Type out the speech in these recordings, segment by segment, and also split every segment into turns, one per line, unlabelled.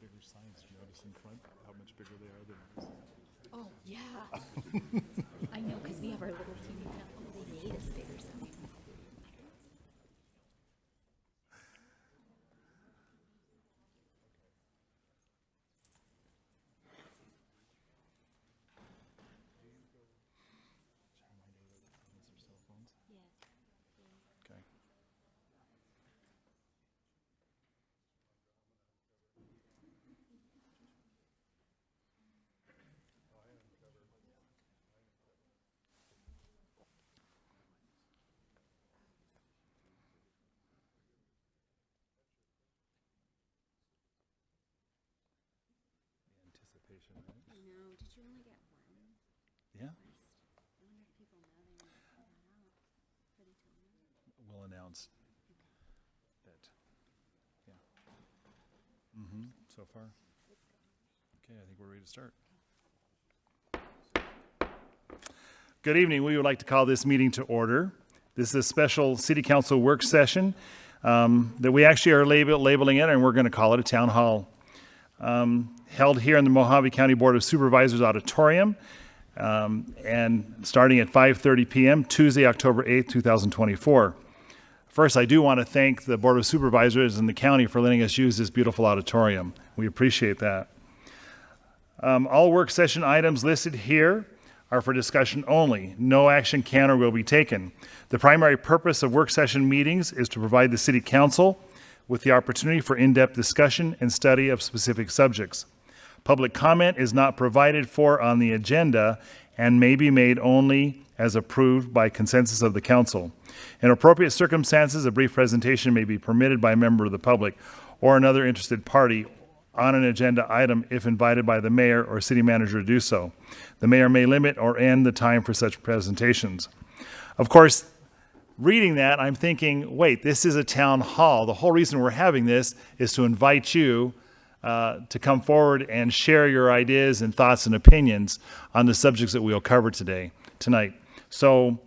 bigger signs. Do you notice in front how much bigger they are than ours?
Oh, yeah. I know, because we have our little teeny town. Oh, they made us bigger sign.
Okay. Anticipation, right?
I know. Did you only get one?
Yeah.
I wonder if people know they want to put that out. Or they told me.
We'll announce that. Yeah. So far. Okay, I think we're ready to start. Good evening. We would like to call this meeting to order. This is a special City Council work session that we actually are labeling it, and we're going to call it a town hall. Held here in the Mojave County Board of Supervisors Auditorium, and starting at 5:30 p.m. Tuesday, October 8th, 2024. First, I do want to thank the Board of Supervisors and the county for letting us use this beautiful auditorium. We appreciate that. All work session items listed here are for discussion only. No action can or will be taken. The primary purpose of work session meetings is to provide the City Council with the opportunity for in-depth discussion and study of specific subjects. Public comment is not provided for on the agenda and may be made only as approved by consensus of the council. In appropriate circumstances, a brief presentation may be permitted by a member of the public or another interested party on an agenda item if invited by the mayor or city manager to do so. The mayor may limit or end the time for such presentations. Of course, reading that, I'm thinking, wait, this is a town hall. The whole reason we're having this is to invite you to come forward and share your ideas and thoughts and opinions on the subjects that we'll cover tonight. So,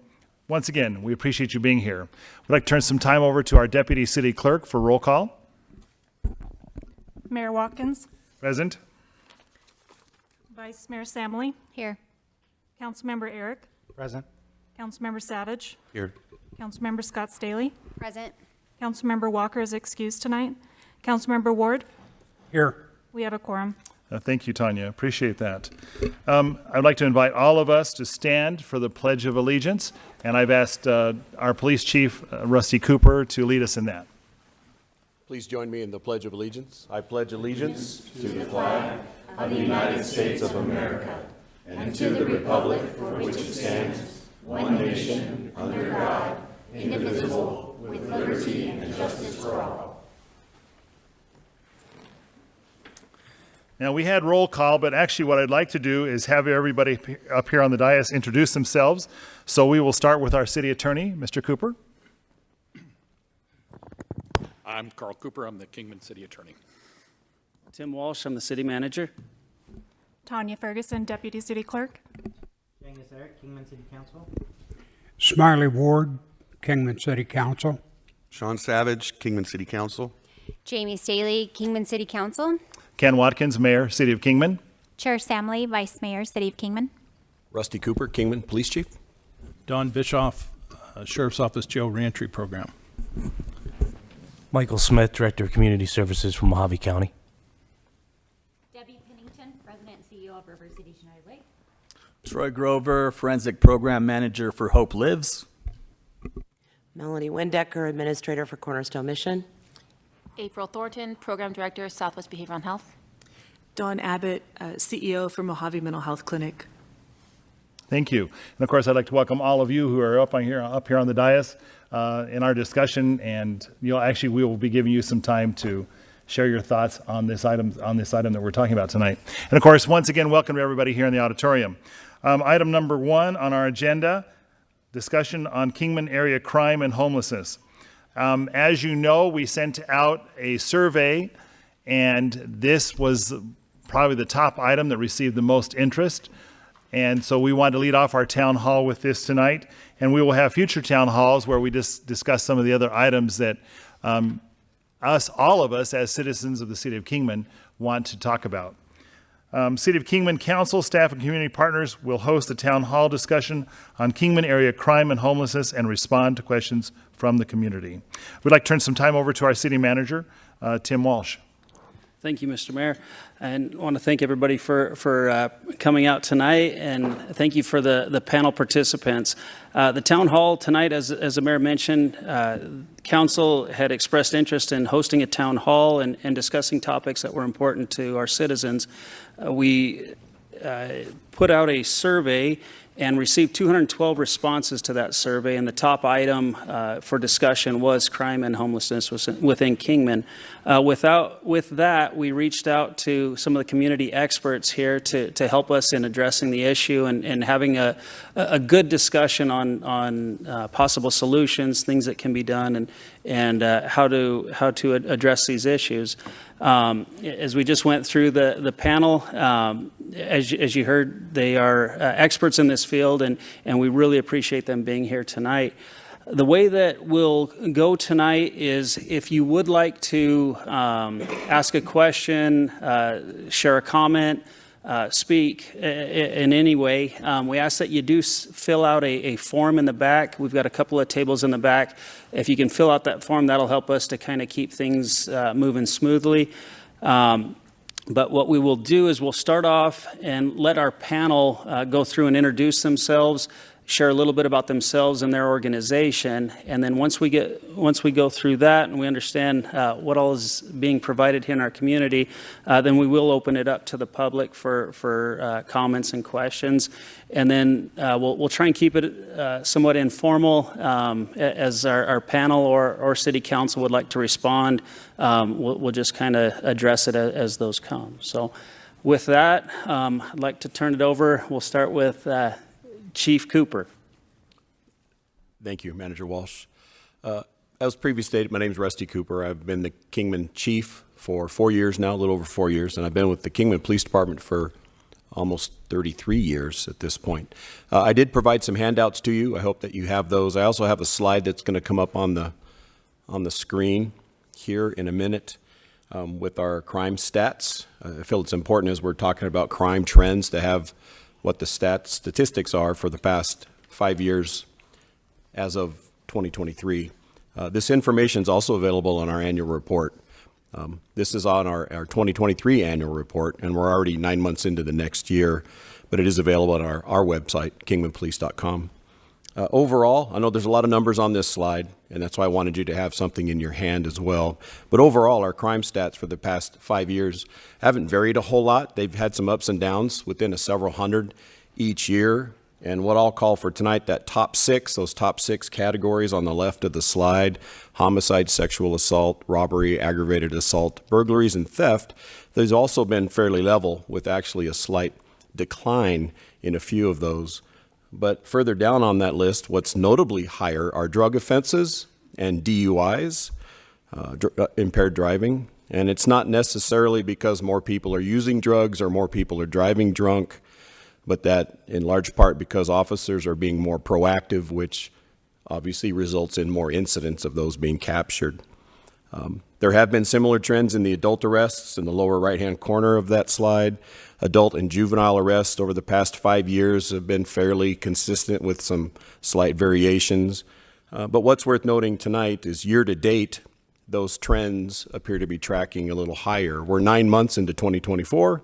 once again, we appreciate you being here. We'd like to turn some time over to our Deputy City Clerk for roll call.
Mayor Watkins,
Present.
Vice Mayor Samley,
Here.
Councilmember Eric,
Present.
Councilmember Savage,
Here.
Councilmember Scott Staley,
Present.
Councilmember Walker is excused tonight, Councilmember Ward,
Here.
we have a quorum.
Thank you, Tanya. Appreciate that. I'd like to invite all of us to stand for the Pledge of Allegiance, and I've asked our Police Chief, Rusty Cooper, to lead us in that.
Please join me in the Pledge of Allegiance. I pledge allegiance to the flag of the United States of America and to the republic for which it stands, one nation, under God, indivisible, with liberty and justice for all.
Now, we had roll call, but actually what I'd like to do is have everybody up here on the dais introduce themselves. So we will start with our city attorney, Mr. Cooper.
I'm Carl Cooper. I'm the Kingman City Attorney.
Tim Walsh, I'm the city manager.
Tanya Ferguson, Deputy City Clerk.
Angus Eric, Kingman City Council.
Smiley Ward, Kingman City Council.
Sean Savage, Kingman City Council.
Jamie Staley, Kingman City Council.
Ken Watkins, Mayor, City of Kingman.
Chair Samley, Vice Mayor, City of Kingman.
Rusty Cooper, Kingman Police Chief.
Don Bischoff, Sheriff's Office Jail Reentry Program.
Michael Smith, Director of Community Services from Mojave County.
Debbie Pennington, President and CEO of River City United Way.
Troy Grover, Forensic Program Manager for Hope Lives.
Melanie Windecker, Administrator for Cornerstone Mission.
April Thornton, Program Director, Southwest Behavioral Health.
Dawn Abbott, CEO for Mojave Mental Health Clinic.
Thank you. And of course, I'd like to welcome all of you who are up here on the dais in our discussion. And actually, we will be giving you some time to share your thoughts on this item that we're talking about tonight. And of course, once again, welcome to everybody here in the auditorium. Item number 1 on our agenda: discussion on Kingman area crime and homelessness. As you know, we sent out a survey, and this was probably the top item that received the most interest. And so we wanted to lead off our town hall with this tonight, and we will have future town halls where we just discuss some of the other items that all of us as citizens of the City of Kingman want to talk about. City of Kingman Council, staff, and community partners will host a town hall discussion on Kingman area crime and homelessness and respond to questions from the community. We'd like to turn some time over to our city manager, Tim Walsh.
Thank you, Mr. Mayor, and I want to thank everybody for coming out tonight, and thank you for the panel participants. The town hall tonight, as the mayor mentioned, council had expressed interest in hosting a town hall and discussing topics that were important to our citizens. We put out a survey and received 212 responses to that survey, and the top item for discussion was crime and homelessness within Kingman. With that, we reached out to some of the community experts here to help us in addressing the issue and having a good discussion on possible solutions, things that can be done, and how to address these issues. As we just went through the panel, as you heard, they are experts in this field, and we really appreciate them being here tonight. The way that we'll go tonight is if you would like to ask a question, share a comment, speak in any way, we ask that you do fill out a form in the back. We've got a couple of tables in the back. If you can fill out that form, that'll help us to kind of keep things moving smoothly. But what we will do is we'll start off and let our panel go through and introduce themselves, share a little bit about themselves and their organization, and then once we go through that and we understand what all is being provided here in our community, then we will open it up to the public for comments and questions, and then we'll try and keep it somewhat informal. As our panel or city council would like to respond, we'll just kind of address it as those come. So with that, I'd like to turn it over. We'll start with Chief Cooper.
Thank you, Manager Walsh. As previously stated, my name is Rusty Cooper. I've been the Kingman Chief for 4 years now, a little over 4 years, and I've been with the Kingman Police Department for almost 33 years at this point. I did provide some handouts to you. I hope that you have those. I also have a slide that's going to come up on the screen here in a minute with our crime stats. I feel it's important as we're talking about crime trends to have what the statistics are for the past 5 years as of 2023. This information is also available on our annual report. This is on our 2023 annual report, and we're already 9 months into the next year, but it is available on our website, kingmanpolice.com. Overall, I know there's a lot of numbers on this slide, and that's why I wanted you to have something in your hand as well. But overall, our crime stats for the past 5 years haven't varied a whole lot. They've had some ups and downs within a several hundred each year. And what I'll call for tonight, that those top six categories on the left of the slide: homicide, sexual assault, robbery, aggravated assault, burglaries, and theft. There's also been fairly level, with actually a slight decline in a few of those. But further down on that list, what's notably higher are drug offenses and DUIs, impaired driving. And it's not necessarily because more people are using drugs or more people are driving drunk, but that in large part because officers are being more proactive, which obviously results in more incidents of those being captured. There have been similar trends in the adult arrests in the lower right-hand corner of that slide. Adult and juvenile arrests over the past 5 years have been fairly consistent with some slight variations. But what's worth noting tonight is year-to-date, those trends appear to be tracking a little higher. We're 9 months into 2024,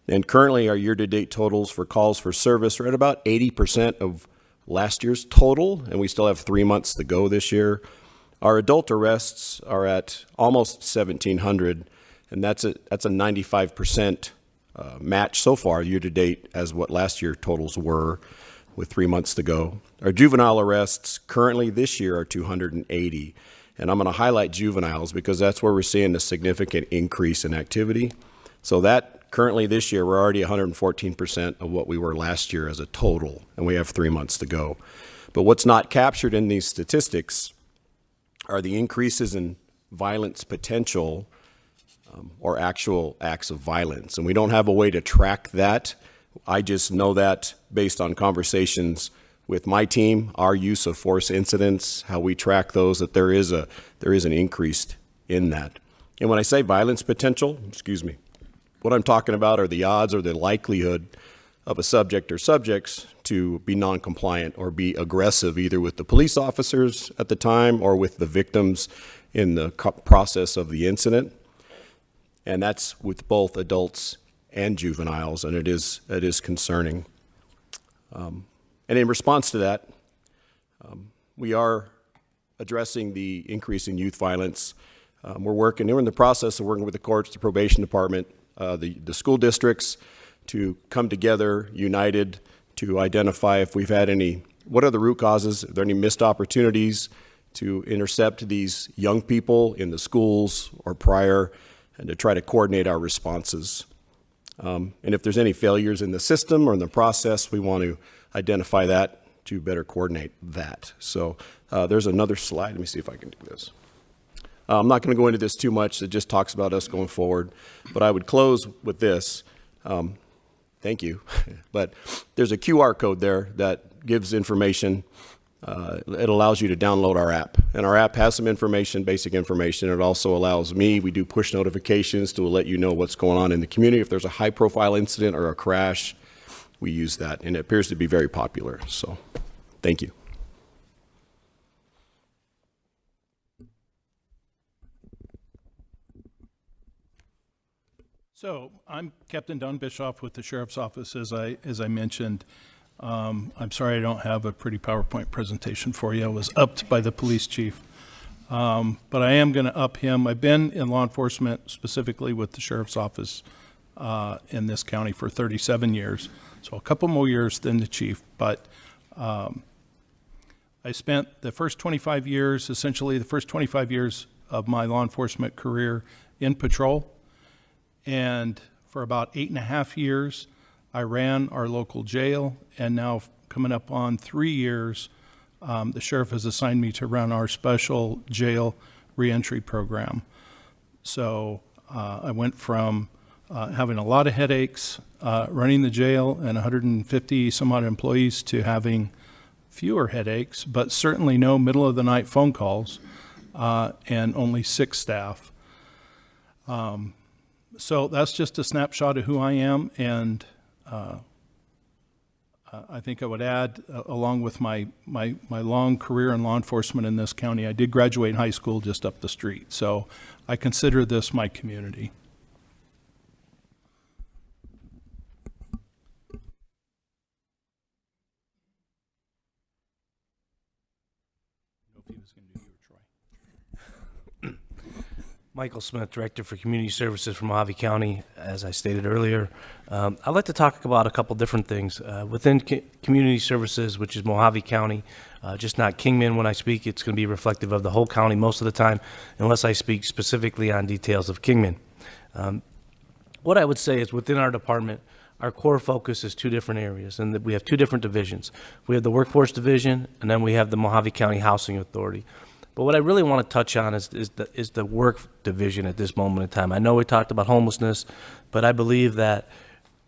and currently our year-to-date totals for calls for service are at about 80% of last year's total, and we still have 3 months to go this year. Our adult arrests are at almost 1,700, and that's a 95% match so far year-to-date as what last year totals were, with 3 months to go. Our juvenile arrests currently this year are 280, and I'm going to highlight juveniles because that's where we're seeing a significant increase in activity. So that currently this year, we're already 114% of what we were last year as a total, and we have 3 months to go. But what's not captured in these statistics are the increases in violence potential or actual acts of violence. And we don't have a way to track that. I just know that based on conversations with my team, our use of force incidents, how we track those, that there is an increased in that. And when I say violence potential, what I'm talking about are the odds or the likelihood of a subject or subjects to be non-compliant or be aggressive, either with the police officers at the time or with the victims in the process of the incident. And that's with both adults and juveniles, and it is concerning. And in response to that, we are addressing the increase in youth violence. We're in the process of working with the courts, the probation department, the school districts to come together, united, to identify if we've had what are the root causes, are there any missed opportunities to intercept these young people in the schools or prior, and to try to coordinate our responses. And if there's any failures in the system or in the process, we want to identify that to better coordinate that. So there's another slide. Let me see if I can do this. I'm not going to go into this too much. It just talks about us going forward. But I would close with this. Thank you. But there's a QR code there that gives information. It allows you to download our app. And our app has some information, basic information. It also allows me, we do push notifications to let you know what's going on in the community. If there's a high-profile incident or a crash, we use that. And it appears to be very popular. So thank you.
So I'm Captain Don Bischoff with the Sheriff's Office, as I mentioned. I'm sorry I don't have a pretty PowerPoint presentation for you. I was upped by the police chief. But I am going to up him. I've been in law enforcement, specifically with the Sheriff's Office in this county for 37 years. So a couple more years than the chief. But I spent the first 25 years, essentially the first 25 years of my law enforcement career in patrol. And for about 8.5 years, I ran our local jail, and now coming up on 3 years, the sheriff has assigned me to run our special jail reentry program. So I went from having a lot of headaches running the jail and 150 some odd employees to having fewer headaches, but certainly no middle of the night phone calls and only 6 staff. So that's just a snapshot of who I am, and I think I would add, along with my long career in law enforcement in this county, I did graduate high school just up the street, so I consider this my community.
Michael Smith, Director for Community Services for Mojave County. As I stated earlier, I'd like to talk about a couple different things. Within Community Services, which is Mojave County, just not Kingman when I speak, it's going to be reflective of the whole county most of the time, unless I speak specifically on details of Kingman. What I would say is within our department, our core focus is 2 different areas, and we have 2 different divisions. We have the Workforce Division, and then we have the Mojave County Housing Authority. But what I really want to touch on is the work division at this moment in time. I know we talked about homelessness, but I believe that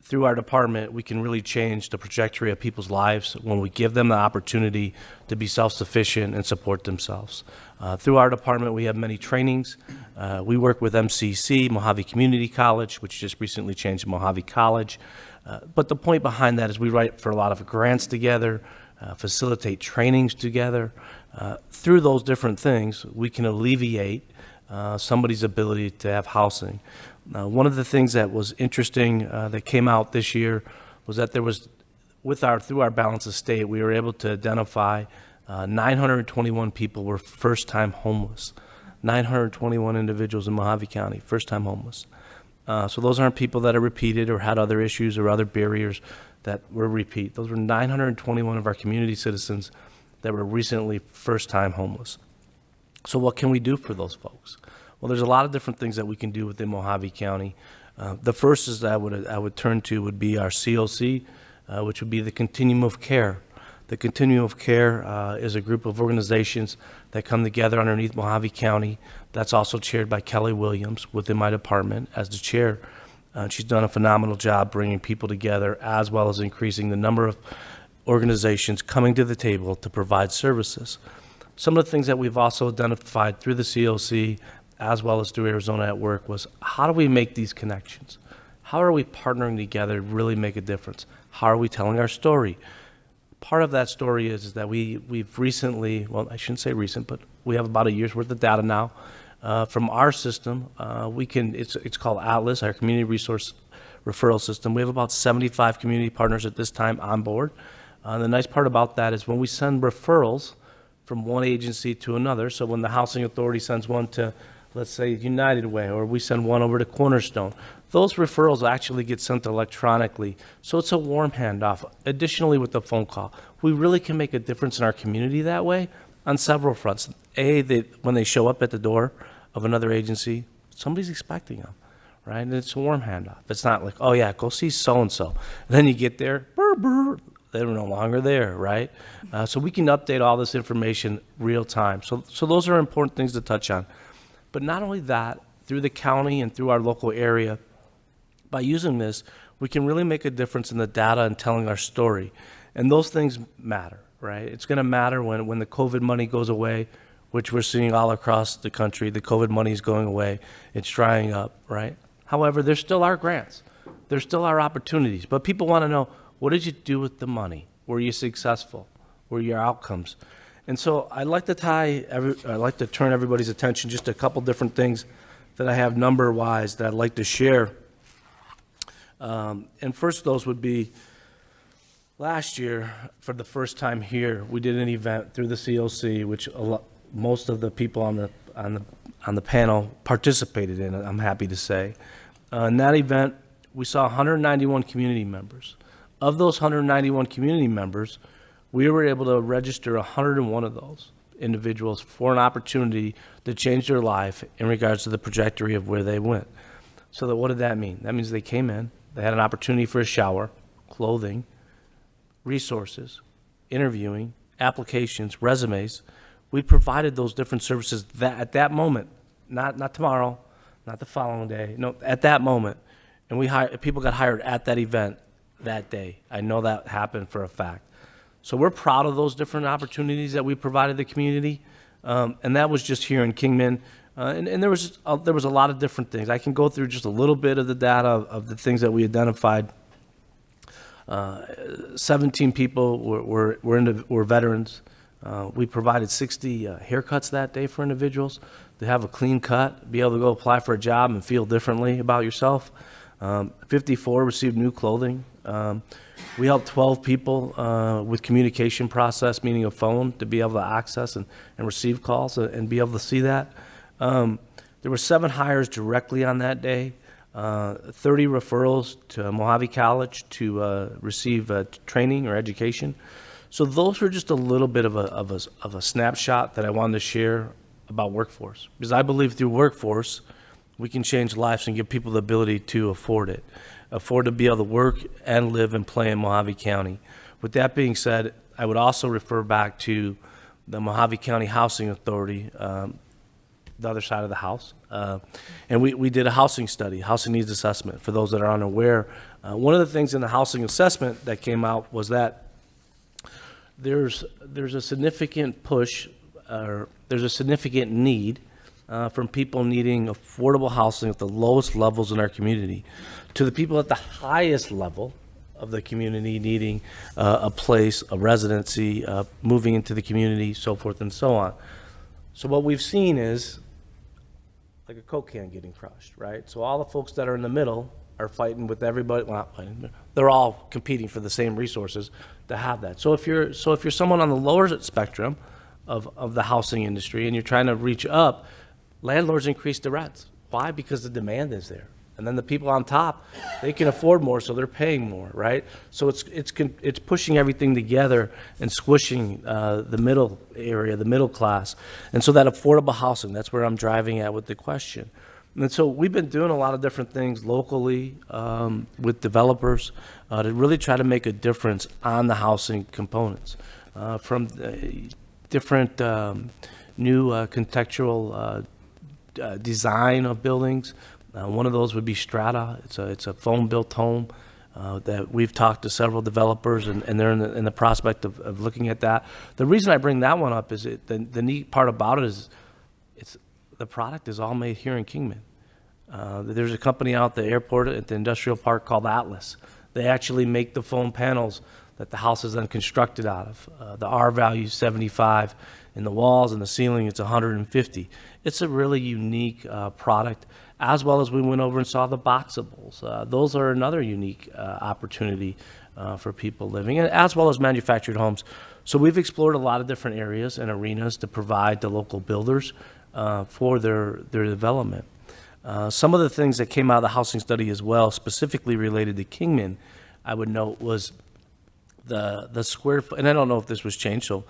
through our department, we can really change the trajectory of people's lives when we give them the opportunity to be self-sufficient and support themselves. Through our department, we have many trainings. We work with MCC, Mojave Community College, which just recently changed to Mojave College. But the point behind that is we write for a lot of grants together, facilitate trainings together. Through those different things, we can alleviate somebody's ability to have housing. One of the things that was interesting that came out this year was that there was, through our balance of state, we were able to identify 921 people were first-time homeless. 921 individuals in Mojave County, first-time homeless. So those aren't people that are repeated or had other issues or other barriers that were repeat. Those were 921 of our community citizens that were recently first-time homeless. So what can we do for those folks? Well, there's a lot of different things that we can do within Mojave County. The first is that I would turn to would be our COC, which would be the Continuum of Care. The Continuum of Care is a group of organizations that come together underneath Mojave County. That's also chaired by Kelly Williams within my department as the chair. She's done a phenomenal job bringing people together, as well as increasing the number of organizations coming to the table to provide services. Some of the things that we've also identified through the COC as well as through Arizona at Work, was how do we make these connections? How are we partnering together to really make a difference? How are we telling our story? Part of that story is that we've recently, well, I shouldn't say recent, but we have about a year's worth of data now from our system. It's called Atlas, our community resource referral system. We have about 75 community partners at this time on board. The nice part about that is when we send referrals from one agency to another, so when the Housing Authority sends one to, let's say, United Way, or we send one over to Cornerstone, those referrals actually get sent electronically, so it's a warm handoff. Additionally, with the phone call, we really can make a difference in our community that way on several fronts. When they show up at the door of another agency, somebody's expecting them, right? And it's a warm handoff. It's not like, oh yeah, go see so-and-so. And then you get there, brr, brr, they're no longer there, right? So we can update all this information real time. So those are important things to touch on. But not only that, through the county and through our local area, by using this, we can really make a difference in the data and telling our story. And those things matter, right? It's going to matter when the COVID money goes away, which we're seeing all across the country. The COVID money is going away. It's drying up, right? However, there still are grants. There still are opportunities. But people want to know, what did you do with the money? Were you successful? Were your outcomes? And so I'd like to turn everybody's attention just to a couple different things that I have number-wise that I'd like to share. And first, those would be last year, for the first time here, we did an event through the COC, which most of the people on the panel participated in, I'm happy to say. In that event, we saw 191 community members. Of those 191 community members, we were able to register 101 of those individuals for an opportunity to change their life in regards to the trajectory of where they went. So what did that mean? That means they came in, they had an opportunity for a shower, clothing, resources, interviewing, applications, resumes. We provided those different services at that moment, not tomorrow, not the following day, no, at that moment. And people got hired at that event that day. I know that happened for a fact. So we're proud of those different opportunities that we provided the community. And that was just here in Kingman. And there was a lot of different things. I can go through just a little bit of the data of the things that we identified. 17 people were veterans. We provided 60 haircuts that day for individuals to have a clean cut, be able to go apply for a job and feel differently about yourself. 54 received new clothing. We helped 12 people with communication process, meaning a phone, to be able to access and receive calls and be able to see that. There were 7 hires directly on that day, 30 referrals to Mojave College to receive training or education. So those were just a little bit of a snapshot that I wanted to share about workforce, because I believe through workforce we can change lives and give people the ability to afford to be able to work and live and play in Mojave County. With that being said, I would also refer back to the Mojave County Housing Authority, the other side of the house. And we did a housing study, housing needs assessment, for those that are unaware. One of the things in the housing assessment that came out was that there's a significant push, or there's a significant need from people needing affordable housing at the lowest levels in our community, to the people at the highest level of the community needing a place, a residency, moving into the community, so forth and so on. So what we've seen is like a Coke can getting crushed, right? So all the folks that are in the middle are fighting with everybody. Well, not fighting, they're all competing for the same resources to have that. So if you're someone on the lower spectrum of the housing industry and you're trying to reach up, landlords increase the rents. Why? Because the demand is there. And then the people on top, they can afford more, so they're paying more, right? So it's pushing everything together and squishing the middle area, the middle class. And so that affordable housing, that's where I'm driving at with the question. And so we've been doing a lot of different things locally with developers to really try to make a difference on the housing components, from different new contextual design of buildings. One of those would be Strata. It's a foam-built home that we've talked to several developers, and they're in the prospect of looking at that. The reason I bring that one up is the neat part about it is the product is all made here in Kingman. There's a company out at the airport at the industrial park called Atlas. They actually make the foam panels that the house is then constructed out of. The R value is 75 in the walls, and the ceiling it's 150. It's a really unique product, as well as we went over and saw the boxables. Those are another unique opportunity for people living, as well as manufactured homes. So we've explored a lot of different areas and arenas to provide the local builders for their development. Some of the things that came out of the housing study as well, specifically related to Kingman, I would note was the square foot, and I don't know if this was changed, so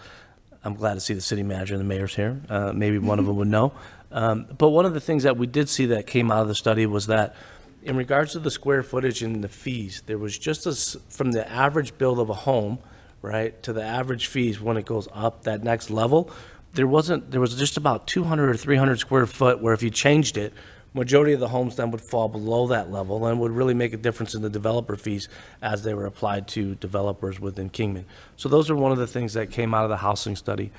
I'm glad to see the city manager and the mayor's here. Maybe one of them would know. But one of the things that we did see that came out of the study was that in regards to the square footage and the fees, there was just from the average build of a home, right, to the average fees when it goes up that next level, there was just about 200 or 300 square foot where if you changed it, majority of the homes then would fall below that level and would really make a difference in the developer fees as they were applied to developers within Kingman. So those are one of the things that came out of the housing study.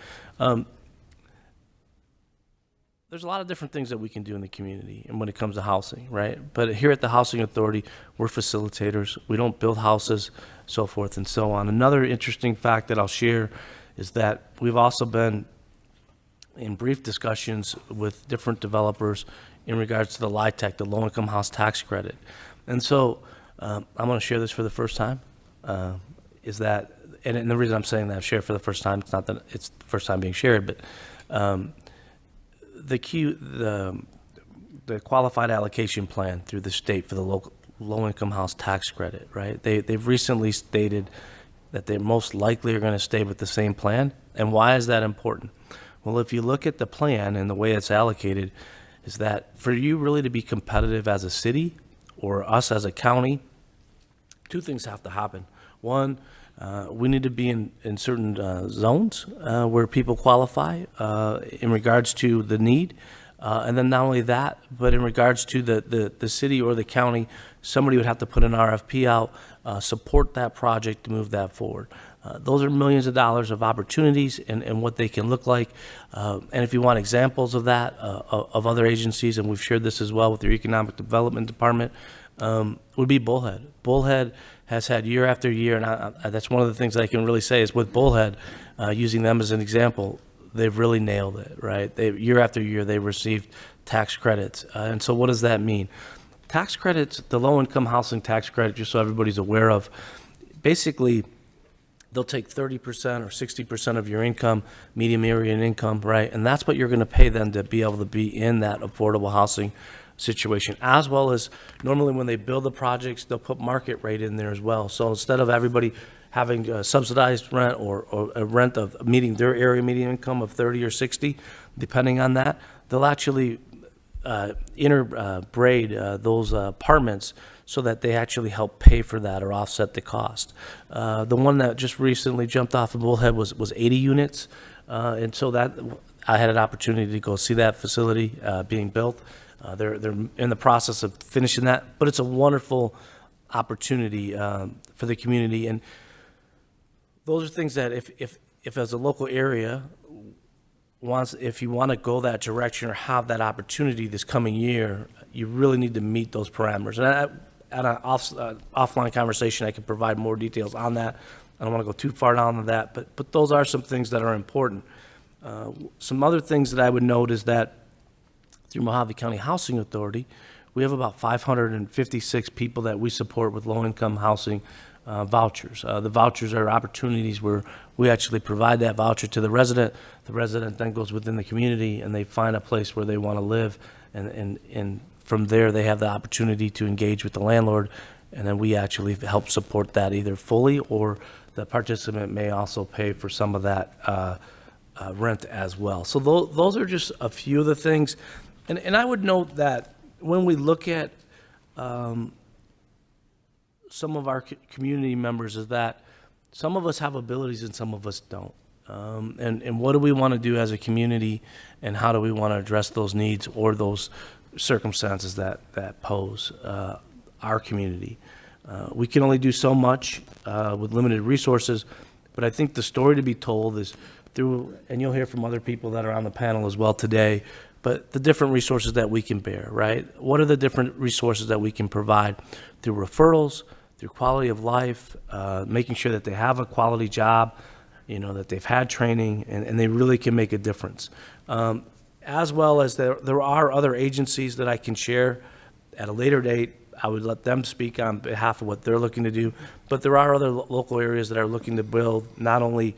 There's a lot of different things that we can do in the community and when it comes to housing, right? But here at the Housing Authority, we're facilitators. We don't build houses, so forth and so on. Another interesting fact that I'll share is that we've also been in brief discussions with different developers in regards to the LIHTC, the low-income house tax credit. And so I'm going to share this for the first time, is that, and the reason I'm saying that, share for the first time, it's not that it's the first time being shared, but the qualified allocation plan through the state for the local low-income house tax credit, right? They've recently stated that they most likely are going to stay with the same plan. And why is that important? Well, if you look at the plan and the way it's allocated, is that for you really to be competitive as a city or us as a county, two things have to happen. One, we need to be in certain zones where people qualify in regards to the need. And then not only that, but in regards to the city or the county, somebody would have to put an RFP out, support that project to move that forward. Those are millions of dollars of opportunities and what they can look like. And if you want examples of that, of other agencies, and we've shared this as well with your Economic Development Department, would be Bullhead. Bullhead has had year after year, and that's one of the things I can really say is with Bullhead, using them as an example, they've really nailed it, right? Year after year, they received tax credits. And so what does that mean? Tax credits, the low-income housing tax credit, just so everybody's aware of, basically, they'll take 30% or 60% of your income, medium area income, right? And that's what you're going to pay them to be able to be in that affordable housing situation, as well as normally when they build the projects, they'll put market rate in there as well. So instead of everybody having subsidized rent or a rent of meeting their area median income of 30 or 60, depending on that, they'll actually braid those apartments so that they actually help pay for that or offset the cost. The one that just recently jumped off of Bullhead was 80 units. And so that I had an opportunity to go see that facility being built. They're in the process of finishing that, but it's a wonderful opportunity for the community. And those are things that if as a local area, if you want to go that direction or have that opportunity this coming year, you really need to meet those parameters. And at an offline conversation, I can provide more details on that. I don't want to go too far down to that, but those are some things that are important. Some other things that I would note is that through Mojave County Housing Authority, we have about 556 people that we support with low-income housing vouchers. The vouchers are opportunities where we actually provide that voucher to the resident. The resident then goes within the community and they find a place where they want to live. And from there, they have the opportunity to engage with the landlord. And then we actually help support that either fully or the participant may also pay for some of that rent as well. So those are just a few of the things. And I would note that when we look at some of our community members is that some of us have abilities and some of us don't. And what do we want to do as a community and how do we want to address those needs or those circumstances that pose our community? We can only do so much with limited resources, but I think the story to be told is through, and you'll hear from other people that are on the panel as well today, but the different resources that we can bear, right? What are the different resources that we can provide through referrals, through quality of life, making sure that they have a quality job, that they've had training, and they really can make a difference. As well as there are other agencies that I can share at a later date. I would let them speak on behalf of what they're looking to do, but there are other local areas that are looking to build not only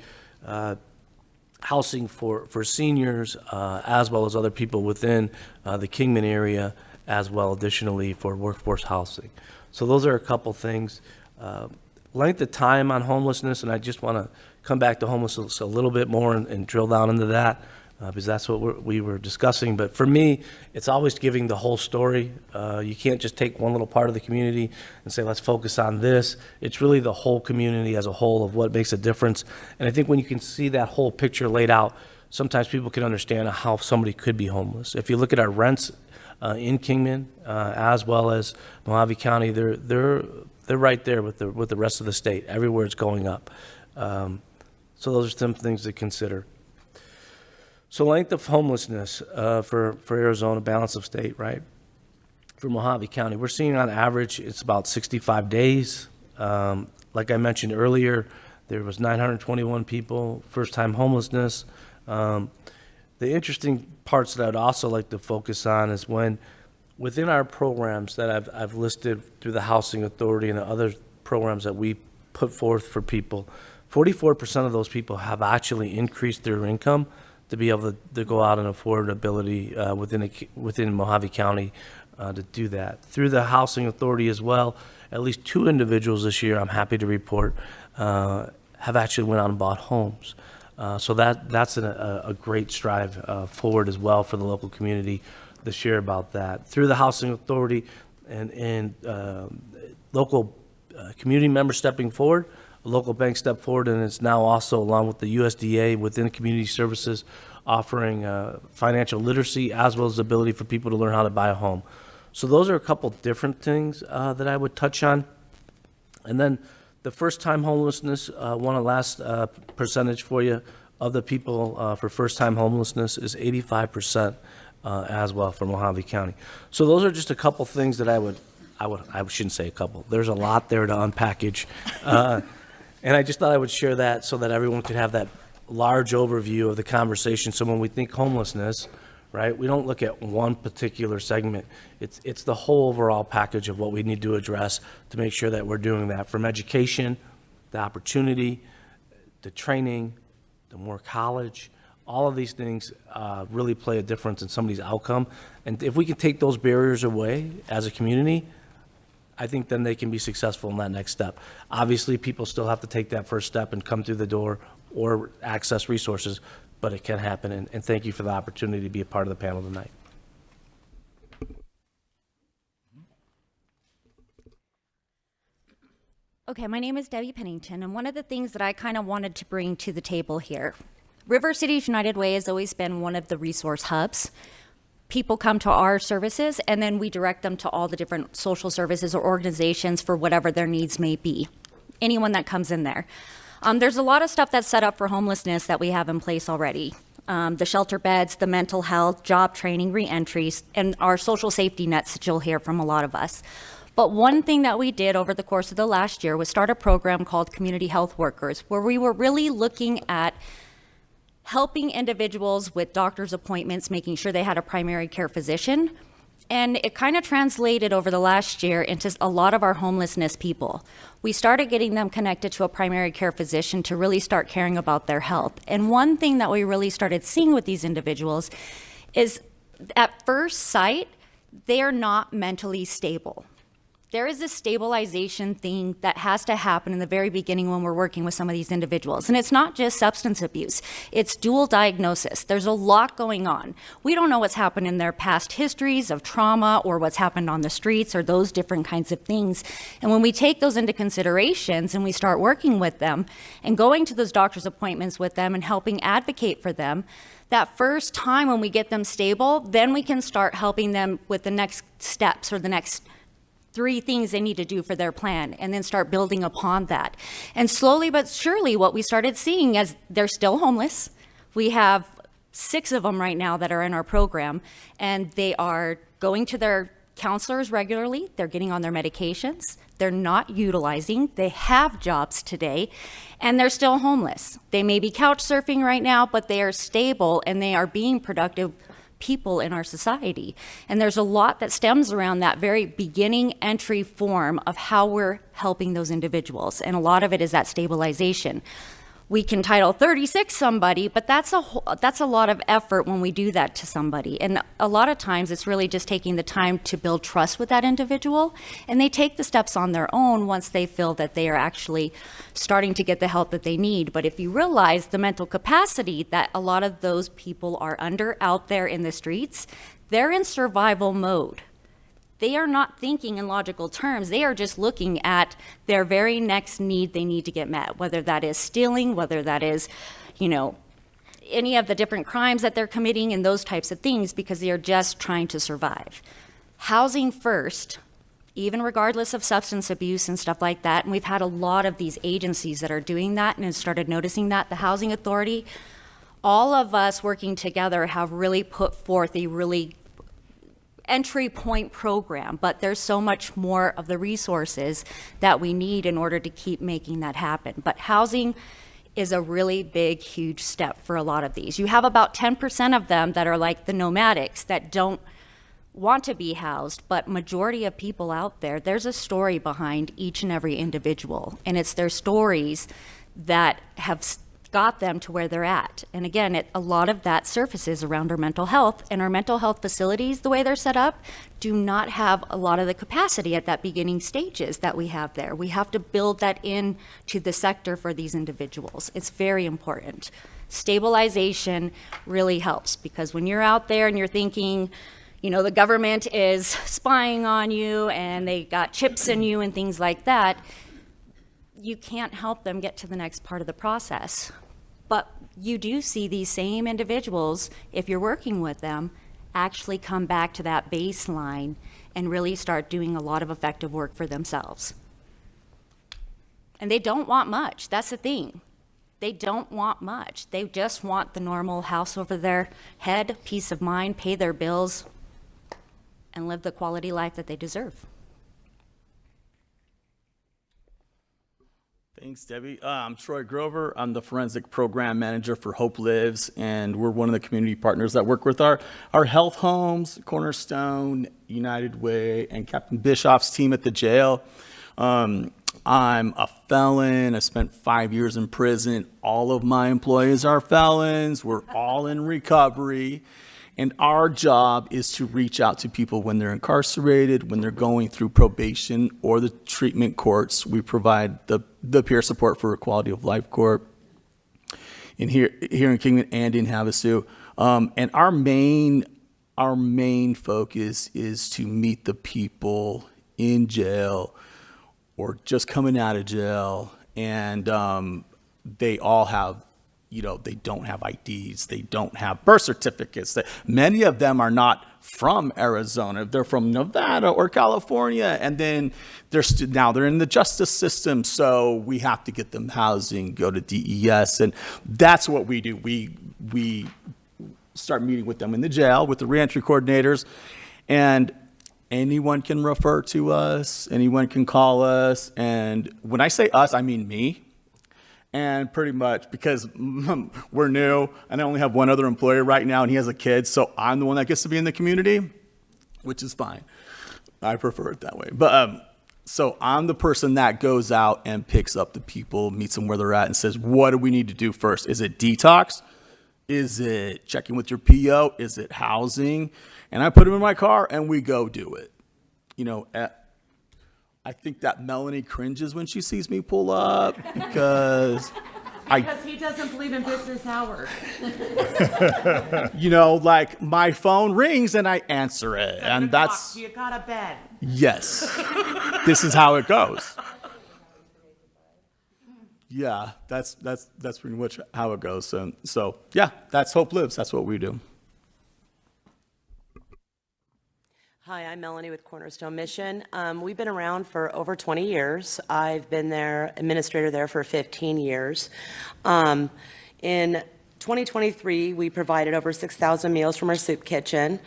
housing for seniors, as well as other people within the Kingman area, as well additionally for workforce housing. So those are a couple things. Length of time on homelessness, and I just want to come back to homelessness a little bit more and drill down into that, because that's what we were discussing. But for me, it's always giving the whole story. You can't just take one little part of the community and say, let's focus on this. It's really the whole community as a whole of what makes a difference. And I think when you can see that whole picture laid out, sometimes people can understand how somebody could be homeless. If you look at our rents in Kingman, as well as Mojave County, they're right there with the rest of the state. Everywhere it's going up. So those are some things to consider. So length of homelessness for Arizona, balance of state, right? For Mojave County, we're seeing on average it's about 65 days. Like I mentioned earlier, there was 921 people, first-time homelessness. The interesting parts that I'd also like to focus on is when within our programs that I've listed through the Housing Authority and the other programs that we put forth for people, 44% of those people have actually increased their income to be able to go out and afford ability within Mojave County to do that. Through the Housing Authority as well, at least 2 individuals this year, I'm happy to report, have actually went out and bought homes. So that's a great strive forward as well for the local community this year about that. Through the Housing Authority and local community members stepping forward, a local bank stepped forward, and it's now also, along with the USDA within community services, offering financial literacy as well as the ability for people to learn how to buy a home. So those are a couple different things that I would touch on. And then the first-time homelessness, one of the last percentage for you of the people for first-time homelessness is 85% as well for Mojave County. So those are just a couple things that I shouldn't say a couple. There's a lot there to unpackage. And I just thought I would share that so that everyone could have that large overview of the conversation. So when we think homelessness, right, we don't look at one particular segment. It's the whole overall package of what we need to address to make sure that we're doing that, from education, the opportunity, the training, the more college. All of these things really play a difference in somebody's outcome. And if we can take those barriers away as a community, I think then they can be successful in that next step. Obviously, people still have to take that first step and come through the door or access resources, but it can happen. And thank you for the opportunity to be a part of the panel tonight.
Okay, my name is Debbie Pennington, and one of the things that I kind of wanted to bring to the table here, River Cities United Way has always been one of the resource hubs. People come to our services, and then we direct them to all the different social services or organizations for whatever their needs may be. Anyone that comes in there. There's a lot of stuff that's set up for homelessness that we have in place already. The shelter beds, the mental health, job training, reentries, and our social safety nets that you'll hear from a lot of us. But one thing that we did over the course of the last year was start a program called Community Health Workers, where we were really looking at helping individuals with doctor's appointments, making sure they had a primary care physician. And it kind of translated over the last year into a lot of our homelessness people. We started getting them connected to a primary care physician to really start caring about their health. And one thing that we really started seeing with these individuals is at first sight, they are not mentally stable. There is a stabilization thing that has to happen in the very beginning when we're working with some of these individuals. And it's not just substance abuse, it's dual diagnosis. There's a lot going on. We don't know what's happened in their past histories of trauma or what's happened on the streets or those different kinds of things. And when we take those into considerations and we start working with them and going to those doctor's appointments with them and helping advocate for them, that first time when we get them stable, then we can start helping them with the next steps or the next 3 things they need to do for their plan, and then start building upon that. And slowly but surely, what we started seeing as they're still homeless, we have 6 of them right now that are in our program, and they are going to their counselors regularly. They're getting on their medications. They're not utilizing. They have jobs today, and they're still homeless. They may be couch surfing right now, but they are stable and they are being productive people in our society. And there's a lot that stems around that very beginning entry form of how we're helping those individuals. And a lot of it is that stabilization. We can Title 36 somebody, but that's a lot of effort when we do that to somebody. And a lot of times it's really just taking the time to build trust with that individual, and they take the steps on their own once they feel that they are actually starting to get the help that they need. But if you realize the mental capacity that a lot of those people are under out there in the streets, they're in survival mode. They are not thinking in logical terms. They are just looking at their very next need they need to get met, whether that is stealing, whether that is, any of the different crimes that they're committing and those types of things, because they are just trying to survive. Housing first, even regardless of substance abuse and stuff like that, and we've had a lot of these agencies that are doing that and have started noticing that. The Housing Authority, all of us working together have really put forth a really entry point program, but there's so much more of the resources that we need in order to keep making that happen. But housing is a really big, huge step for a lot of these. You have about 10% of them that are like the nomadics that don't want to be housed, but majority of people out there, there's a story behind each and every individual, and it's their stories that have got them to where they're at. And again, a lot of that surfaces around our mental health, and our mental health facilities, the way they're set up, do not have a lot of the capacity at that beginning stages that we have there. We have to build that in to the sector for these individuals. It's very important. Stabilization really helps, because when you're out there and you're thinking, the government is spying on you and they got chips in you and things like that, you can't help them get to the next part of the process. But you do see these same individuals, if you're working with them, actually come back to that baseline and really start doing a lot of effective work for themselves. And they don't want much. That's the thing. They don't want much. They just want the normal house over their head, peace of mind, pay their bills, and live the quality life that they deserve.
Thanks, Debbie. I'm Troy Grover. I'm the Forensic Program Manager for Hope Lives, and we're one of the community partners that work with our health homes, Cornerstone, United Way, and Captain Bischoff's team at the jail. I'm a felon. I spent 5 years in prison. All of my employees are felons. We're all in recovery. And our job is to reach out to people when they're incarcerated, when they're going through probation or the treatment courts. We provide the peer support for Quality of Life Court here in Kingman and in Havasu. And our main focus is to meet the people in jail or just coming out of jail, and they all have, they don't have IDs, they don't have birth certificates. Many of them are not from Arizona, they're from Nevada or California, and then now they're in the justice system, so we have to get them housing, go to DES, and that's what we do. We start meeting with them in the jail with the reentry coordinators, and anyone can refer to us, anyone can call us, and when I say us, I mean me. And pretty much because we're new, and I only have one other employer right now, and he has a kid, so I'm the one that gets to be in the community, which is fine. I prefer it that way. But so I'm the person that goes out and picks up the people, meets them where they're at, and says, what do we need to do first? Is it detox? Is it checking with your PO? Is it housing? And I put them in my car, and we go do it. I think that Melanie cringes when she sees me pull up because
he doesn't believe in business hours.
Like my phone rings and I answer it, and that's
you got a bed.
Yes. This is how it goes. Yeah, that's pretty much how it goes. So yeah, that's Hope Lives. That's what we do.
Hi, I'm Melanie with Cornerstone Mission. We've been around for over 20 years. I've been administrator there for 15 years. In 2023, we provided over 6,000 meals from our soup kitchen.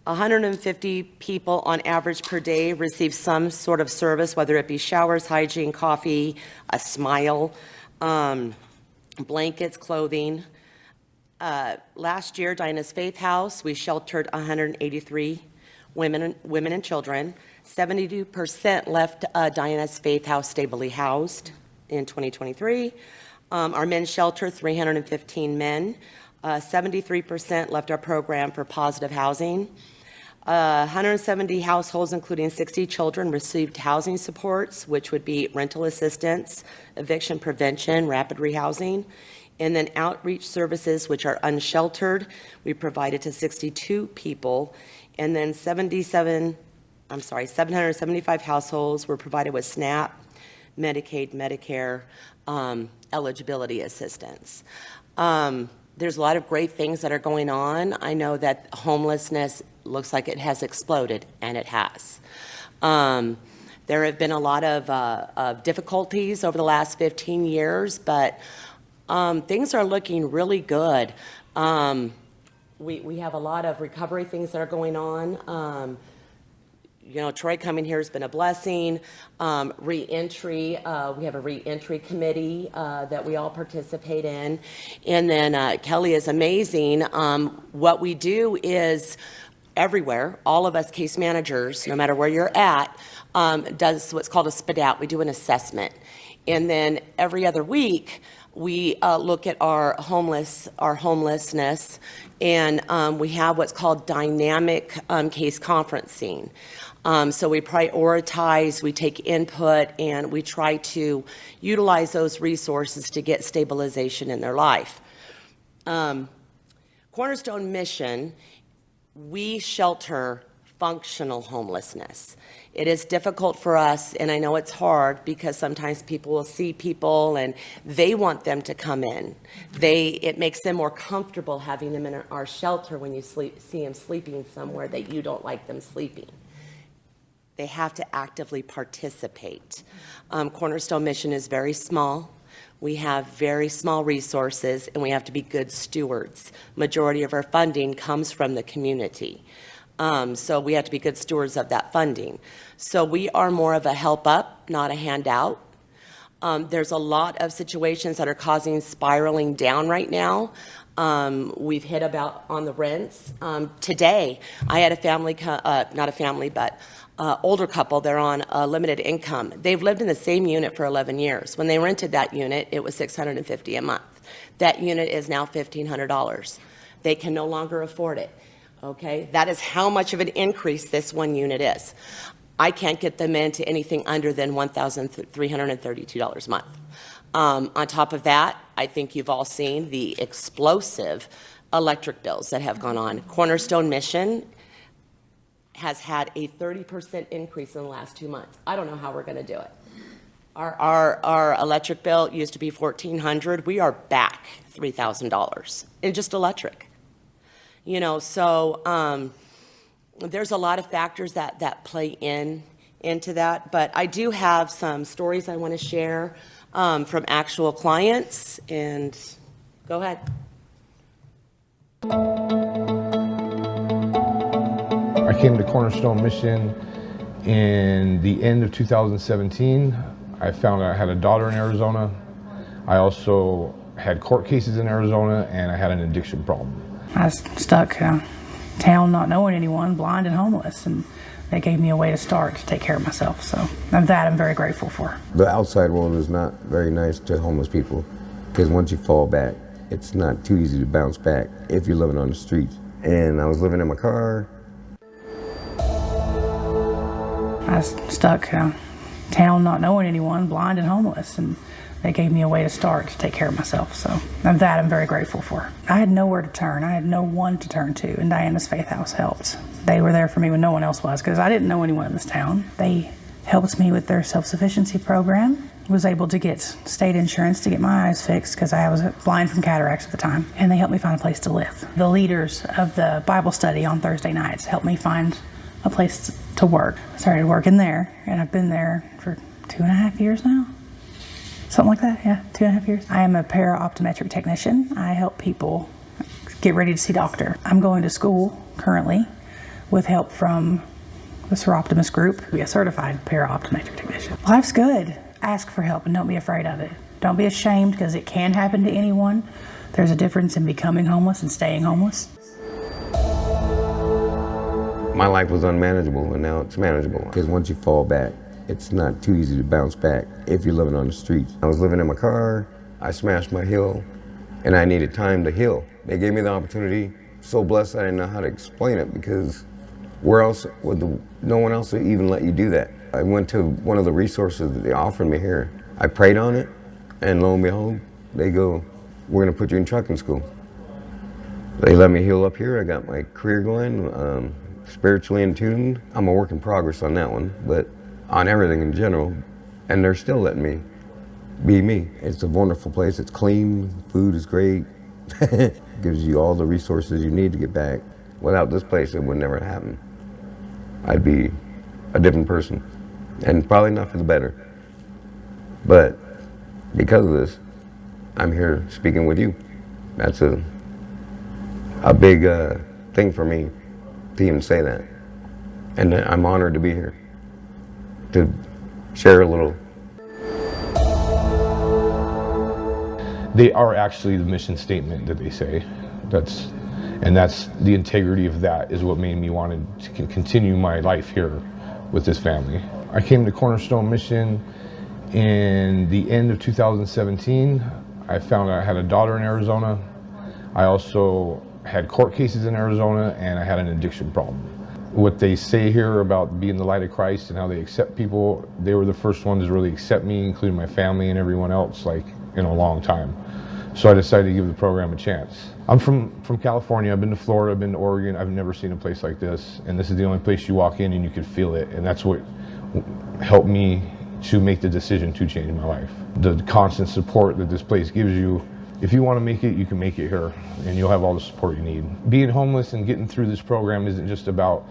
150 people on average per day receive some sort of service, whether it be showers, hygiene, coffee, a smile, blankets, clothing. Last year, Diana's Faith House, we sheltered 183 women and children. 72% left Diana's Faith House stably housed in 2023. Our men's shelter, 315 men. 73% left our program for positive housing. 170 households, including 60 children, received housing supports, which would be rental assistance, eviction prevention, rapid rehousing, and then outreach services, which are unsheltered, we provided to 62 people, and then 775 households were provided with SNAP, Medicaid, Medicare, eligibility assistance. There's a lot of great things that are going on. I know that homelessness looks like it has exploded, and it has. There have been a lot of difficulties over the last 15 years, but things are looking really good. We have a lot of recovery things that are going on. You know, Troy coming here has been a blessing. Re-entry, we have a re-entry committee that we all participate in. And then Kelly is amazing. What we do is everywhere, all of us case managers, no matter where you're at, does what's called a spit out. We do an assessment. And then every other week, we look at our homelessness, and we have what's called dynamic case conferencing. So we prioritize, we take input, and we try to utilize those resources to get stabilization in their life. Cornerstone Mission, we shelter functional homelessness. It is difficult for us, and I know it's hard because sometimes people will see people and they want them to come in. It makes them more comfortable having them in our shelter when you see them sleeping somewhere that you don't like them sleeping. They have to actively participate. Cornerstone Mission is very small. We have very small resources, and we have to be good stewards. Majority of our funding comes from the community. So we have to be good stewards of that funding. So we are more of a help up, not a handout. There's a lot of situations that are causing spiraling down right now. We've hit about on the rents. Today, I had a family, not a family, but older couple. They're on a limited income. They've lived in the same unit for 11 years. When they rented that unit, it was $650 a month. That unit is now $1,500. They can no longer afford it. Okay, that is how much of an increase this one unit is. I can't get them into anything under than $1,332 a month. On top of that, I think you've all seen the explosive electric bills that have gone on. Cornerstone Mission has had a 30% increase in the last 2 months. I don't know how we're going to do it. Our electric bill used to be $1,400. We are back $3,000 in just electric. You know, so there's a lot of factors that play into that. But I do have some stories I want to share from actual clients. And go ahead.
I came to Cornerstone Mission in the end of 2017. I found out I had a daughter in Arizona. I also had court cases in Arizona, and I had an addiction problem.
I was stuck town not knowing anyone, blind and homeless, and they gave me a way to start to take care of myself. So that I'm very grateful for.
The outside world is not very nice to homeless people, because once you fall back, it's not too easy to bounce back if you're living on the streets. And I was living in my car.
I was stuck town not knowing anyone, blind and homeless, and they gave me a way to start to take care of myself. So that I'm very grateful for. I had nowhere to turn. I had no one to turn to, and Diana's Faith House helped. They were there for me when no one else was, because I didn't know anyone in this town. They helped me with their self-sufficiency program. Was able to get state insurance to get my eyes fixed because I was blind from cataracts at the time, and they helped me find a place to live. The leaders of the Bible study on Thursday nights helped me find a place to work. I started working there, and I've been there for 2.5 years now. something like that. Yeah, 2.5 years. I am a para-optometric technician. I help people get ready to see doctor. I'm going to school currently with help from the Seroptimus Group to be a certified para-optometric technician. Life's good. Ask for help and don't be afraid of it. Don't be ashamed because it can happen to anyone. There's a difference in becoming homeless and staying homeless.
My life was unmanageable, and now it's manageable. Because once you fall back, it's not too easy to bounce back if you're living on the streets. I was living in my car, I smashed my heel, and I needed time to heal. They gave me the opportunity. So blessed I didn't know how to explain it, because where else would no one else would even let you do that. I went to one of the resources that they offered me here. I prayed on it, and lo and behold, they go, we're gonna put you in trucking school. They let me heal up here. I got my career going, spiritually in tune. I'm a work in progress on that one, but on everything in general, and they're still letting me be me. It's a wonderful place. It's clean, food is great. Gives you all the resources you need to get back. Without this place, it would never happen. I'd be a different person, and probably not for the better. But because of this, I'm here speaking with you. That's a big thing for me to even say that. And I'm honored to be here to share a little.
They are actually the mission statement that they say. That's the integrity of that is what made me want to continue my life here with this family. I came to Cornerstone Mission in the end of 2017. I found out I had a daughter in Arizona. I also had court cases in Arizona, and I had an addiction problem. What they say here about being the light of Christ and how they accept people, they were the first ones to really accept me, including my family and everyone else, like in a long time. So I decided to give the program a chance. I'm from California. I've been to Florida, I've been to Oregon. I've never seen a place like this, and this is the only place you walk in and you can feel it, and that's what helped me to make the decision to change my life. The constant support that this place gives you. If you want to make it, you can make it here, and you'll have all the support you need. Being homeless and getting through this program isn't just about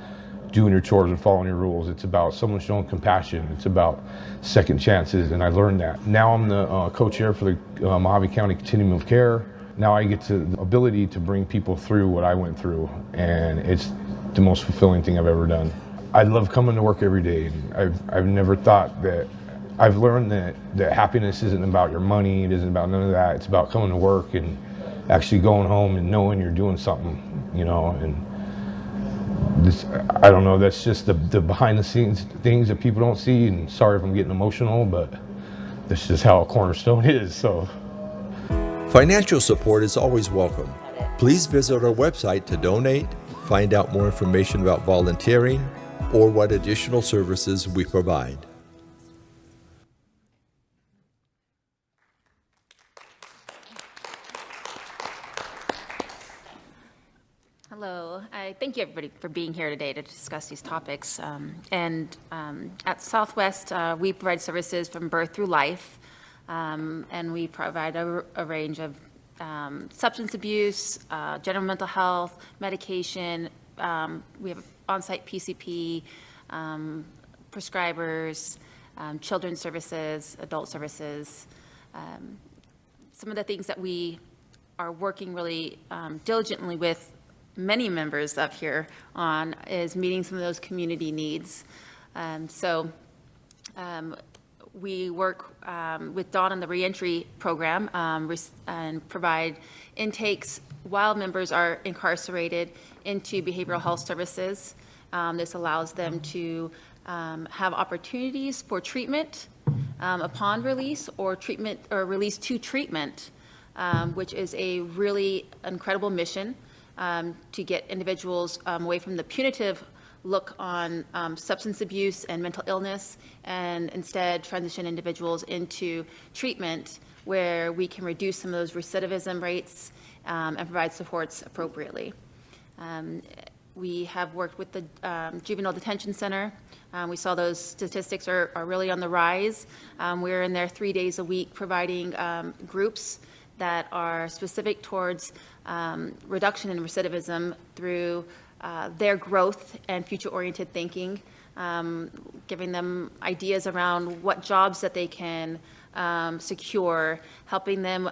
doing your chores and following your rules. It's about someone showing compassion. It's about second chances, and I learned that. Now I'm the co-chair for the Mojave County Continuum of Care. Now I get the ability to bring people through what I went through, and it's the most fulfilling thing I've ever done. I love coming to work every day. I've never thought that. I've learned that happiness isn't about your money, it isn't about none of that. It's about coming to work and actually going home and knowing you're doing something, you know, and this, I don't know, that's just the behind the scenes things that people don't see, and sorry if I'm getting emotional, but this is how Cornerstone is, so.
Financial support is always welcome. Please visit our website to donate, find out more information about volunteering, or what additional services we provide.
Hello. I thank you, everybody, for being here today to discuss these topics. At Southwest, we provide services from birth through life, and we provide a range of substance abuse, general mental health, medication. We have on-site PCP, prescribers, children's services, adult services. Some of the things that we are working really diligently with many members up here on is meeting some of those community needs. We work with Dawn on the reentry program and provide intakes while members are incarcerated into behavioral health services. This allows them to have opportunities for treatment upon release, or treatment or release to treatment, which is a really incredible mission. To get individuals away from the punitive look on substance abuse and mental illness, and instead transition individuals into treatment where we can reduce some of those recidivism rates and provide supports appropriately. We have worked with the Juvenile Detention Center. We saw those statistics are really on the rise. We're in there 3 days a week providing groups that are specific towards reduction in recidivism through their growth and future-oriented thinking. giving them ideas around what jobs that they can secure, helping them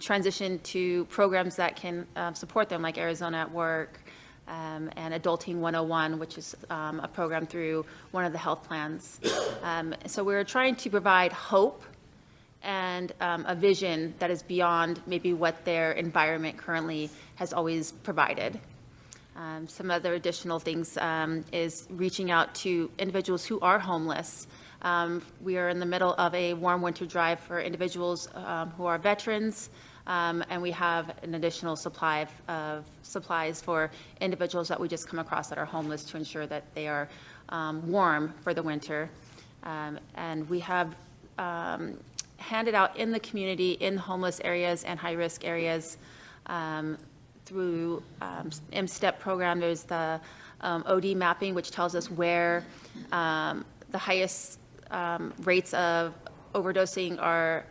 transition to programs that can support them, like Arizona at Work, and Adulting 101, which is a program through one of the health plans. So we're trying to provide hope and a vision that is beyond maybe what their environment currently has always provided. Some other additional things is reaching out to individuals who are homeless. We are in the middle of a warm winter drive for individuals who are veterans, and we have an additional supply of supplies for individuals that we just come across that are homeless to ensure that they are warm for the winter. And we have handed out in the community, in homeless areas and high-risk areas, through M-STEP program. There's the OD mapping, which tells us where the highest rates of overdosing are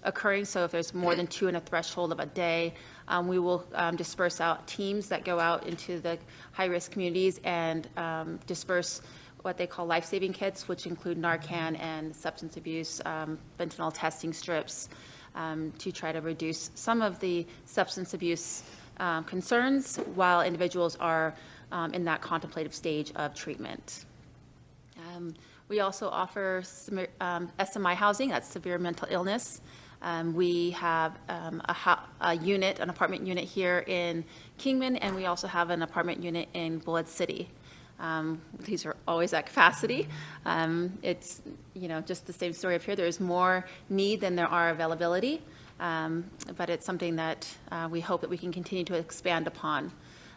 occurring. So if there's more than 2 in a threshold of a day, we will disperse out teams that go out into the high-risk communities and disperse what they call life-saving kits, which include Narcan and substance abuse, fentanyl testing strips, to try to reduce some of the substance abuse concerns while individuals are in that contemplative stage of treatment. We also offer SMI housing, that's severe mental illness. We have a unit, an apartment unit here in Kingman, and we also have an apartment unit in Bullhead City. These are always at capacity. It's, just the same story up here. There's more need than there are availability, but it's something that we hope that we can continue to expand upon.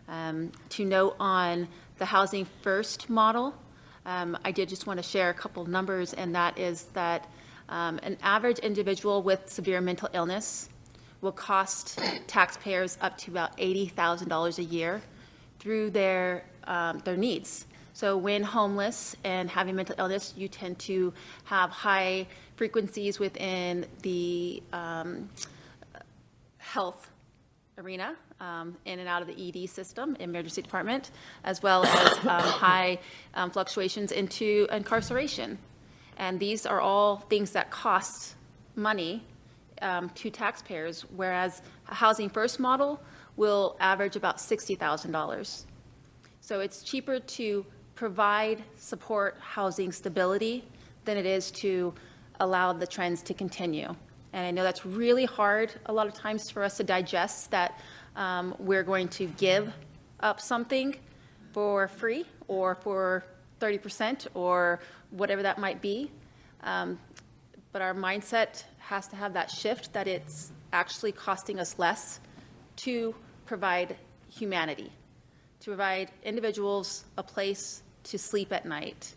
To note on the Housing First model, I did just want to share a couple of numbers, and that is that an average individual with severe mental illness will cost taxpayers up to about $80,000 a year through their needs. So when homeless and having mental illness, you tend to have high frequencies within the health arena, in and out of the ED system, emergency department, as well as high fluctuations into incarceration. And these are all things that cost money to taxpayers, whereas a Housing First model will average about $60,000. So it's cheaper to provide support housing stability than it is to allow the trends to continue. And I know that's really hard a lot of times for us to digest, that we're going to give up something for free or for 30% or whatever that might be. But our mindset has to have that shift, that it's actually costing us less to provide humanity, to provide individuals a place to sleep at night,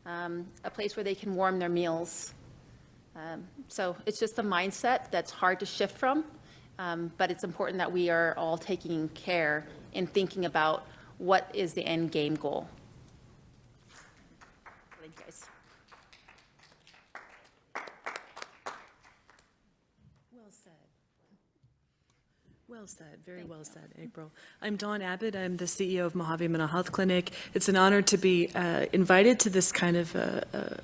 a place where they can warm their meals. So it's just a mindset that's hard to shift from, but it's important that we are all taking care in thinking about what is the end game goal. Thank you, guys.
Well said. Well said, very well said, April. I'm Dawn Abbott. I'm the CEO of Mojave Mental Health Clinic. It's an honor to be invited to this kind of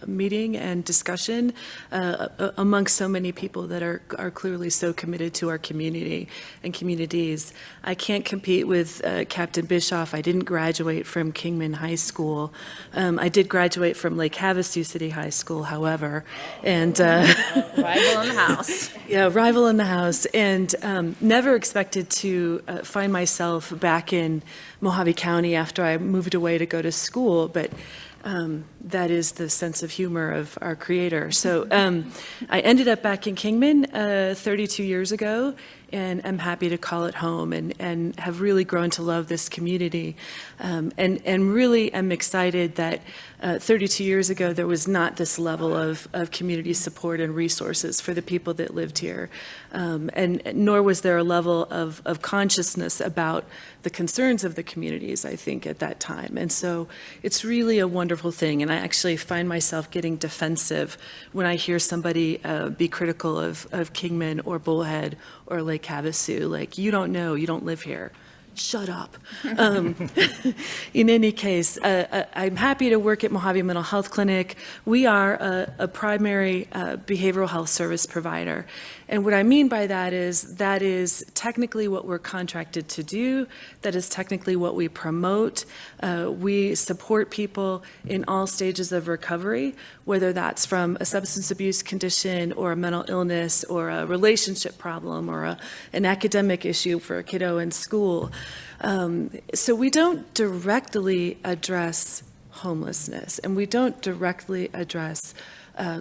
meeting and discussion amongst so many people that are clearly so committed to our community and communities. I can't compete with Captain Bischoff. I didn't graduate from Kingman High School. I did graduate from Lake Havasu City High School, however. And
rival in the house.
Yeah, rival in the house. And never expected to find myself back in Mojave County after I moved away to go to school, but that is the sense of humor of our creator. So I ended up back in Kingman 32 years ago, and I'm happy to call it home, and have really grown to love this community. And really am excited that 32 years ago there was not this level of community support and resources for the people that lived here. And nor was there a level of consciousness about the concerns of the communities, I think, at that time. And so it's really a wonderful thing. And I actually find myself getting defensive when I hear somebody be critical of Kingman or Bullhead or Lake Havasu. Like, you don't know, you don't live here. shut up. In any case, I'm happy to work at Mojave Mental Health Clinic. We are a primary behavioral health service provider. And what I mean by that is technically what we're contracted to do. That is technically what we promote. We support people in all stages of recovery, whether that's from a substance abuse condition or a mental illness or a relationship problem or an academic issue for a kiddo in school. So we don't directly address homelessness, and we don't directly address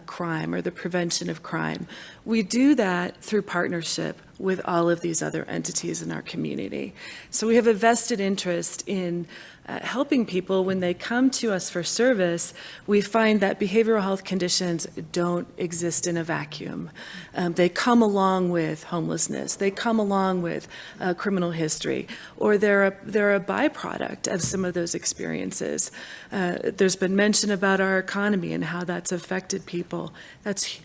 crime or the prevention of crime. We do that through partnership with all of these other entities in our community. So we have a vested interest in helping people when they come to us for service. We find that behavioral health conditions don't exist in a vacuum. They come along with homelessness. They come along with criminal history, or they're a byproduct of some of those experiences. There's been mention about our economy and how that's affected people. That's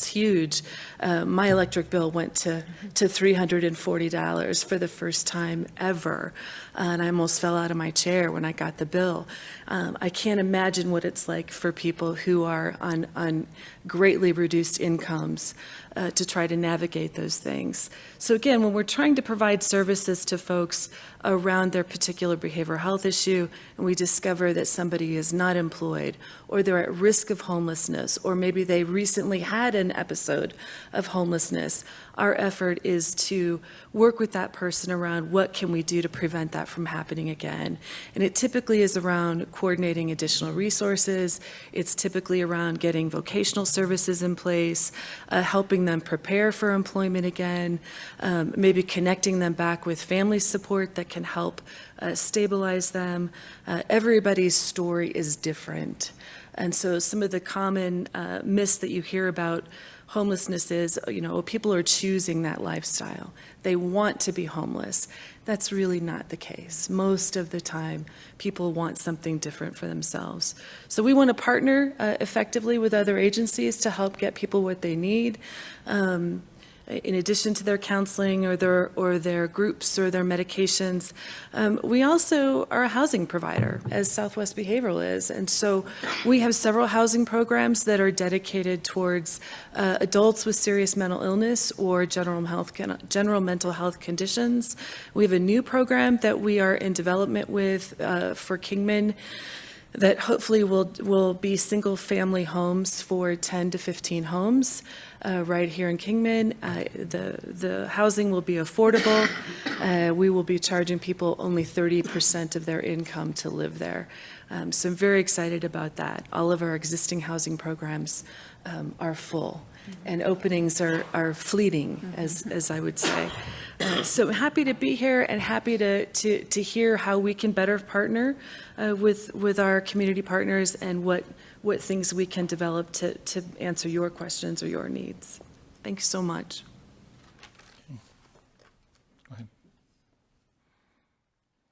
huge. My electric bill went to $340 for the first time ever, and I almost fell out of my chair when I got the bill. I can't imagine what it's like for people who are on greatly reduced incomes to try to navigate those things. So again, when we're trying to provide services to folks around their particular behavioral health issue, and we discover that somebody is not employed, or they're at risk of homelessness, or maybe they recently had an episode of homelessness, our effort is to work with that person around what can we do to prevent that from happening again. And it typically is around coordinating additional resources. It's typically around getting vocational services in place, helping them prepare for employment again, maybe connecting them back with family support that can help stabilize them. Everybody's story is different. And so some of the common myths that you hear about homelessness is, people are choosing that lifestyle. They want to be homeless. That's really not the case. Most of the time, people want something different for themselves. So we want to partner effectively with other agencies to help get people what they need. In addition to their counseling or their groups or their medications, we also are a housing provider, as Southwest Behavioral is. And so we have several housing programs that are dedicated towards adults with serious mental illness or general mental health conditions. We have a new program that we are in development with for Kingman that hopefully will be single-family homes for 10 to 15 homes right here in Kingman. The housing will be affordable. We will be charging people only 30% of their income to live there. So I'm very excited about that. All of our existing housing programs are full, and openings are fleeting, as I would say. So happy to be here and happy to hear how we can better partner with our community partners and what things we can develop to answer your questions or your needs. Thanks so much.
Go ahead.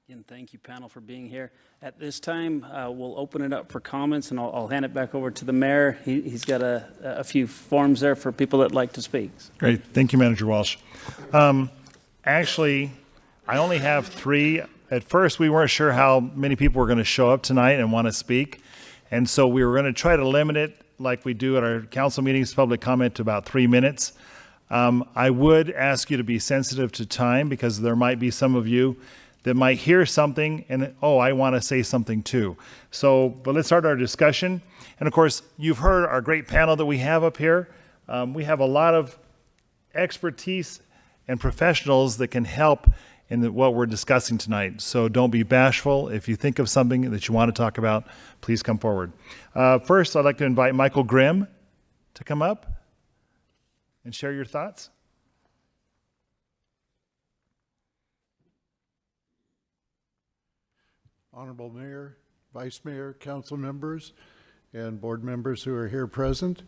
Again, thank you, panel, for being here. At this time, we'll open it up for comments, and I'll hand it back over to the mayor. He's got a few forms there for people that like to speak.
Great. Thank you, Manager Walsh. Actually, I only have 3. At first, we weren't sure how many people were going to show up tonight and want to speak. And so we were going to try to limit it, like we do at our council meetings, public comment to about 3 minutes. I would ask you to be sensitive to time, because there might be some of you that might hear something and, I want to say something too. But let's start our discussion. And of course, you've heard our great panel that we have up here. We have a lot of expertise and professionals that can help in what we're discussing tonight. So don't be bashful. If you think of something that you want to talk about, please come forward. First, I'd like to invite Michael Grimm to come up and share your thoughts.
Honorable Mayor, Vice Mayor, council members, and board members who are here present.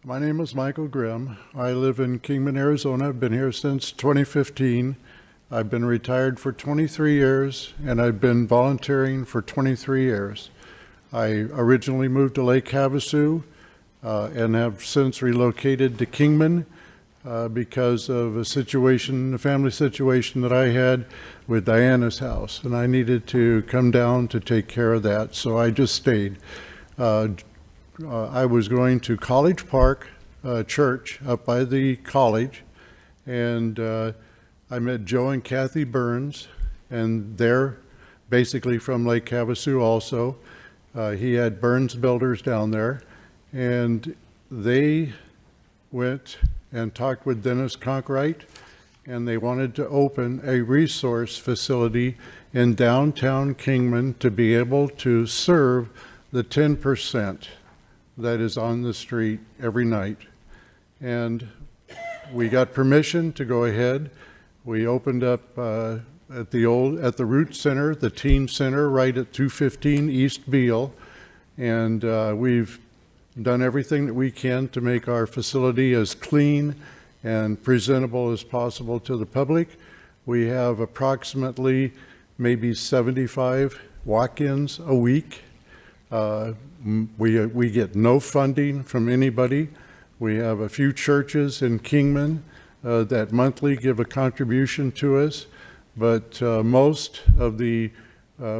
My name is Michael Grimm. I live in Kingman, Arizona. I've been here since 2015. I've been retired for 23 years, and I've been volunteering for 23 years. I originally moved to Lake Havasu and have since relocated to Kingman. because of a family situation that I had with Diana's house, and I needed to come down to take care of that, so I just stayed. I was going to College Park Church up by the college, and I met Joe and Kathy Burns, and they're basically from Lake Havasu also. He had Burns Builders down there, and they went and talked with Dennis Conkright, and they wanted to open a resource facility in downtown Kingman to be able to serve the 10% that is on the street every night. And we got permission to go ahead. We opened up at the Root Center, the Teen Center, right at 215 East Beale, and we've done everything that we can to make our facility as clean and presentable as possible to the public. We have approximately maybe 75 walk-ins a week. We get no funding from anybody. We have a few churches in Kingman that monthly give a contribution to us, but most of the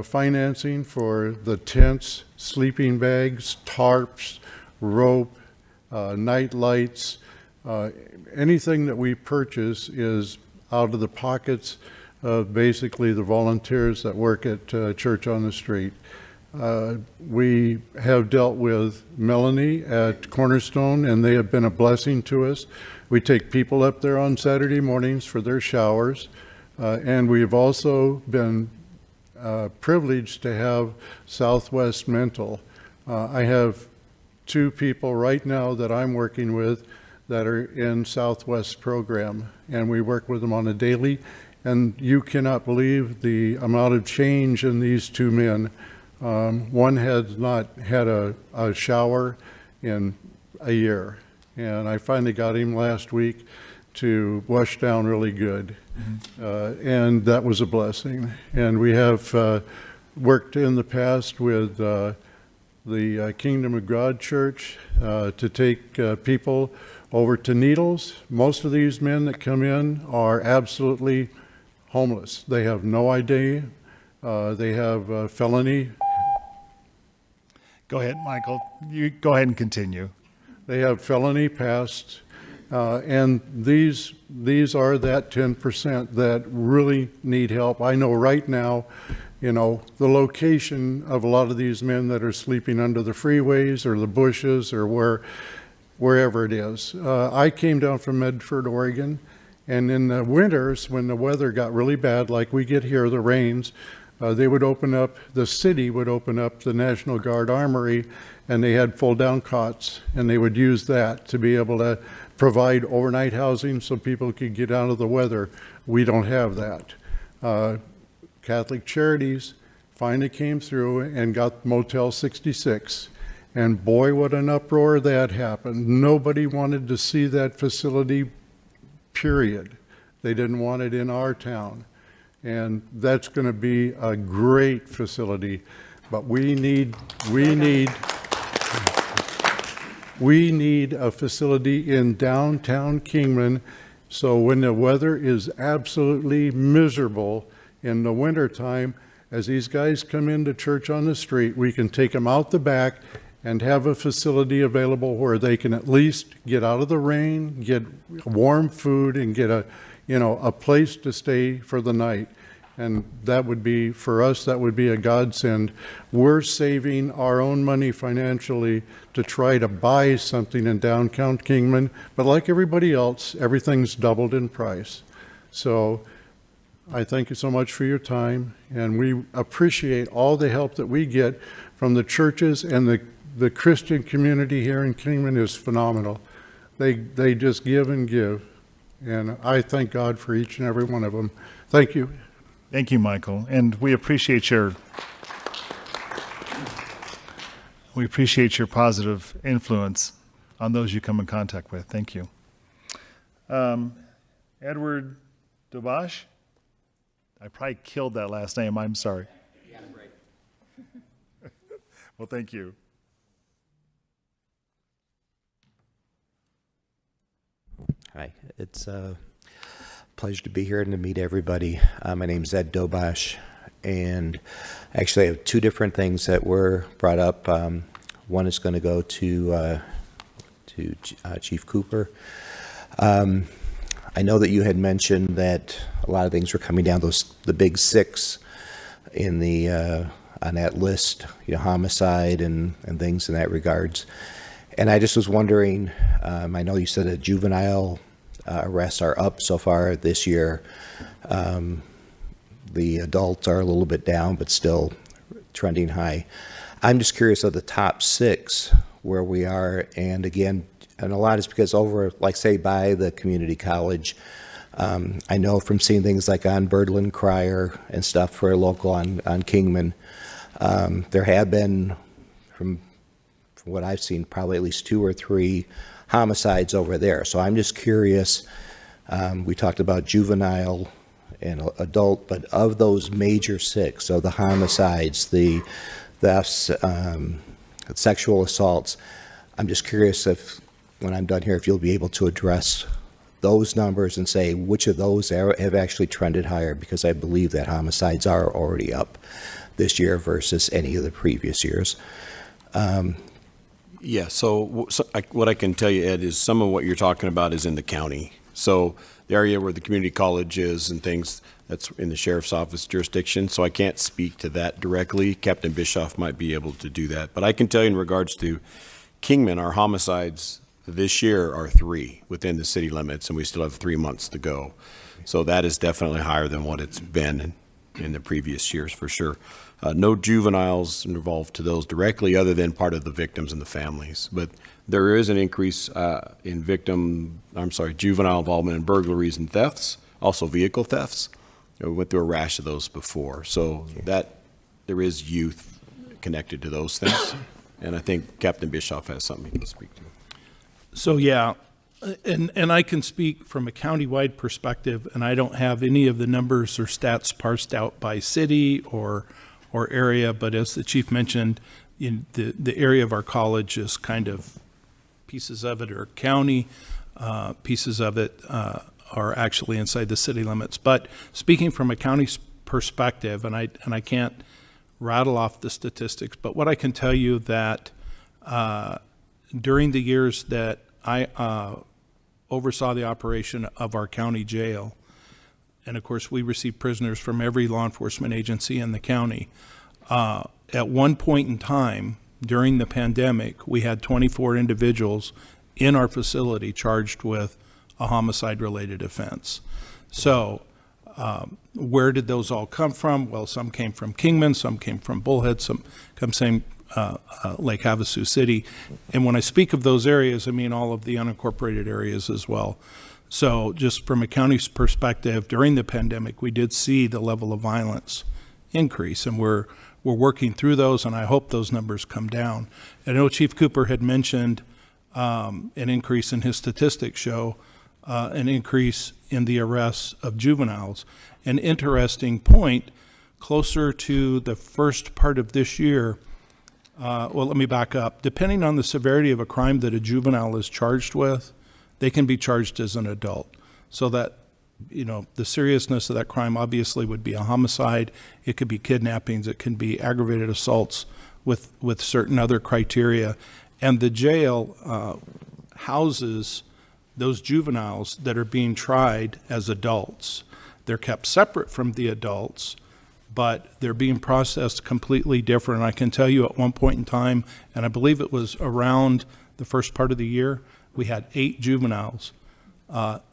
financing for the tents, sleeping bags, tarps, rope, night lights, anything that we purchase is out of the pockets of basically the volunteers that work at Church on the Street. We have dealt with Melanie at Cornerstone, and they have been a blessing to us. We take people up there on Saturday mornings for their showers, and we've also been privileged to have Southwest Mental. I have 2 people right now that I'm working with that are in Southwest program, and we work with them on a daily, and you cannot believe the amount of change in these 2 men. One has not had a shower in a year, and I finally got him last week to wash down really good, and that was a blessing. And we have worked in the past with the Kingdom of God Church to take people over to Needles. Most of these men that come in are absolutely homeless. They have no ID. They have felony.
Go ahead, Michael. You go ahead and continue.
They have felony past, and these are that 10% that really need help. I know right now, you know, the location of a lot of these men that are sleeping under the freeways or the bushes or wherever it is. I came down from Medford, Oregon, and in the winters when the weather got really bad, like we get here, the rains, the city would open up the National Guard Armory, and they had fold-down cots, and they would use that to be able to provide overnight housing so people could get out of the weather. We don't have that. Catholic Charities finally came through and got Motel 66, and boy, what an uproar that happened. Nobody wanted to see that facility, period. They didn't want it in our town. And that's going to be a great facility, but we need a facility in downtown Kingman, so when the weather is absolutely miserable in the wintertime, as these guys come into Church on the Street, we can take them out the back and have a facility available where they can at least get out of the rain, get warm food, and get a place to stay for the night. And that would be, for us, that would be a godsend. We're saving our own money financially to try to buy something in downtown Kingman, but like everybody else, everything's doubled in price. So I thank you so much for your time, and we appreciate all the help that we get from the churches, and the Christian community here in Kingman is phenomenal. They just give and give, and I thank God for each and every one of them. Thank you.
Thank you, Michael. And we appreciate your positive influence on those you come in contact with. Thank you. Edward Dobash? I probably killed that last name. I'm sorry.
You got it right.
Well, thank you.
Hi, it's a pleasure to be here and to meet everybody. My name's Ed Dobash, and actually I have two different things that were brought up. One is going to go to Chief Cooper. I know that you had mentioned that a lot of things were coming down, the big six in the on that list, homicide and things in that regards. And I just was wondering, I know you said that juvenile arrests are up so far this year. The adults are a little bit down, but still trending high. I'm just curious of the top six where we are, and again, and a lot is because over, like say, by the community college, I know from seeing things like on Birdland Crier and stuff for a local on Kingman, there have been, from what I've seen, probably at least 2 or 3 homicides over there. So I'm just curious, we talked about juvenile and adult, but of those major 6, of the homicides, the thefts, sexual assaults, I'm just curious if, when I'm done here, if you'll be able to address those numbers and say which of those have actually trended higher, because I believe that homicides are already up this year versus any of the previous years.
Yeah, so what I can tell you, Ed, is some of what you're talking about is in the county. So the area where the community college is and things, that's in the sheriff's office jurisdiction, so I can't speak to that directly. Captain Bischoff might be able to do that. But I can tell you in regards to Kingman, our homicides this year are 3 within the city limits, and we still have 3 months to go. So that is definitely higher than what it's been in the previous years, for sure. No juveniles involved to those directly, other than part of the victims and the families. But there is an increase in juvenile involvement in burglaries and thefts, also vehicle thefts. We went through a rash of those before. So that there is youth connected to those things. And I think Captain Bischoff has something he can speak to.
So, yeah, and I can speak from a countywide perspective, and I don't have any of the numbers or stats parsed out by city or area, but as the chief mentioned, in the area of our college is kind of, pieces of it are county, pieces of it are actually inside the city limits. But speaking from a county perspective, and I can't rattle off the statistics, but what I can tell you that during the years that I oversaw the operation of our county jail, and of course we receive prisoners from every law enforcement agency in the county, at one point in time during the pandemic, we had 24 individuals in our facility charged with a homicide-related offense. So where did those all come from? Well, some came from Kingman, some came from Bullhead, some come from Lake Havasu City. And when I speak of those areas, I mean all of the unincorporated areas as well. So just from a county's perspective, during the pandemic, we did see the level of violence increase, and we're working through those, and I hope those numbers come down. I know Chief Cooper had mentioned an increase in his statistics show, an increase in the arrests of juveniles. An interesting point, closer to the first part of this year, well, let me back up. Depending on the severity of a crime that a juvenile is charged with, they can be charged as an adult. So that, the seriousness of that crime obviously would be a homicide. It could be kidnappings. It can be aggravated assaults with certain other criteria. And the jail houses those juveniles that are being tried as adults. They're kept separate from the adults, but they're being processed completely different. I can tell you at one point in time, and I believe it was around the first part of the year, we had 8 juveniles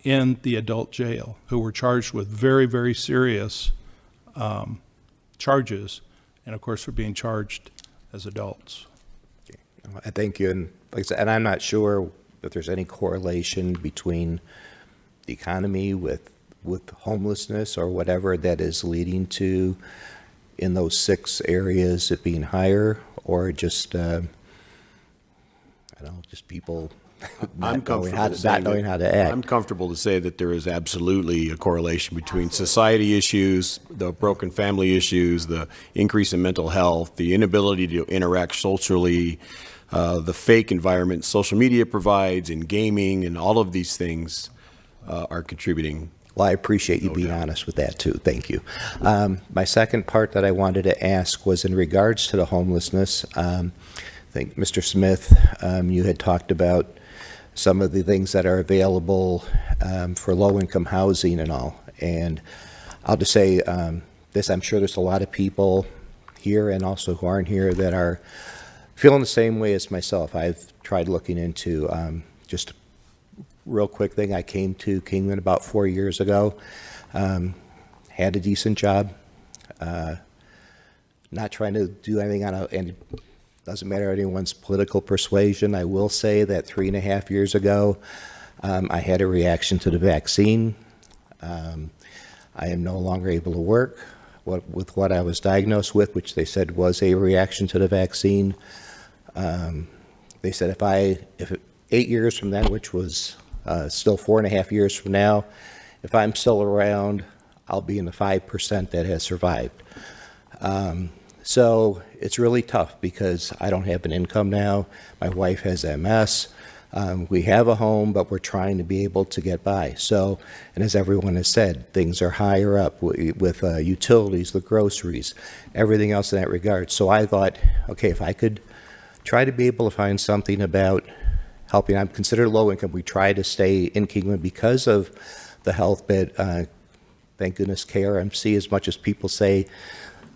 in the adult jail who were charged with very, very serious charges, and of course were being charged as adults.
I thank you, and like I said, and I'm not sure if there's any correlation between the economy with homelessness or whatever that is leading to, in those 6 areas, it being higher, or just I don't know, just people not knowing how to act.
I'm comfortable to say that there is absolutely a correlation between society issues, the broken family issues, the increase in mental health, the inability to interact socially, the fake environment social media provides in gaming, and all of these things
are contributing.
Well, I appreciate you being honest with that too. Thank you. My second part that I wanted to ask was in regards to the homelessness. I think Mr. Smith, you had talked about some of the things that are available for low-income housing and all. And I'll just say this, I'm sure there's a lot of people here and also who aren't here that are feeling the same way as myself. I've tried looking into just a real quick thing. I came to Kingman about 4 years ago, had a decent job, not trying to do anything and doesn't matter anyone's political persuasion. I will say that 3.5 years ago, I had a reaction to the vaccine. I am no longer able to work with what I was diagnosed with, which they said was a reaction to the vaccine. They said if 8 years from then, which was still 4.5 years from now, if I'm still around, I'll be in the 5% that has survived. So it's really tough because I don't have an income now. My wife has MS. We have a home, but we're trying to be able to get by. So, and as everyone has said, things are higher up with utilities, the groceries, everything else in that regard. So I thought, okay, if I could try to be able to find something about helping, I'm considered low income. We try to stay in Kingman because of the health bit. Thank goodness KRMC, as much as people say,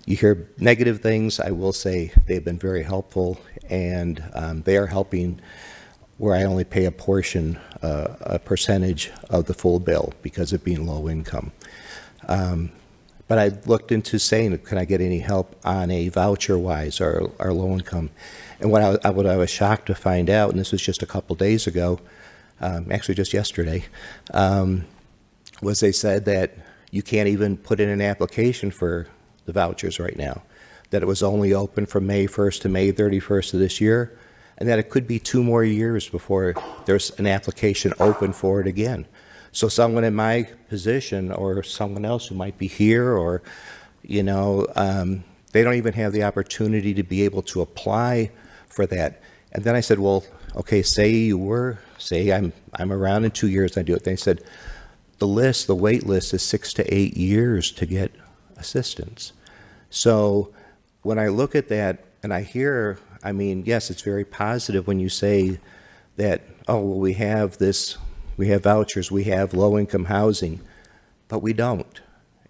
you hear negative things, I will say they've been very helpful, and they are helping where I only pay a portion, a percentage of the full bill because of being low income. But I looked into saying, can I get any help on a voucher-wise or low income? And what I was shocked to find out, and this was just a couple days ago, actually just yesterday, was they said that you can't even put in an application for the vouchers right now, that it was only open from May 1st to May 31st of this year, and that it could be 2 more years before there's an application open for it again. So someone in my position or someone else who might be here or, you know, they don't even have the opportunity to be able to apply for that. And then I said, well, okay, say I'm around in 2 years and I do it. They said, the wait list is 6 to 8 years to get assistance. So when I look at that and I hear, I mean, yes, it's very positive when you say that, oh, well, we have this, we have vouchers, we have low-income housing, but we don't.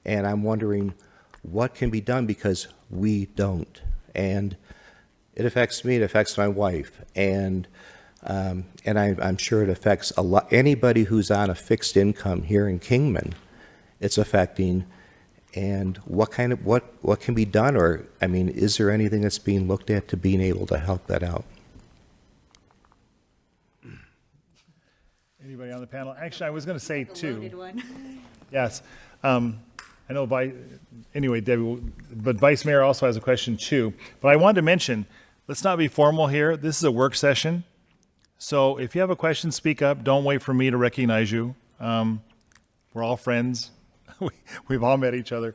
And I'm wondering what can be done because we don't. And it affects me, it affects my wife, and I'm sure it affects a lot, anybody who's on a fixed income here in Kingman, it's affecting. And what can be done, or I mean, is there anything that's being looked at to being able to help that out?
Anybody on the panel? Actually, I was going to say too. Yes. I know anyway, Debbie, but Vice Mayor also has a question too. But I wanted to mention, let's not be formal here. This is a work session. So if you have a question, speak up. Don't wait for me to recognize you. We're all friends. We've all met each other.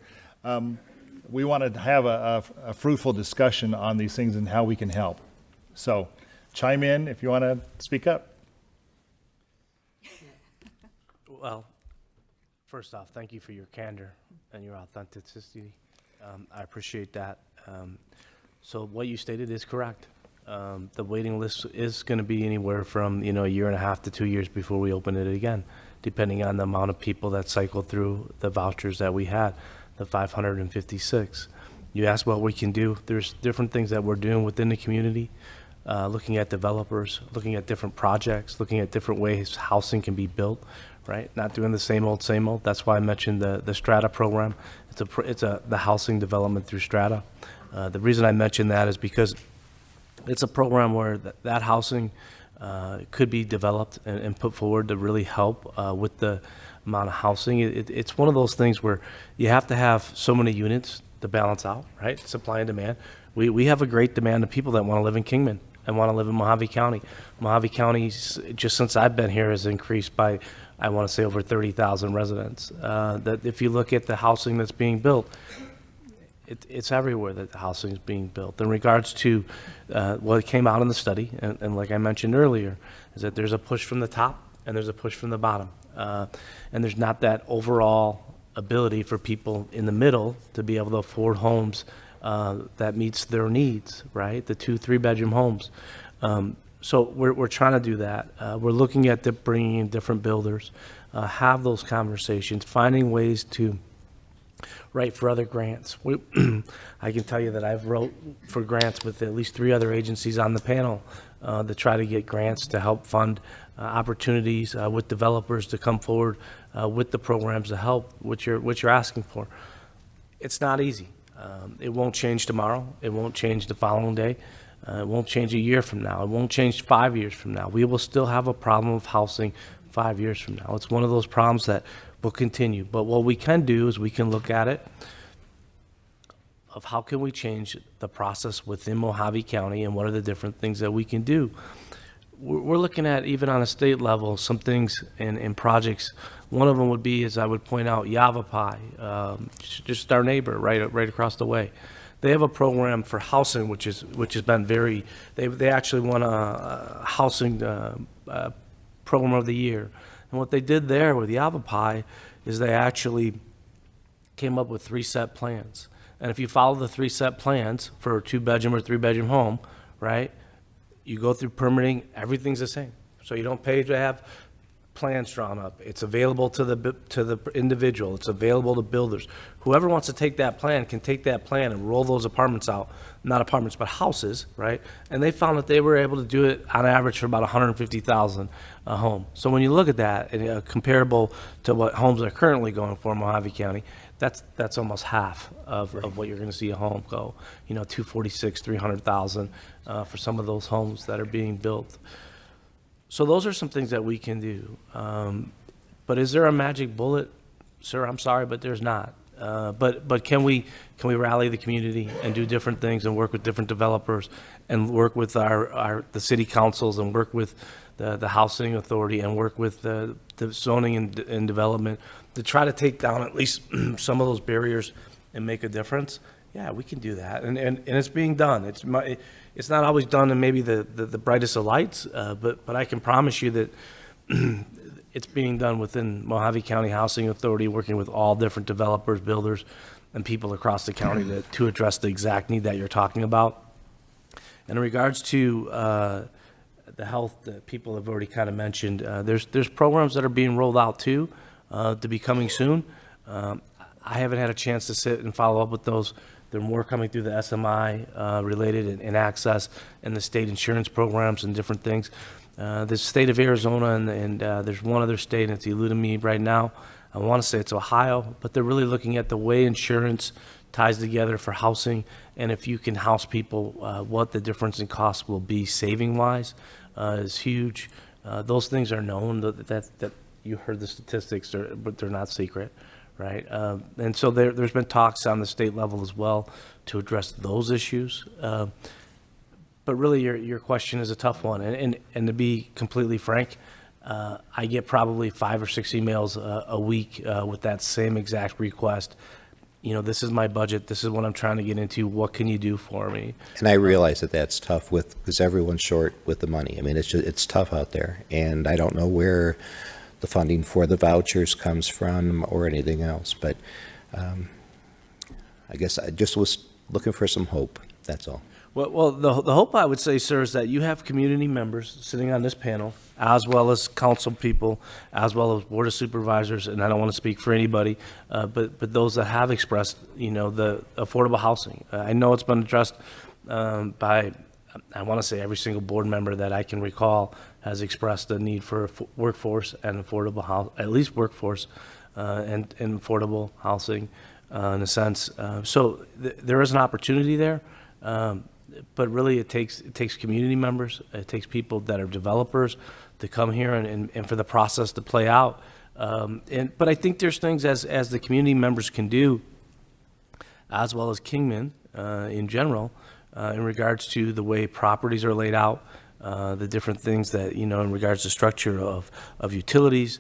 We want to have a fruitful discussion on these things and how we can help. So chime in if you want to speak up.
Well, first off, thank you for your candor and your authenticity. I appreciate that. So what you stated is correct. The waiting list is going to be anywhere from, a year and a half to 2 years before we open it again, depending on the amount of people that cycle through the vouchers that we had, the 556. You asked what we can do. There's different things that we're doing within the community, looking at developers, looking at different projects, looking at different ways housing can be built, right? Not doing the same old, same old. That's why I mentioned the Strata program. It's the housing development through Strata. The reason I mentioned that is because it's a program where that housing could be developed and put forward to really help with the amount of housing. It's one of those things where you have to have so many units to balance out, right? Supply and demand. We have a great demand of people that want to live in Kingman and want to live in Mojave County. Mojave County, just since I've been here, has increased by, I want to say, over 30,000 residents. That if you look at the housing that's being built, it's everywhere that the housing is being built. In regards to what came out in the study, and like I mentioned earlier, is that there's a push from the top and there's a push from the bottom. And there's not that overall ability for people in the middle to be able to afford homes that meets their needs, right? The 2-3-bedroom homes. So we're trying to do that. We're looking at bringing in different builders, have those conversations, finding ways to write for other grants. I can tell you that I've wrote for grants with at least 3 other agencies on the panel to try to get grants to help fund opportunities with developers to come forward with the programs to help what you're asking for. It's not easy. It won't change tomorrow. It won't change the following day. It won't change a year from now. It won't change 5 years from now. We will still have a problem of housing 5 years from now. It's one of those problems that will continue. But what we can do is we can look at it of how can we change the process within Mojave County and what are the different things that we can do. We're looking at, even on a state level, some things in projects. One of them would be, as I would point out, Yavapai, just our neighbor right across the way. They have a program for housing, which has been very. They actually won a housing program of the year, and what they did there with Yavapai is they actually came up with 3 set plans. And if you follow the 3 set plans for a 2-bedroom or 3-bedroom home, right, you go through permitting, everything's the same. So you don't pay to have plans drawn up. It's available to the individual. It's available to builders. Whoever wants to take that plan can take that plan and roll those apartments out, not apartments, but houses, right? And they found that they were able to do it on average for about $150,000 a home. So when you look at that, and comparable to what homes are currently going for in Mojave County, that's almost half of what you're going to see a home go. You know, $246,000, $300,000 for some of those homes that are being built. So those are some things that we can do. But is there a magic bullet? Sir, I'm sorry, but there's not. But can we rally the community and do different things and work with different developers and work with the city councils and work with the housing authority and work with the zoning and development to try to take down at least some of those barriers and make a difference? Yeah, we can do that, and it's being done. It's not always done in maybe the brightest of lights, but I can promise you that it's being done within Mojave County Housing Authority, working with all different developers, builders, and people across the county to address the exact need that you're talking about. And in regards to the health that people have already kind of mentioned, there's programs that are being rolled out too, to be coming soon. I haven't had a chance to sit and follow up with those. There are more coming through the SMI related and access and the state insurance programs and different things. The state of Arizona and there's one other state, and it's eluding me right now. I want to say it's Ohio, but they're really looking at the way insurance ties together for housing, and if you can house people, what the difference in cost will be saving-wise is huge. Those things are known, that you heard the statistics, but they're not secret. Right, and so there's been talks on the state level as well to address those issues. But really, your question is a tough one, and to be completely frank, I get probably 5 or 6 emails a week with that same exact request. You know, this is my budget. This is what I'm trying to get into. What can you do for me?
And I realize that that's tough because everyone's short with the money. I mean, it's tough out there, and I don't know where the funding for the vouchers comes from or anything else, but I guess I just was looking for some hope, that's all.
Well, the hope I would say, sir, is that you have community members sitting on this panel, as well as council people, as well as board of supervisors, and I don't want to speak for anybody, but those that have expressed, the affordable housing. I know it's been addressed by, I want to say, every single board member that I can recall has expressed the need for workforce and affordable house, at least workforce and affordable housing in a sense. So there is an opportunity there, but really it takes community members, it takes people that are developers to come here and for the process to play out. But I think there's things as the community members can do, as well as Kingman in general, in regards to the way properties are laid out, the different things that, in regards to structure of utilities,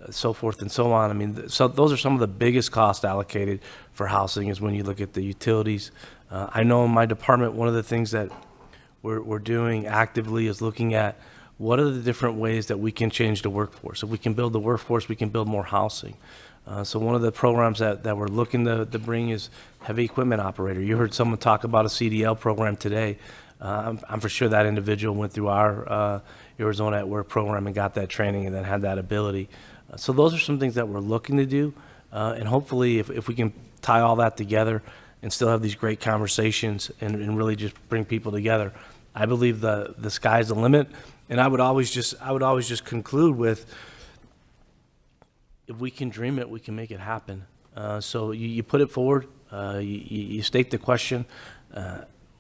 so forth and so on. I mean, so those are some of the biggest costs allocated for housing is when you look at the utilities. I know in my department, one of the things that we're doing actively is looking at what are the different ways that we can change the workforce? If we can build the workforce, we can build more housing. So one of the programs that we're looking to bring is heavy equipment operator. You heard someone talk about a CDL program today. I'm for sure that individual went through our Arizona at Work program and got that training and then had that ability. So those are some things that we're looking to do. And hopefully if we can tie all that together and still have these great conversations and really just bring people together, I believe the sky's the limit. And I would always just conclude with, if we can dream it, we can make it happen. So you put it forward, you state the question,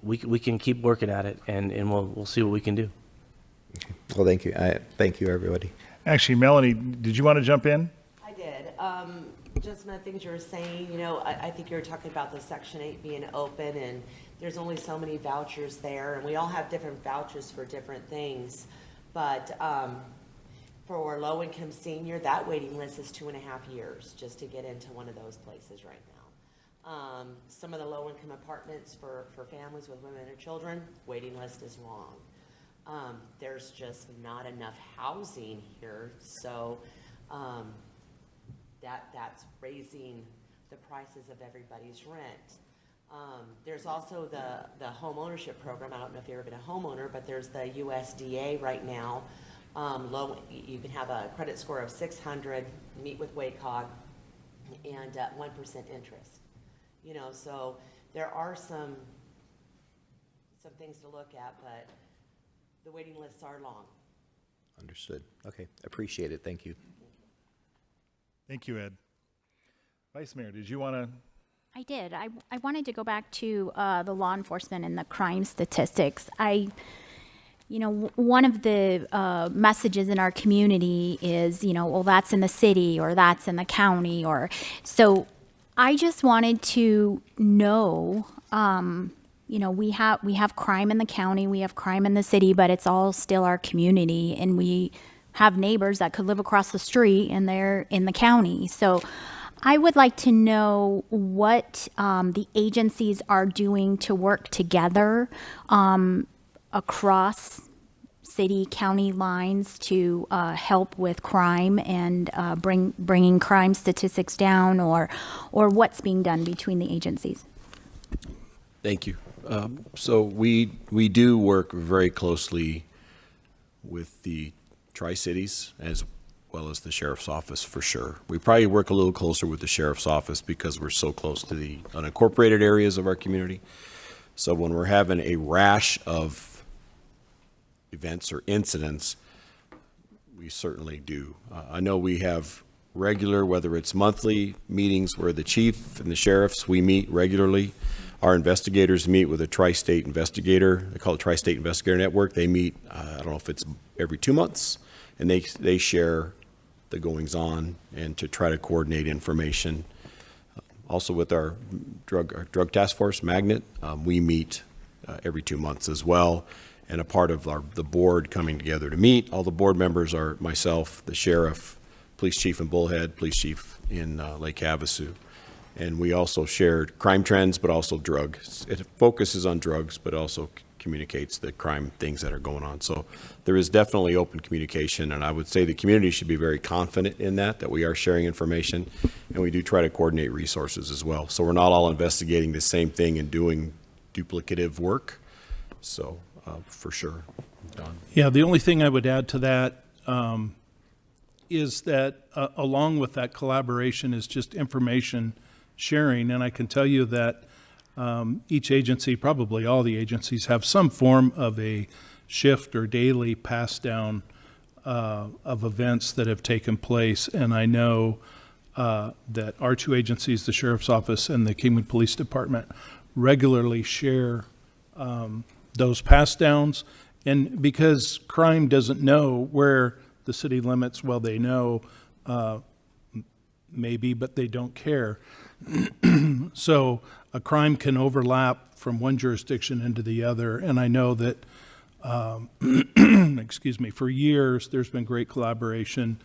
we can keep working at it, and we'll see what we can do.
Well, thank you. Thank you, everybody.
Actually, Melanie, did you want to jump in?
I did. Just some of the things you were saying, I think you were talking about the Section 8 being open, and there's only so many vouchers there, and we all have different vouchers for different things. But for low-income senior, that waiting list is 2.5 years just to get into one of those places right now. Some of the low-income apartments for families with women and children, waiting list is long. There's just not enough housing here, so that's raising the prices of everybody's rent. There's also the home ownership program. I don't know if you've ever been a homeowner, but there's the USDA right now. You can have a credit score of 600, meet with WACOG, and 1% interest. So there are some things to look at, but the waiting lists are long.
Understood. Okay. Appreciate it. Thank you.
Thank you, Ed. Vice Mayor, did you want to?
I did. I wanted to go back to the law enforcement and the crime statistics. One of the messages in our community is, well, that's in the city or that's in the county, so I just wanted to know, we have crime in the county, we have crime in the city, but it's all still our community, and we have neighbors that could live across the street and they're in the county. So I would like to know what the agencies are doing to work together across city county lines to help with crime and bringing crime statistics down, or what's being done between the agencies.
Thank you. So we do work very closely with the Tri-Cities as well as the Sheriff's Office, for sure. We probably work a little closer with the Sheriff's Office because we're so close to the unincorporated areas of our community. So when we're having a rash of events or incidents, we certainly do. I know we have regular, whether it's monthly meetings where the chief and the sheriffs, we meet regularly. Our investigators meet with a tri-state investigator. They call it Tri-State Investigator Network. They meet, I don't know if it's every 2 months, and they share the goings on and to try to coordinate information. Also with our drug task force, Magnet, we meet every 2 months as well. And a part of the board coming together to meet, all the board members are myself, the sheriff, police chief in Bullhead, police chief in Lake Havasu. And we also shared crime trends, but also drugs. It focuses on drugs, but also communicates the crime things that are going on. So there is definitely open communication, and I would say the community should be very confident in that we are sharing information, and we do try to coordinate resources as well. So we're not all investigating the same thing and doing duplicative work. So for sure. Don.
Yeah, the only thing I would add to that is that along with that collaboration is just information sharing. And I can tell you that each agency, probably all the agencies, have some form of a shift or daily pass down of events that have taken place. And I know that our two agencies, the Sheriff's Office and the Kingman Police Department, regularly share those pass downs. And because crime doesn't know where the city limits, well, they know maybe, but they don't care. So a crime can overlap from one jurisdiction into the other. And I know that, excuse me, for years, there's been great collaboration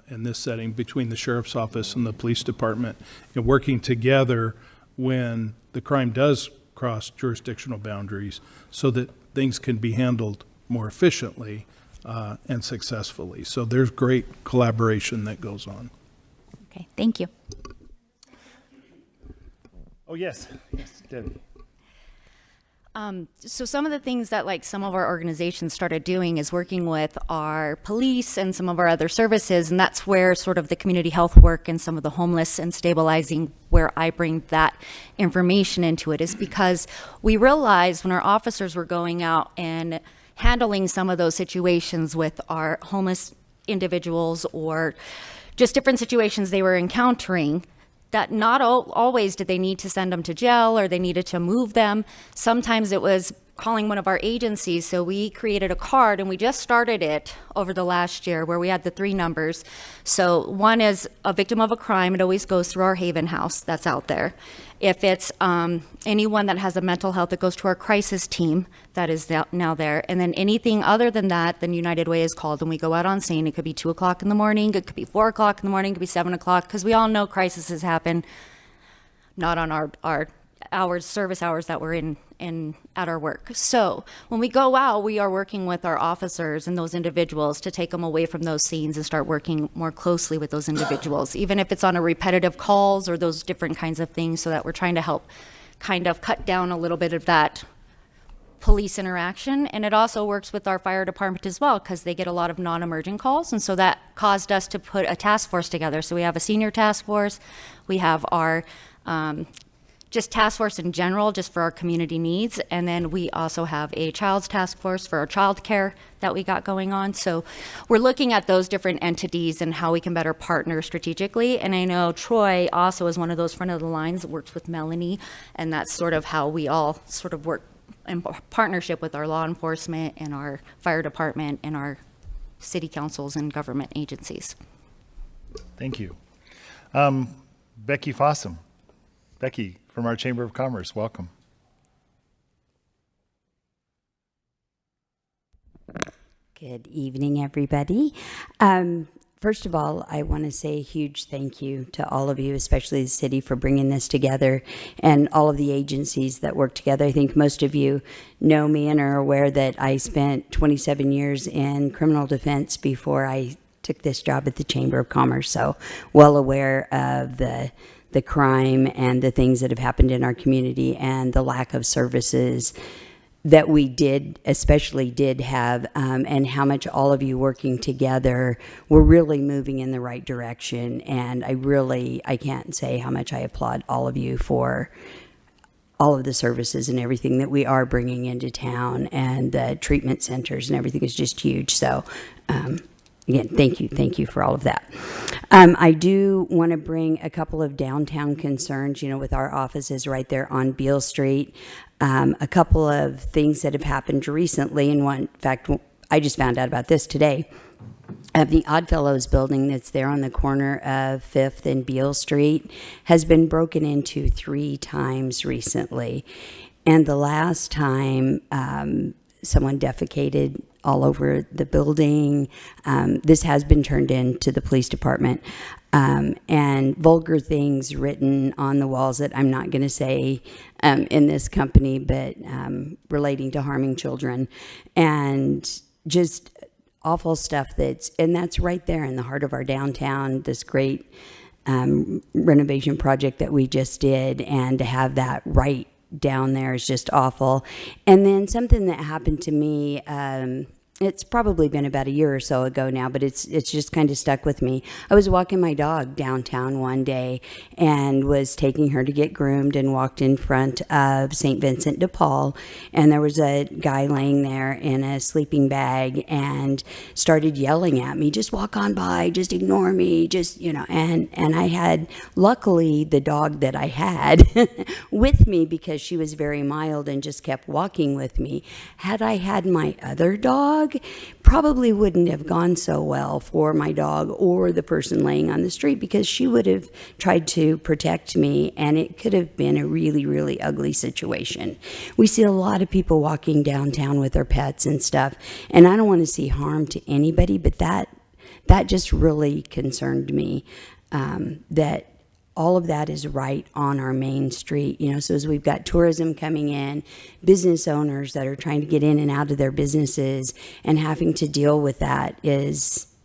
in this setting between the Sheriff's Office and the Police Department, and working together when the crime does cross jurisdictional boundaries so that things can be handled more efficiently and successfully. So there's great collaboration that goes on.
Okay, thank you.
Oh, yes, yes, Debbie.
So some of the things that like some of our organizations started doing is working with our police and some of our other services, and that's where sort of the community health work and some of the homeless and stabilizing, where I bring that information into it, is because we realized when our officers were going out and handling some of those situations with our homeless individuals or just different situations they were encountering, that not always did they need to send them to jail or they needed to move them. Sometimes it was calling one of our agencies. So we created a card, and we just started it over the last year, where we had the 3 numbers. So one is a victim of a crime. It always goes through our Haven House that's out there. If it's anyone that has a mental health, it goes to our crisis team that is now there. And then anything other than that, then United Way is called, and we go out on scene. It could be 2 o'clock in the morning, it could be 4 o'clock in the morning, it could be 7 o'clock, because we all know crises happen not on our hours, service hours that we're in at our work. So when we go out, we are working with our officers and those individuals to take them away from those scenes and start working more closely with those individuals, even if it's on a repetitive calls or those different kinds of things, so that we're trying to help kind of cut down a little bit of that police interaction. And it also works with our fire department as well, because they get a lot of non-emergent calls, and so that caused us to put a task force together. So we have a senior task force, we have our just task force in general, just for our community needs. And then we also have a child's task force for our child care that we got going on. So we're looking at those different entities and how we can better partner strategically. And I know Troy also is one of those front of the lines that works with Melanie, and that's sort of how we all sort of work in partnership with our law enforcement and our fire department and our city councils and government agencies.
Thank you. Becky Fossum. Becky, from our Chamber of Commerce, welcome.
Good evening, everybody. First of all, I want to say a huge thank you to all of you, especially the city, for bringing this together, and all of the agencies that work together. I think most of you know me and are aware that I spent 27 years in criminal defense before I took this job at the Chamber of Commerce, so well aware of the crime and the things that have happened in our community and the lack of services that we especially did have, and how much all of you working together were really moving in the right direction. And I can't say how much I applaud all of you for all of the services and everything that we are bringing into town, and the treatment centers and everything is just huge. So, again, thank you for all of that. I do want to bring a couple of downtown concerns, with our offices right there on Beale Street. A couple of things that have happened recently, and in fact, I just found out about this today. The Oddfellows building that's there on the corner of 5th and Beale Street has been broken into 3 times recently. And the last time, someone defecated all over the building. This has been turned in to the police department. And vulgar things written on the walls that I'm not going to say in this company, but relating to harming children. And just awful stuff that's right there in the heart of our downtown, this great renovation project that we just did, and to have that right down there is just awful. And then something that happened to me, it's probably been about a year or so ago now, but it's just kind of stuck with me. I was walking my dog downtown one day and was taking her to get groomed, and walked in front of St. Vincent de Paul, and there was a guy laying there in a sleeping bag and started yelling at me, "Just walk on by, just ignore me, just," and I had, luckily, the dog that I had with me, because she was very mild and just kept walking with me. Had I had my other dog, probably wouldn't have gone so well for my dog or the person laying on the street, because she would have tried to protect me, and it could have been a really, really ugly situation. We see a lot of people walking downtown with their pets and stuff, and I don't want to see harm to anybody, but that just really concerned me, that all of that is right on our main street, you know, so as we've got tourism coming in, business owners that are trying to get in and out of their businesses and having to deal with that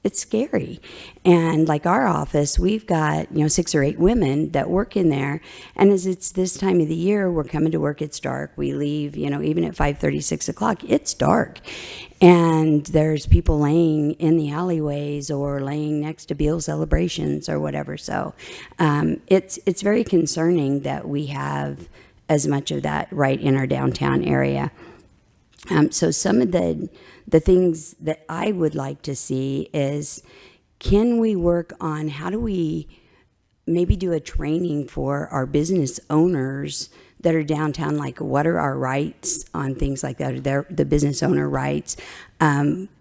it's scary. And like our office, we've got, 6 or 8 women that work in there. And as it's this time of the year, we're coming to work, it's dark. We leave, even at 5:30, 6 o'clock, it's dark. And there's people laying in the alleyways or laying next to Beale Celebrations or whatever. So it's very concerning that we have as much of that right in our downtown area. So some of the things that I would like to see is, can we work on how do we maybe do a training for our business owners that are downtown, like what are our rights on things like that, the business owner rights?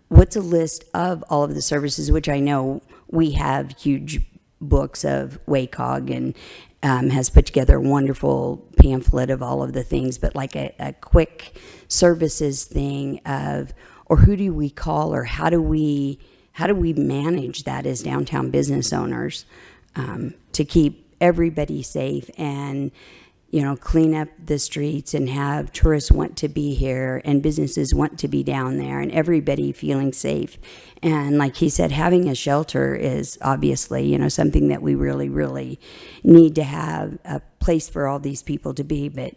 What's a list of all of the services, which I know we have huge books of WACOG and has put together a wonderful pamphlet of all of the things, but like a quick services thing of, or who do we call, or how do we manage that as downtown business owners to keep everybody safe and clean up the streets and have tourists want to be here and businesses want to be down there and everybody feeling safe. And like he said, having a shelter is obviously, something that we really, really need to have a place for all these people to be, but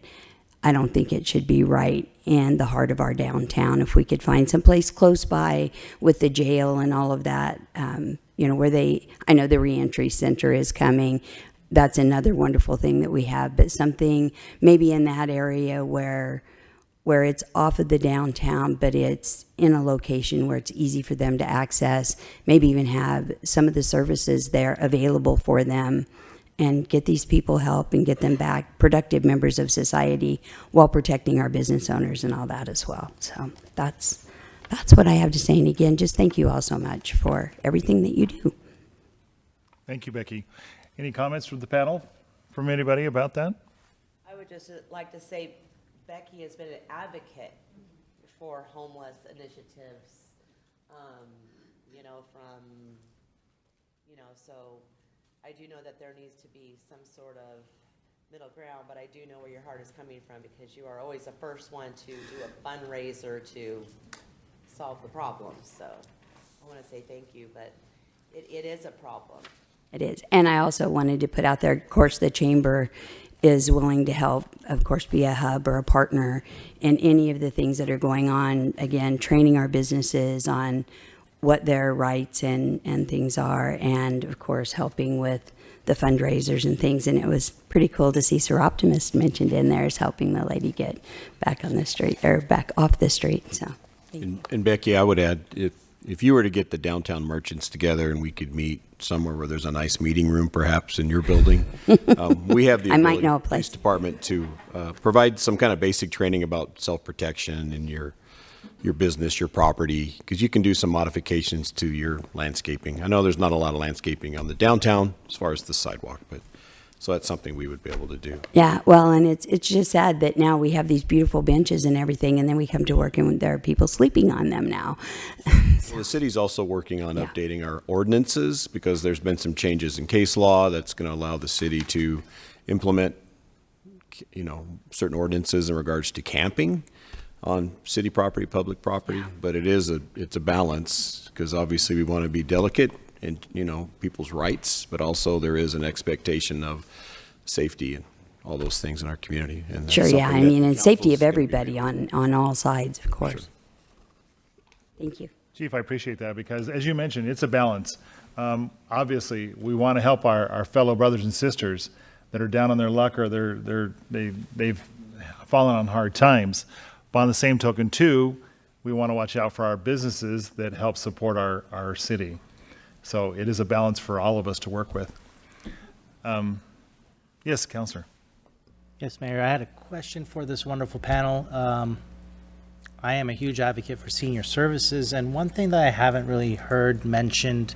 I don't think it should be right in the heart of our downtown. If we could find some place close by with the jail and all of that, where I know the reentry center is coming. That's another wonderful thing that we have, but something maybe in that area where it's off of the downtown, but it's in a location where it's easy for them to access, maybe even have some of the services there available for them, and get these people help and get them back productive members of society while protecting our business owners and all that as well. So that's what I have to say. And again, just thank you all so much for everything that you do.
Thank you, Becky. Any comments from the panel, from anybody about that?
I would just like to say Becky has been an advocate for homeless initiatives, so I do know that there needs to be some sort of middle ground, but I do know where your heart is coming from, because you are always the first one to do a fundraiser to solve the problem. So I want to say thank you, but it is a problem.
It is. And I also wanted to put out there, of course, the chamber is willing to help, of course, be a hub or a partner in any of the things that are going on. Again, training our businesses on what their rights and things are, and of course, helping with the fundraisers and things. And it was pretty cool to see Sir Optimist mentioned in there as helping the lady get back on the street, or back off the street. So,
and Becky, I would add, if you were to get the downtown merchants together and we could meet somewhere where there's a nice meeting room, perhaps in your building, we have the
I might
ability,
know a place.
police department, to provide some kind of basic training about self-protection in your business, your property, because you can do some modifications to your landscaping. I know there's not a lot of landscaping on the downtown as far as the sidewalk, but so that's something we would be able to do.
yeah, well, and it's just sad that now we have these beautiful benches and everything, and then we come to work and there are people sleeping on them now.
Well, the city's also working on updating our ordinances, because there's been some changes in case law that's going to allow the city to implement, certain ordinances in regards to camping on city property, public property. But it's a balance, because obviously we want to be delicate in, people's rights, but also there is an expectation of safety and all those things in our community. And that's
Sure, yeah,
something
I
that
mean, and safety
council's
of
gonna be
everybody on all sides, of course. Thank you.
Chief, I appreciate that, because as you mentioned, it's a balance. Obviously, we want to help our fellow brothers and sisters that are down on their luck, or they've fallen on hard times. But on the same token, too, we want to watch out for our businesses that help support our city. So it is a balance for all of us to work with. Yes, Counselor.
Yes, Mayor, I had a question for this wonderful panel. I am a huge advocate for senior services, and one thing that I haven't really heard mentioned,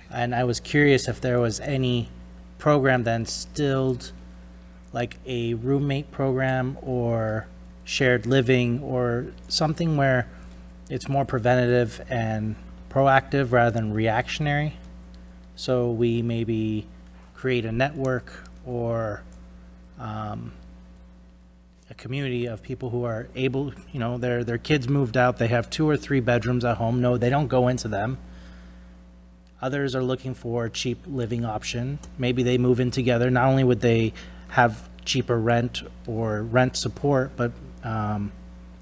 and I was curious if there was any program that instilled like a roommate program or shared living, or something where it's more preventative and proactive rather than reactionary. So we maybe create a network or a community of people who are able, you know, their kids moved out, they have 2 or 3 bedrooms at home. No, they don't go into them. Others are looking for a cheap living option. Maybe they move in together. Not only would they have cheaper rent or rent support, but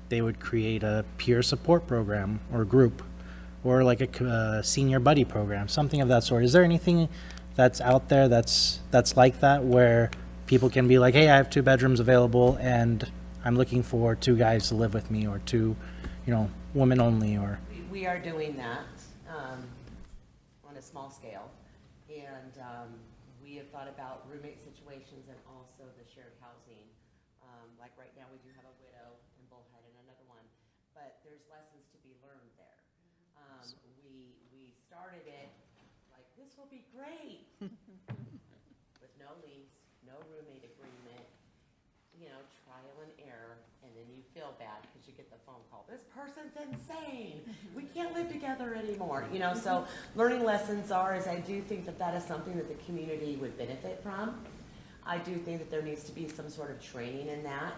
they would create a peer support program or group, or like a senior buddy program, something of that sort. Is there anything that's out there that's like that, where people can be like, hey, I have 2 bedrooms available and I'm looking for 2 guys to live with me, or 2, you know, women only, or?
We are doing that on a small scale. And we have thought about roommate situations and also the shared housing. Like right now, we do have a widow in Bullhead and another one, but there's lessons to be learned there. We started it like, this will be great, with no lease, no roommate agreement, you know, trial and error, and then you feel bad because you get the phone call, this person's insane, we can't live together anymore, you know. So learning lessons are, is I do think that that is something that the community would benefit from. I do think that there needs to be some sort of training in that,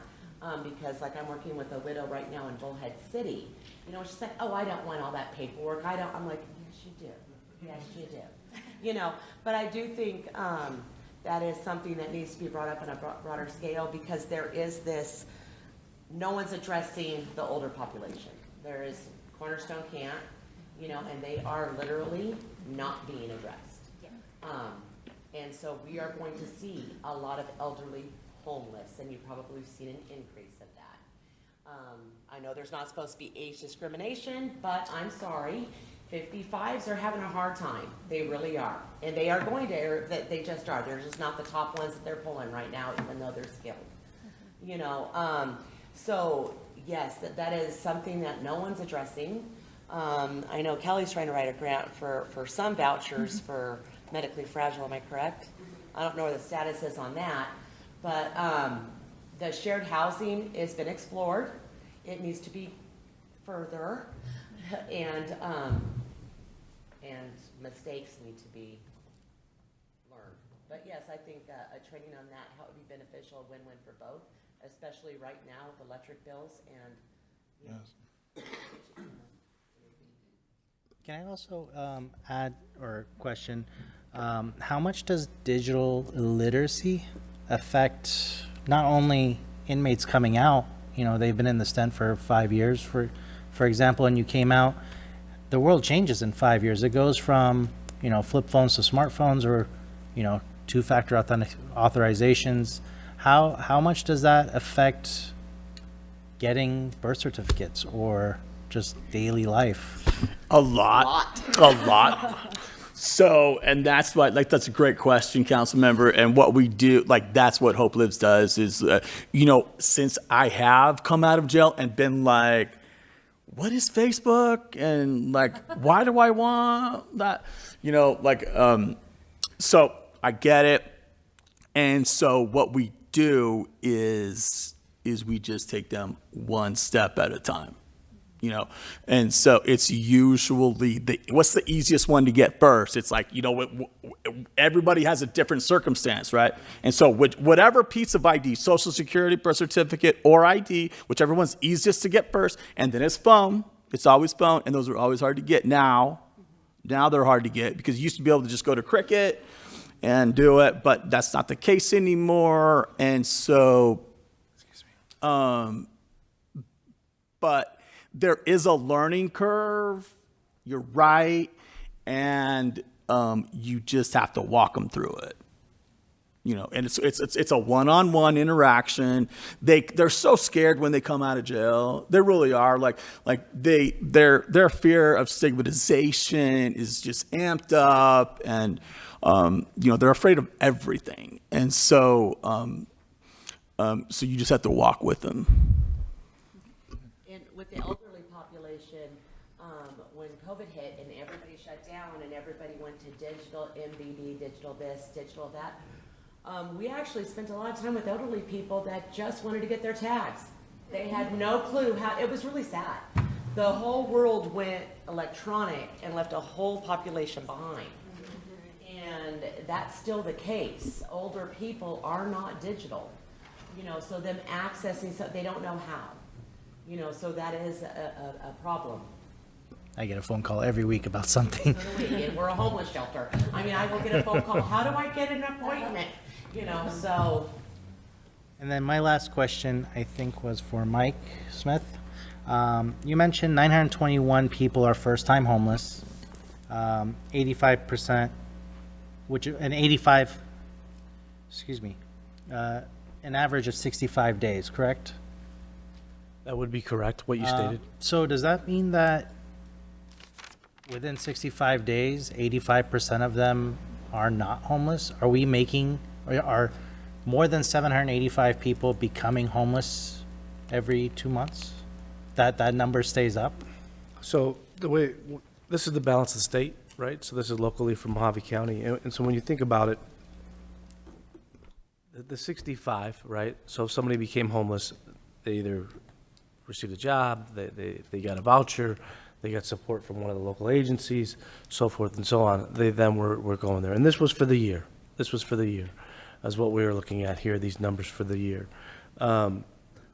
because like I'm working with a widow right now in Bullhead City. You know, she's like, oh, I don't want all that paperwork. I'm like, yes, you do. Yes, you do. You know, but I do think that is something that needs to be brought up on a broader scale, because there is this, no one's addressing the older population. There is, Cornerstone can't, you know, and they are literally not being addressed. And so we are going to see a lot of elderly homeless, and you've probably seen an increase of that. I know there's not supposed to be age discrimination, but I'm sorry, 55s are having a hard time. They really are. And they are going to, they just are. They're just not the top ones that they're pulling right now, even though they're skilled. You know, so yes, that is something that no one's addressing. I know Kelly's trying to write a grant for some vouchers for medically fragile, am I correct? I don't know where the status is on that, but the shared housing has been explored. It needs to be further, and mistakes need to be learned. But yes, I think a training on that, how it would be beneficial, win-win for both, especially right now with electric bills and, you know.
Can I also add or question, how much does digital literacy affect not only inmates coming out? You know, they've been in the stent for 5 years, for example, and you came out. The world changes in 5 years. It goes from, you know, flip phones to smartphones, or, you know, 2-factor authorizations. How much does that affect getting birth certificates or just daily life?
A lot. So, and that's what, like, that's a great question, council member. And what we do, like, that's what Hope Lives does is, you know, since I have come out of jail and been like, what is Facebook? And like, why do I want that? You know, like, so I get it. And so what we do is we just take them one step at a time. You know, and so it's usually what's the easiest one to get first? It's like, you know, everybody has a different circumstance, right? And so whatever piece of ID, Social Security, birth certificate, or ID, whichever one's easiest to get first, and then it's phone. It's always phone, and those are always hard to get. Now they're hard to get, because you used to be able to just go to Cricket and do it, but that's not the case anymore. And so, but there is a learning curve, you're right, and you just have to walk them through it. You know, and it's a one-on-one interaction. They're so scared when they come out of jail. They really are. Like their fear of stigmatization is just amped up, and you know, they're afraid of everything. And so so you just have to walk with them.
With the elderly population, when COVID hit and everybody shut down and everybody went to digital MVD, digital this, digital that, we actually spent a lot of time with elderly people that just wanted to get their tags. They had no clue how, it was really sad. The whole world went electronic and left a whole population behind. And And that's still the case. Older people are not digital, so them accessing, they don't know how, so that is a problem.
I get a phone call every week about something.
And we're a homeless shelter. I mean, I will get a phone call, how do I get an appointment? So.
And then my last question, I think, was for Mike Smith. You mentioned 921 people are first-time homeless, 85%, an average of 65 days, correct?
That would be correct, what you stated.
So does that mean that within 65 days, 85% of them are not homeless? Are we making, are more than 785 people becoming homeless every 2 months? That number stays up?
So the way, this is the balance of the state, right? So this is locally from Mojave County. And so when you think about it, the 65, right? So if somebody became homeless, they either received a job, they got a voucher, they got support from one of the local agencies, so forth and so on. They then were going there. And this was for the year. This was for the year, as what we were looking at here, these numbers for the year.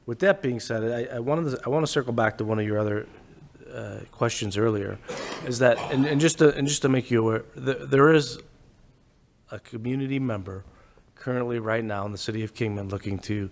With that being said, I want to circle back to one of your other questions earlier, is that, and just to make you aware, there is a community member currently right now in the city of Kingman looking to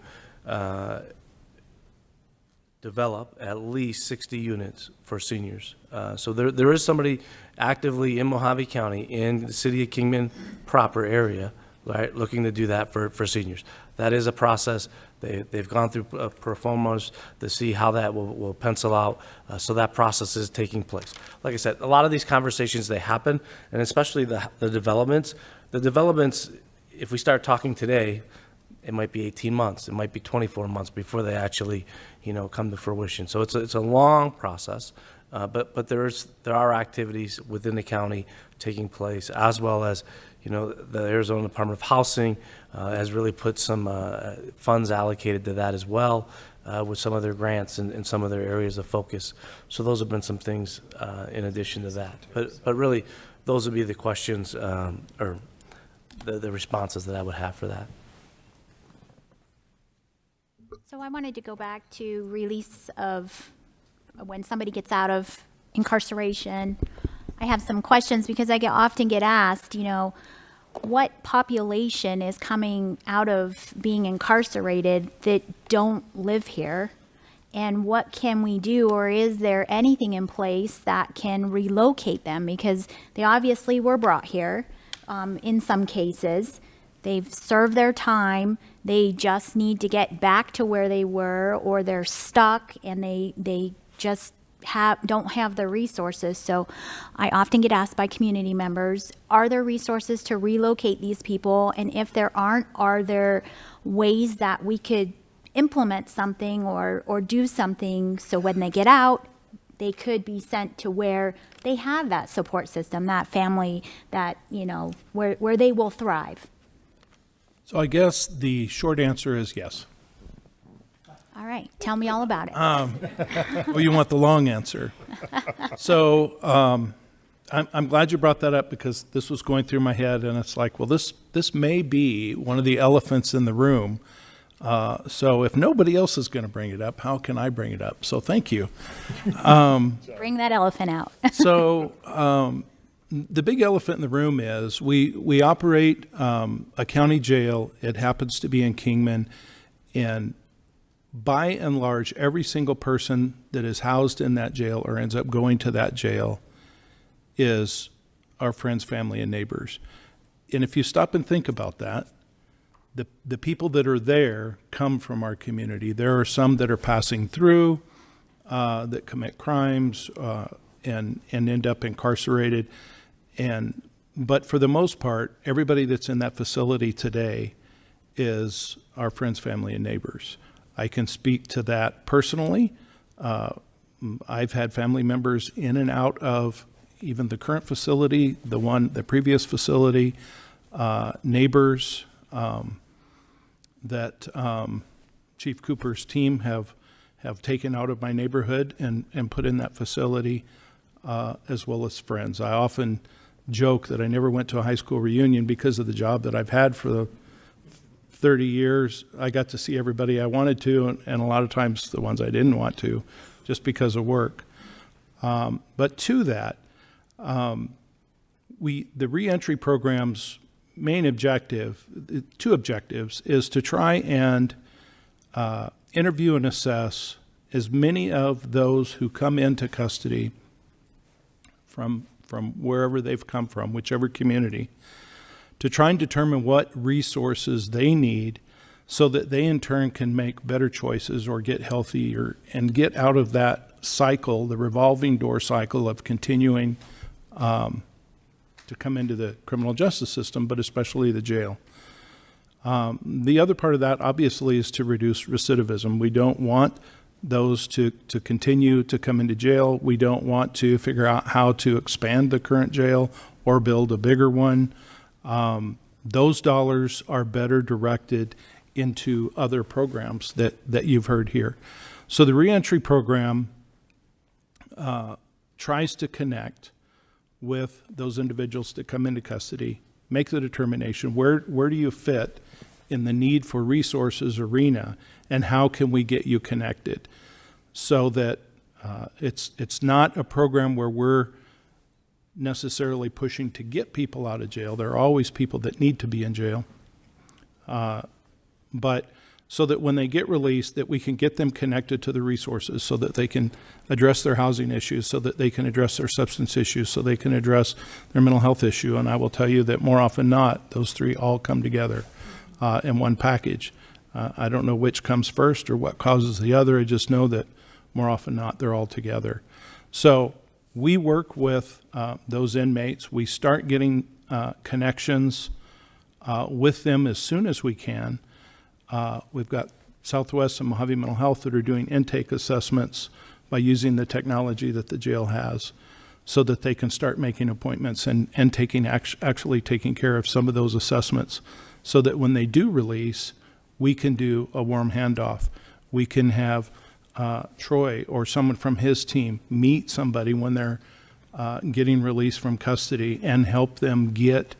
develop at least 60 units for seniors. So there is somebody actively in Mojave County, in the city of Kingman proper area, right, looking to do that for seniors. That is a process. They've gone through pro formos to see how that will pencil out. So that process is taking place. Like I said, a lot of these conversations, they happen, and especially the developments. The developments, if we start talking today, it might be 18 months, it might be 24 months before they actually, come to fruition. So it's a long process, but there are activities within the county taking place, as well as, the Arizona Department of Housing has really put some funds allocated to that as well, with some of their grants and some of their areas of focus. So those have been some things in addition to that. But really, those would be the questions or the responses that I would have for that.
So I wanted to go back to release of when somebody gets out of incarceration. I have some questions because I often get asked, what population is coming out of being incarcerated that don't live here? And what can we do, or is there anything in place that can relocate them? Because they obviously were brought here in some cases. They've served their time. They just need to get back to where they were, or they're stuck and they just don't have the resources. So I often get asked by community members, are there resources to relocate these people? And if there aren't, are there ways that we could implement something or do something so when they get out, they could be sent to where they have that support system, that family, that, where they will thrive?
So I guess the short answer is yes.
All right, tell me all about it.
Well, you want the long answer. So I'm glad you brought that up, because this was going through my head, and it's like, well, this may be one of the elephants in the room. So if nobody else is going to bring it up, how can I bring it up? So thank you.
Bring that elephant out.
So the big elephant in the room is we operate a county jail. It happens to be in Kingman, and by and large, every single person that is housed in that jail or ends up going to that jail is our friends, family, and neighbors. And if you stop and think about that, the people that are there come from our community. There are some that are passing through that commit crimes and end up incarcerated. But for the most part, everybody that's in that facility today is our friends, family, and neighbors. I can speak to that personally. I've had family members in and out of even the current facility, the previous facility, neighbors that Chief Cooper's team have taken out of my neighborhood and put in that facility, as well as friends. I often joke that I never went to a high school reunion because of the job that I've had for the 30 years. I got to see everybody I wanted to, and a lot of times the ones I didn't want to, just because of work. But to that, the reentry program's main objective, two objectives, is to try and interview and assess as many of those who come into custody from wherever they've come from, whichever community, to try and determine what resources they need so that they in turn can make better choices or get healthier and get out of that cycle, the revolving door cycle of continuing to come into the criminal justice system, but especially the jail. The other part of that, obviously, is to reduce recidivism. We don't want those to continue to come into jail. We don't want to figure out how to expand the current jail or build a bigger one. Those dollars are better directed into other programs that you've heard here. So the reentry program tries to connect with those individuals that come into custody, make the determination, where do you fit in the need for resources arena, and how can we get you connected, so that it's not a program where we're necessarily pushing to get people out of jail. There are always people that need to be in jail, but so that when they get released, that we can get them connected to the resources so that they can address their housing issues, so that they can address their substance issues, so they can address their mental health issue. And I will tell you that more often than not, those three all come together in one package. I don't know which comes first or what causes the other. I just know that more often than not, they're all together. So we work with those inmates. We start getting connections with them as soon as we can. We've got Southwest and Mojave Mental Health that are doing intake assessments by using the technology that the jail has, so that they can start making appointments and actually taking care of some of those assessments, so that when they do release, we can do a warm handoff. We can have Troy or someone from his team meet somebody when they're getting released from custody and help them get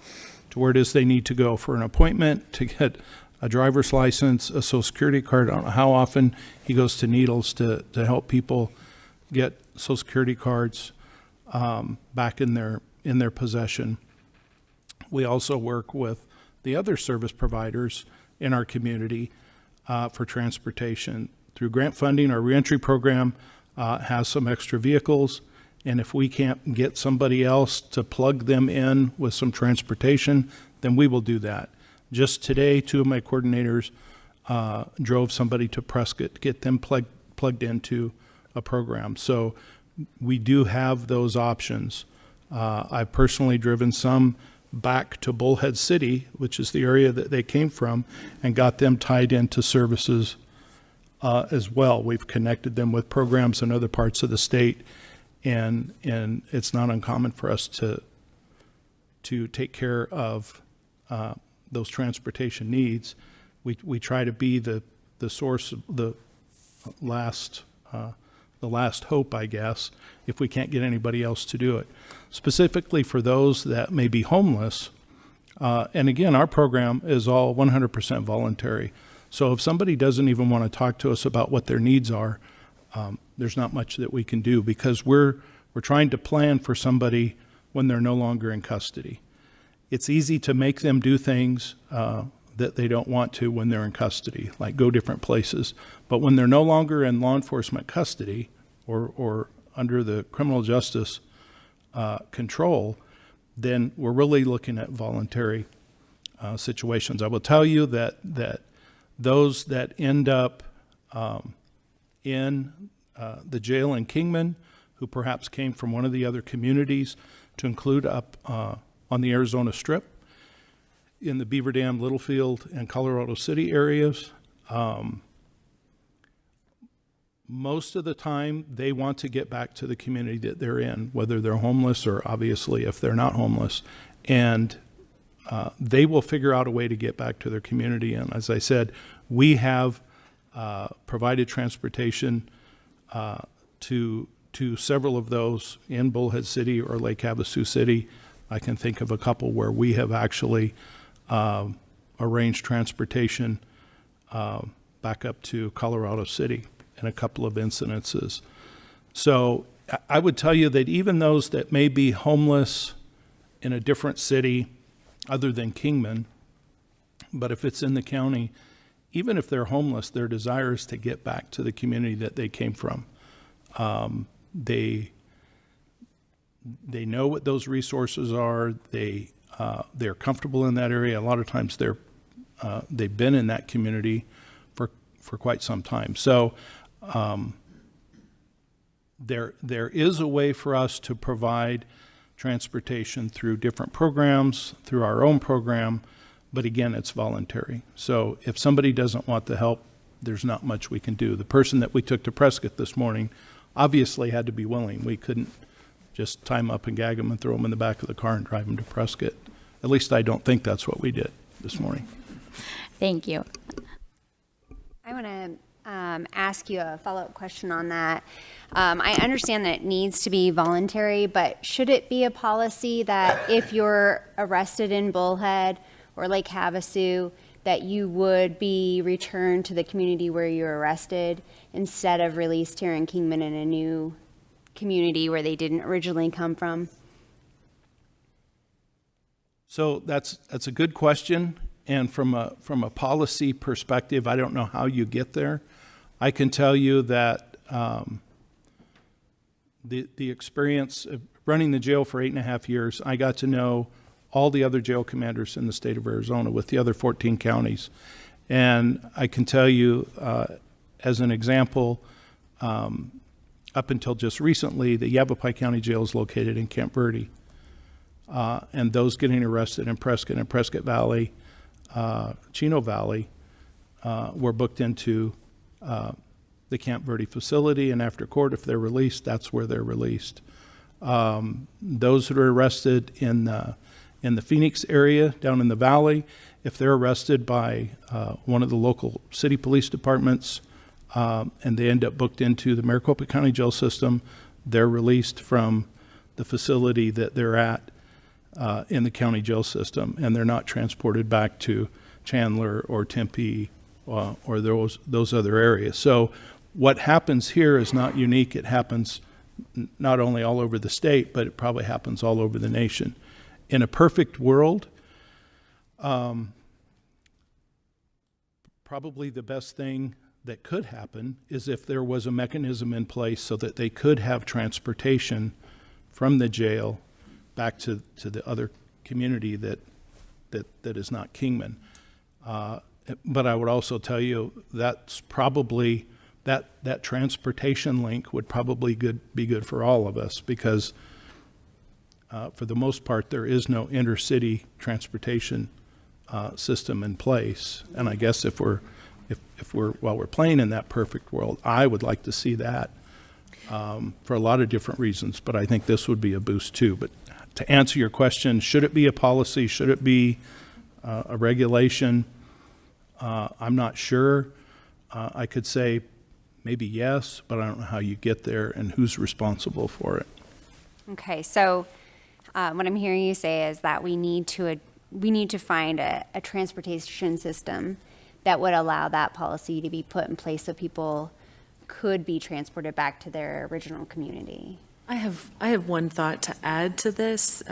to where it is they need to go for an appointment, to get a driver's license, a social security card. I don't know how often he goes to Needles to help people get social security cards back in their possession. We also work with the other service providers in our community for transportation. Through grant funding, our reentry program has some extra vehicles, and if we can't get somebody else to plug them in with some transportation, then we will do that. Just today, two of my coordinators drove somebody to Prescott to get them plugged into a program. So we do have those options. I've personally driven some back to Bullhead City, which is the area that they came from, and got them tied into services as well. We've connected them with programs in other parts of the state, and it's not uncommon for us to take care of those transportation needs. We try to be the source of the last hope, I guess, if we can't get anybody else to do it. Specifically for those that may be homeless, and again, our program is all 100% voluntary. So if somebody doesn't even want to talk to us about what their needs are, there's not much that we can do, because we're trying to plan for somebody when they're no longer in custody. It's easy to make them do things that they don't want to when they're in custody, like go different places. But when they're no longer in law enforcement custody or under the criminal justice control, then we're really looking at voluntary situations. I will tell you that those that end up in the jail in Kingman, who perhaps came from one of the other communities, to include up on the Arizona Strip, in the Beaver Dam, Littlefield, and Colorado City areas, most of the time they want to get back to the community that they're in, whether they're homeless or obviously if they're not homeless. And they will figure out a way to get back to their community. And as I said, we have provided transportation to several of those in Bullhead City or Lake Havasu City I can think of a couple where we have actually arranged transportation back up to Colorado City in a couple of incidences. So I would tell you that even those that may be homeless in a different city other than Kingman, but if it's in the county, even if they're homeless, their desire is to get back to the community that they came from. They know what those resources are. They're comfortable in that area. A lot of times they've been in that community for quite some time. So there is a way for us to provide transportation through different programs, through our own program, but again, it's voluntary. So if somebody doesn't want the help, there's not much we can do. The person that we took to Prescott this morning obviously had to be willing. We couldn't just tie them up and gag them and throw them in the back of the car and drive them to Prescott. At least I don't think that's what we did this morning.
Thank you. I want to ask you a follow-up question on that. I understand that it needs to be voluntary, but should it be a policy that if you're arrested in Bullhead or Lake Havasu, that you would be returned to the community where you were arrested instead of released here in Kingman in a new community where they didn't originally come from?
So that's a good question. And from a policy perspective, I don't know how you get there. I can tell you that the experience of running the jail for 8.5 years, I got to know all the other jail commanders in the state of Arizona with the other 14 counties. And I can tell you, as an example, up until just recently, the Yavapai County Jail is located in Camp Verde. And those getting arrested in Prescott and Prescott Valley, Chino Valley, were booked into the Camp Verde facility, and after court, if they're released, that's where they're released. Those that are arrested in the Phoenix area, down in the valley, if they're arrested by one of the local city police departments, and they end up booked into the Maricopa County Jail System, they're released from the facility that they're at in the county jail system, and they're not transported back to Chandler or Tempe or those other areas. So what happens here is not unique. It happens not only all over the state, but it probably happens all over the nation. In a perfect world, probably the best thing that could happen is if there was a mechanism in place so that they could have transportation from the jail back to the other community that is not Kingman. But I would also tell you that's probably that transportation link would probably be good for all of us, because for the most part there is no intercity transportation system in place. And I guess if we're while we're playing in that perfect world, I would like to see that for a lot of different reasons. But I think this would be a boost too. But to answer your question, should it be a policy? Should it be a regulation? I'm not sure. I could say maybe yes, but I don't know how you get there and who's responsible for it.
Okay, so what I'm hearing you say is that we need to find a transportation system that would allow that policy to be put in place so people could be transported back to their original community.
I have one thought to add to this.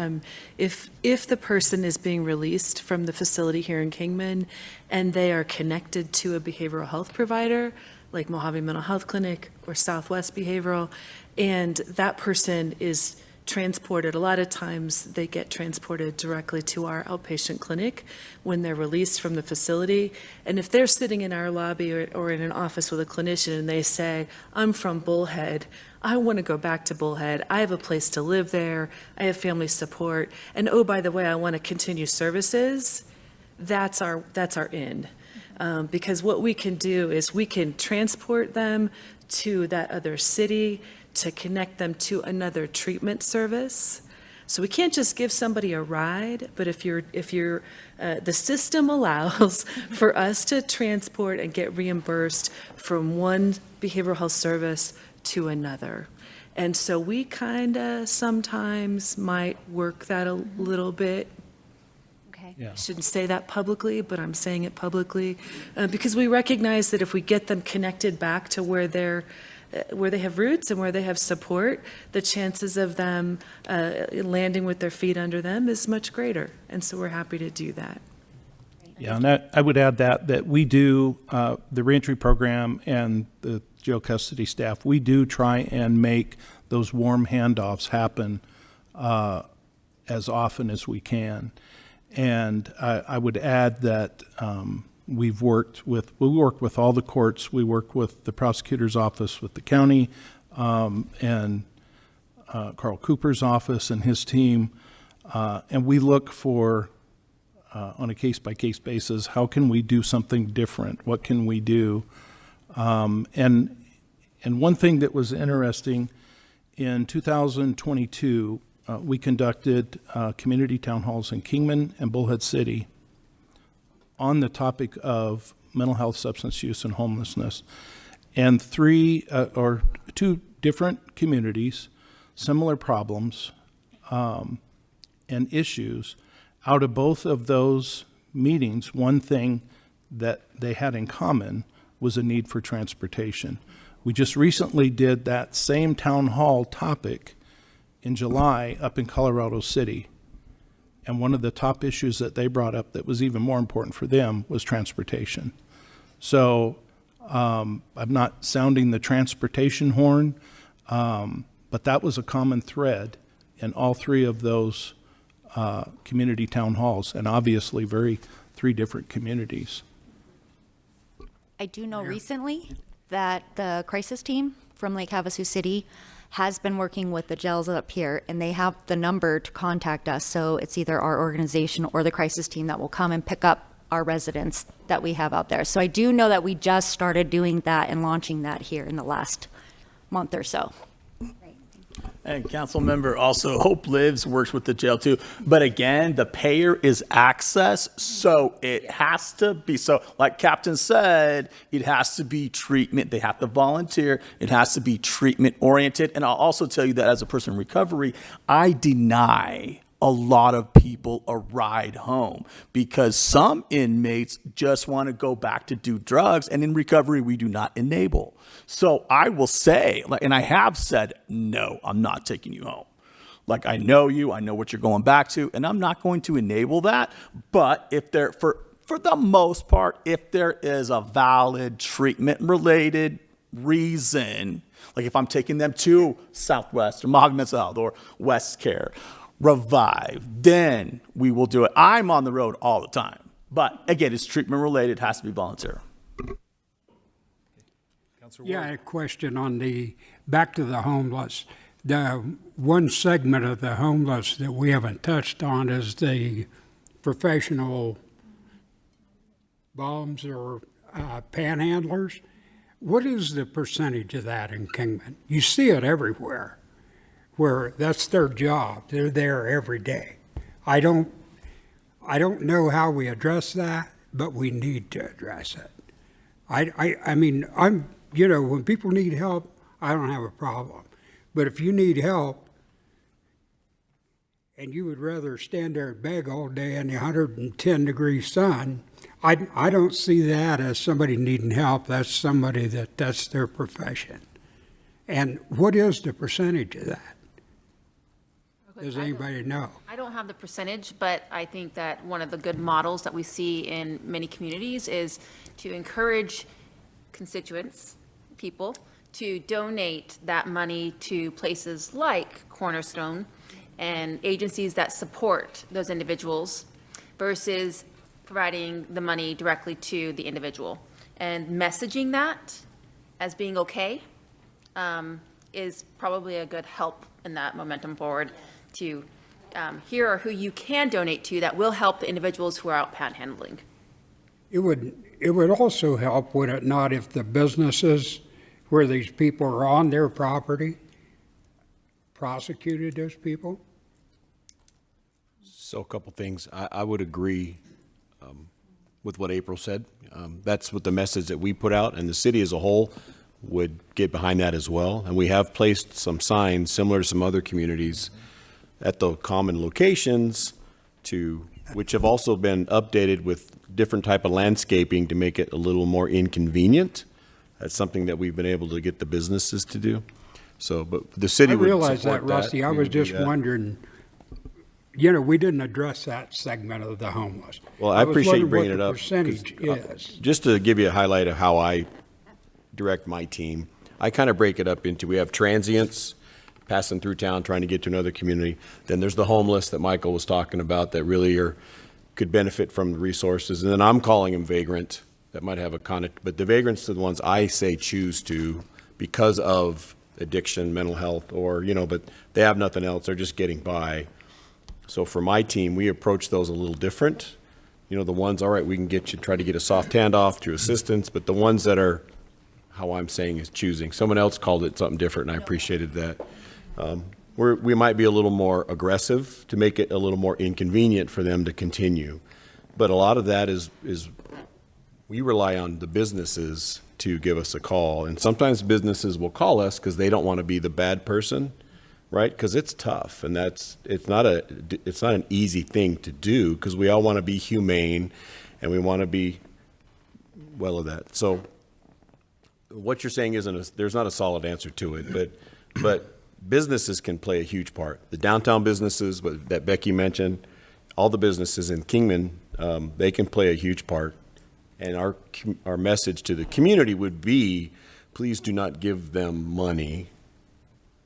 If the person is being released from the facility here in Kingman and they are connected to a behavioral health provider, like Mojave Mental Health Clinic or Southwest Behavioral, and that person is transported, a lot of times they get transported directly to our outpatient clinic when they're released from the facility. And if they're sitting in our lobby or in an office with a clinician and they say, I'm from Bullhead, I want to go back to Bullhead, I have a place to live there, I have family support, and oh, by the way, I want to continue services, that's our in. Because what we can do is we can transport them to that other city to connect them to another treatment service. So we can't just give somebody a ride, but if the system allows for us to transport and get reimbursed from one behavioral health service to another. And so we kind of sometimes might work that a little bit.
Okay.
I shouldn't say that publicly, but I'm saying it publicly, because we recognize that if we get them connected back to where they have roots and where they have support, the chances of them landing with their feet under them is much greater. And so we're happy to do that.
Yeah, and I would add that we do, the reentry program and the jail custody staff, we do try and make those warm handoffs happen as often as we can. And I would add that we work with all the courts. We work with the prosecutor's office, with the county, and Carl Cooper's office and his team. And we look for, on a case-by-case basis, how can we do something different? What can we do? And one thing that was interesting, in 2022, we conducted community town halls in Kingman and Bullhead City on the topic of mental health, substance use, and homelessness. And two different communities, similar problems and issues. Out of both of those meetings, one thing that they had in common was a need for transportation. We just recently did that same town hall topic in July up in Colorado City. And one of the top issues that they brought up that was even more important for them was transportation. So I'm not sounding the transportation horn, but that was a common thread in all three of those community town halls, and obviously three different communities.
I do know recently that the crisis team from Lake Havasu City has been working with the jails up here, and they have the number to contact us. So it's either our organization or the crisis team that will come and pick up our residents that we have out there. So I do know that we just started doing that and launching that here in the last month or so.
And council member, also Hope Lives works with the jail too. But again, the payer is access. So it has to be, so like Captain said, it has to be treatment. They have to volunteer. It has to be treatment oriented. And I'll also tell you that as a person in recovery, I deny a lot of people a ride home because some inmates just want to go back to do drugs. And in recovery, we do not enable. So I will say, and I have said, no, I'm not taking you home. Like, I know you, I know what you're going back to, and I'm not going to enable that. But if there, for the most part, if there is a valid treatment-related reason, like if I'm taking them to Southwest or Mojave Mental Health or West Care, Revive, then we will do it. I'm on the road all the time. But again, it's treatment-related, has to be volunteer.
Yeah, I had a question on back to the homeless. The one segment of the homeless that we haven't touched on is the professional bums or panhandlers. What is the percentage of that in Kingman? You see it everywhere, where that's their job. They're there every day. I don't know how we address that, but we need to address it. I mean, when people need help, I don't have a problem. But if you need help and you would rather stand there and beg all day in the 110-degree sun, I don't see that as somebody needing help. That's somebody that's their profession. And what is the percentage of that? Does anybody know?
I don't have the percentage, but I think that one of the good models that we see in many communities is to encourage constituents, people, to donate that money to places like Cornerstone and agencies that support those individuals versus providing the money directly to the individual. And messaging that as being okay is probably a good help in that momentum forward to here are who you can donate to that will help the individuals who are out panhandling.
It would also help, would it not, if the businesses where these people are on their property prosecuted those people?
So a couple things. I would agree with what April said. That's what the message that we put out, and the city as a whole, would get behind that as well. And we have placed some signs similar to some other communities at the common locations which have also been updated with different type of landscaping to make it a little more inconvenient. That's something that we've been able to get the businesses to do. So, but the city
I
would
realize
support
that, Rusty. I
We
was
would do
just
that.
wondering, you know, we didn't address that segment of the homeless.
Well, I
was
appreciate you
wondering
bringing it
what
up.
the percentage
'cause,
is.
Just to give you a highlight of how I direct my team, I kind of break it up into, we have transients passing through town trying to get to another community. Then there's the homeless that Michael was talking about that really could benefit from the resources. And then I'm calling them vagrant that might have but the vagrants are the ones I say choose to because of addiction, mental health, or, but they have nothing else. They're just getting by. So for my team, we approach those a little different. The ones, all right, we can try to get a soft handoff through assistance, but the ones that are, how I'm saying is choosing. Someone else called it something different, and I appreciated that. We might be a little more aggressive to make it a little more inconvenient for them to continue. But a lot of that is we rely on the businesses to give us a call. And sometimes businesses will call us because they don't want to be the bad person, right? Because it's tough, and it's not an easy thing to do because we all want to be humane and we want to be well of that. So what you're saying there's not a solid answer to it, but businesses can play a huge part. The downtown businesses that Becky mentioned, all the businesses in Kingman, they can play a huge part. And our message to the community would be, please do not give them money.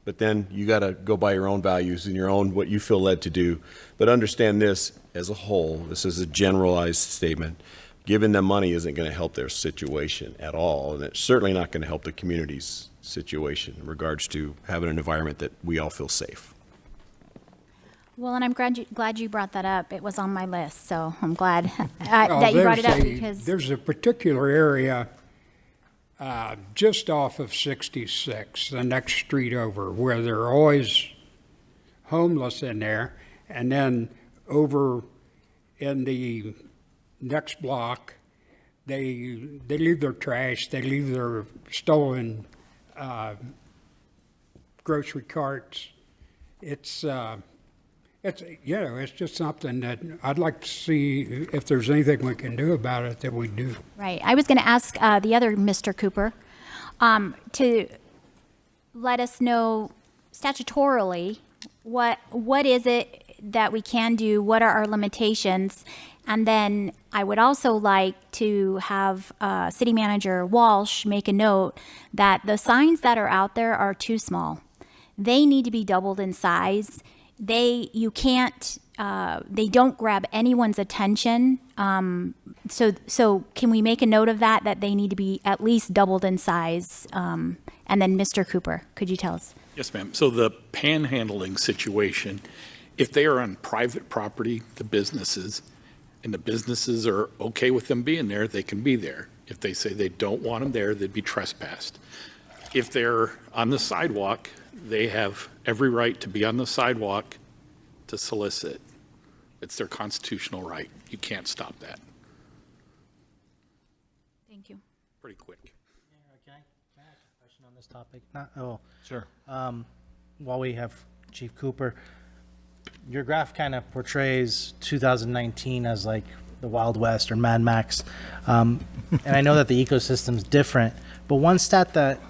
But then you got to go by your own values and your own, what you feel led to do. But understand this as a whole. This is a generalized statement. Giving them money isn't going to help their situation at all. And it's certainly not going to help the community's situation in regards to having an environment that we all feel safe.
Well, and I'm glad you brought that up. It was on my list, so I'm glad that you brought it up because
There's a particular area just off of 66, the next street over, where there are always homeless in there. And then over in the next block, they leave their trash, they leave their stolen grocery carts. It's just something that I'd like to see if there's anything we can do about it that we do.
right. I was going to ask the other Mr. Cooper to let us know statutorily what is it that we can do, what are our limitations, and then I would also like to have City Manager Walsh make a note that the signs that are out there are too small. They need to be doubled in size. They don't grab anyone's attention. So can we make a note of that they need to be at least doubled in size? And then Mr. Cooper, could you tell us?
Yes, ma'am. So the panhandling situation, if they are on private property, the businesses are okay with them being there, they can be there. If they say they don't want them there, they'd be trespassed. If they're on the sidewalk, they have every right to be on the sidewalk to solicit. It's their constitutional right. You can't stop that.
Thank you.
Pretty quick.
Can I ask a question on this topic?
Sure.
While we have Chief Cooper, your graph kind of portrays 2019 as like the Wild West or Mad Max. And I know that the ecosystem's different, but one stat that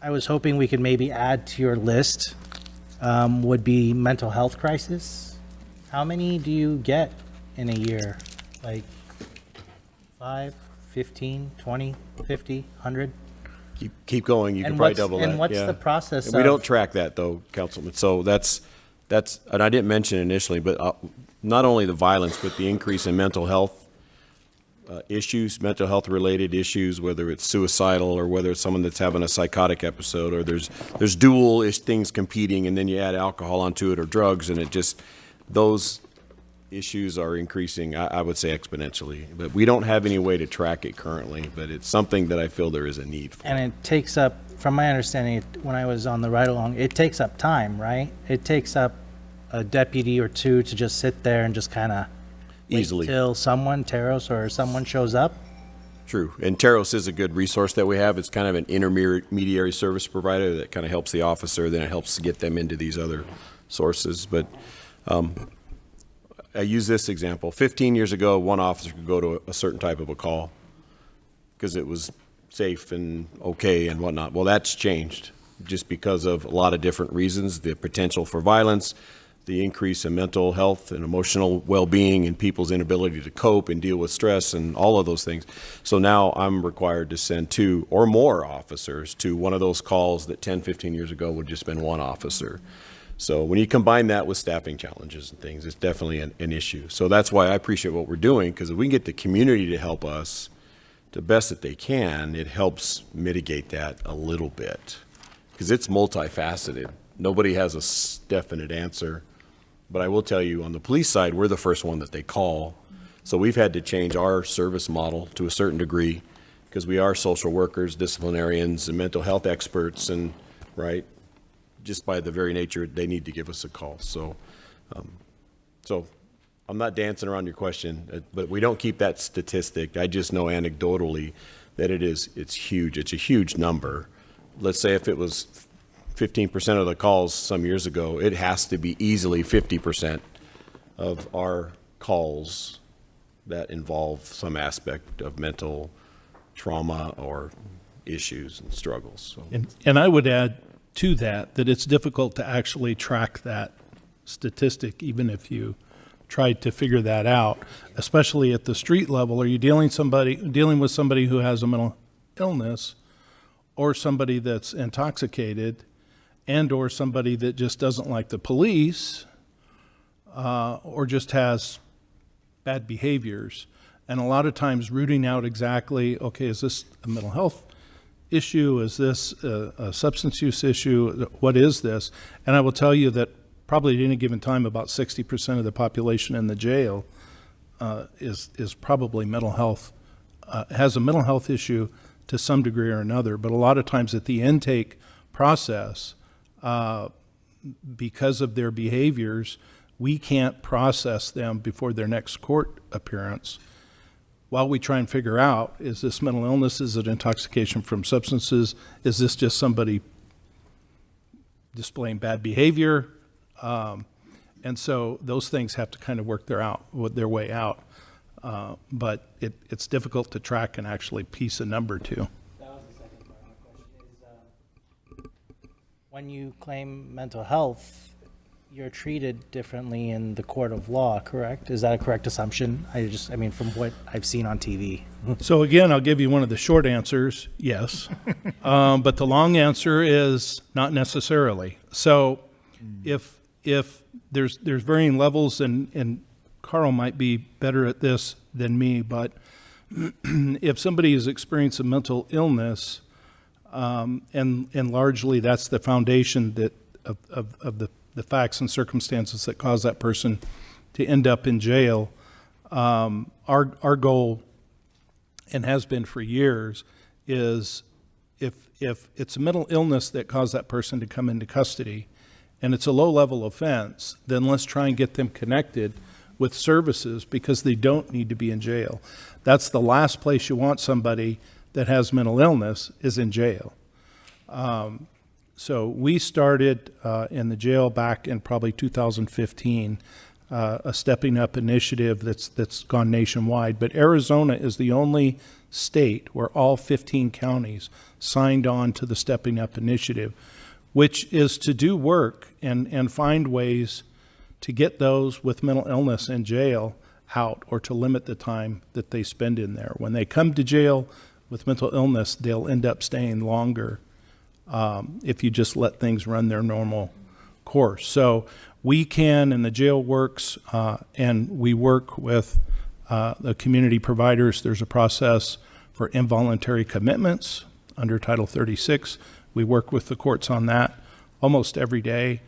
I was hoping we could maybe add to your list would be mental health crisis. How many do you get in a year? Like 5, 15, 20, 50, 100?
Keep going. You can
And
probably
what's-
double
and
that.
what's
yeah.
the process
And we
of-
don't track that though, Councilman. So that's, and I didn't mention initially, but not only the violence, but the increase in mental health issues, mental health related issues, whether it's suicidal or whether it's someone that's having a psychotic episode, or there's dual-ish things competing, and then you add alcohol onto it or drugs, and it just, those issues are increasing, I would say exponentially. But we don't have any way to track it currently, but it's something that I feel there is a need for.
And it takes up, from my understanding, when I was on the ride-along, it takes up time, right? It takes up a deputy or two to just sit there and just kind of
Easily.
till someone, Teros or someone shows up?
True. And Teros is a good resource that we have. It's kind of an intermediary service provider that kind of helps the officer, then it helps to get them into these other sources. But I use this example. 15 years ago, one officer could go to a certain type of a call because it was safe and okay and whatnot. Well, that's changed just because of a lot of different reasons, the potential for violence, the increase in mental health and emotional well-being and people's inability to cope and deal with stress and all of those things. So now I'm required to send 2 or more officers to one of those calls that 10, 15 years ago would just been one officer. So when you combine that with staffing challenges and things, it's definitely an issue. So that's why I appreciate what we're doing, because if we can get the community to help us the best that they can, it helps mitigate that a little bit, because it's multifaceted. Nobody has a definite answer. But I will tell you, on the police side, we're the first one that they call. So we've had to change our service model to a certain degree, because we are social workers, disciplinarians, and mental health experts, and right, just by the very nature, they need to give us a call. So, so I'm not dancing around your question, but we don't keep that statistic. I just know anecdotally that it's huge. It's a huge number. Let's say if it was 15% of the calls some years ago, it has to be easily 50% of our calls that involve some aspect of mental trauma or issues and struggles. So.
And I would add to that it's difficult to actually track that statistic, even if you tried to figure that out, especially at the street level. Are you dealing with somebody who has a mental illness, or somebody that's intoxicated, and or somebody that just doesn't like the police, or just has bad behaviors? And a lot of times rooting out exactly, okay, is this a mental health issue? Is this a substance use issue? What is this? And I will tell you that probably at any given time, about 60% of the population in the jail is probably mental health, has a mental health issue to some degree or another. But a lot of times at the intake process, because of their behaviors, we can't process them before their next court appearance while we try and figure out, is this mental illness? Is it intoxication from substances? Is this just somebody displaying bad behavior? And so those things have to kind of work their way out. But it's difficult to track and actually piece a number to.
That was the second part of my question is, when you claim mental health, you're treated differently in the court of law, correct? Is that a correct assumption? I mean, from what I've seen on TV.
So again, I'll give you one of the short answers, yes. But the long answer is not necessarily. So if there's varying levels, and Carl might be better at this than me, but if somebody has experienced a mental illness, and largely that's the foundation that of the facts and circumstances that cause that person to end up in jail, our goal, and has been for years, is if it's a mental illness that caused that person to come into custody, and it's a low-level offense, then let's try and get them connected with services, because they don't need to be in jail. That's the last place you want somebody that has mental illness, is in jail. So we started in the jail back in probably 2015, a Stepping Up initiative that's gone nationwide. But Arizona is the only state where all 15 counties signed on to the Stepping Up initiative, which is to do work and find ways to get those with mental illness in jail out, or to limit the time that they spend in there. When they come to jail with mental illness, they'll end up staying longer if you just let things run their normal course. So we can, and the jail works, and we work with the community providers. There's a process for involuntary commitments under Title 36. We work with the courts on that almost every day.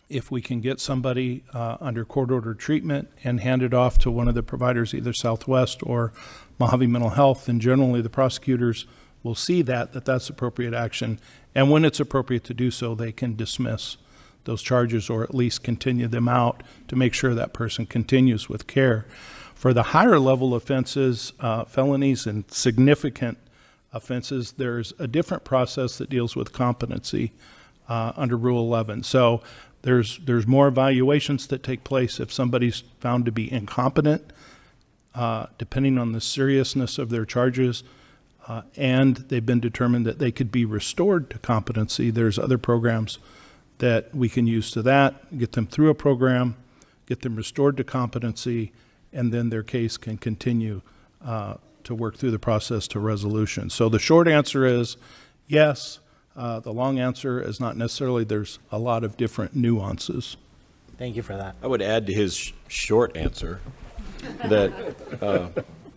If we can get somebody under court-ordered treatment and hand it off to one of the providers, either Southwest or Mojave Mental Health, then generally the prosecutors will see that's appropriate action. And when it's appropriate to do so, they can dismiss those charges, or at least continue them out to make sure that person continues with care. For the higher level offenses, felonies and significant offenses, there's a different process that deals with competency under Rule 11. So there's more evaluations that take place if somebody's found to be incompetent, depending on the seriousness of their charges, and they've been determined that they could be restored to competency. There's other programs that we can use to that, get them through a program, get them restored to competency, and then their case can continue to work through the process to resolution. So the short answer is yes. The long answer is not necessarily. There's a lot of different nuances.
Thank you for that.
I would add to his short answer that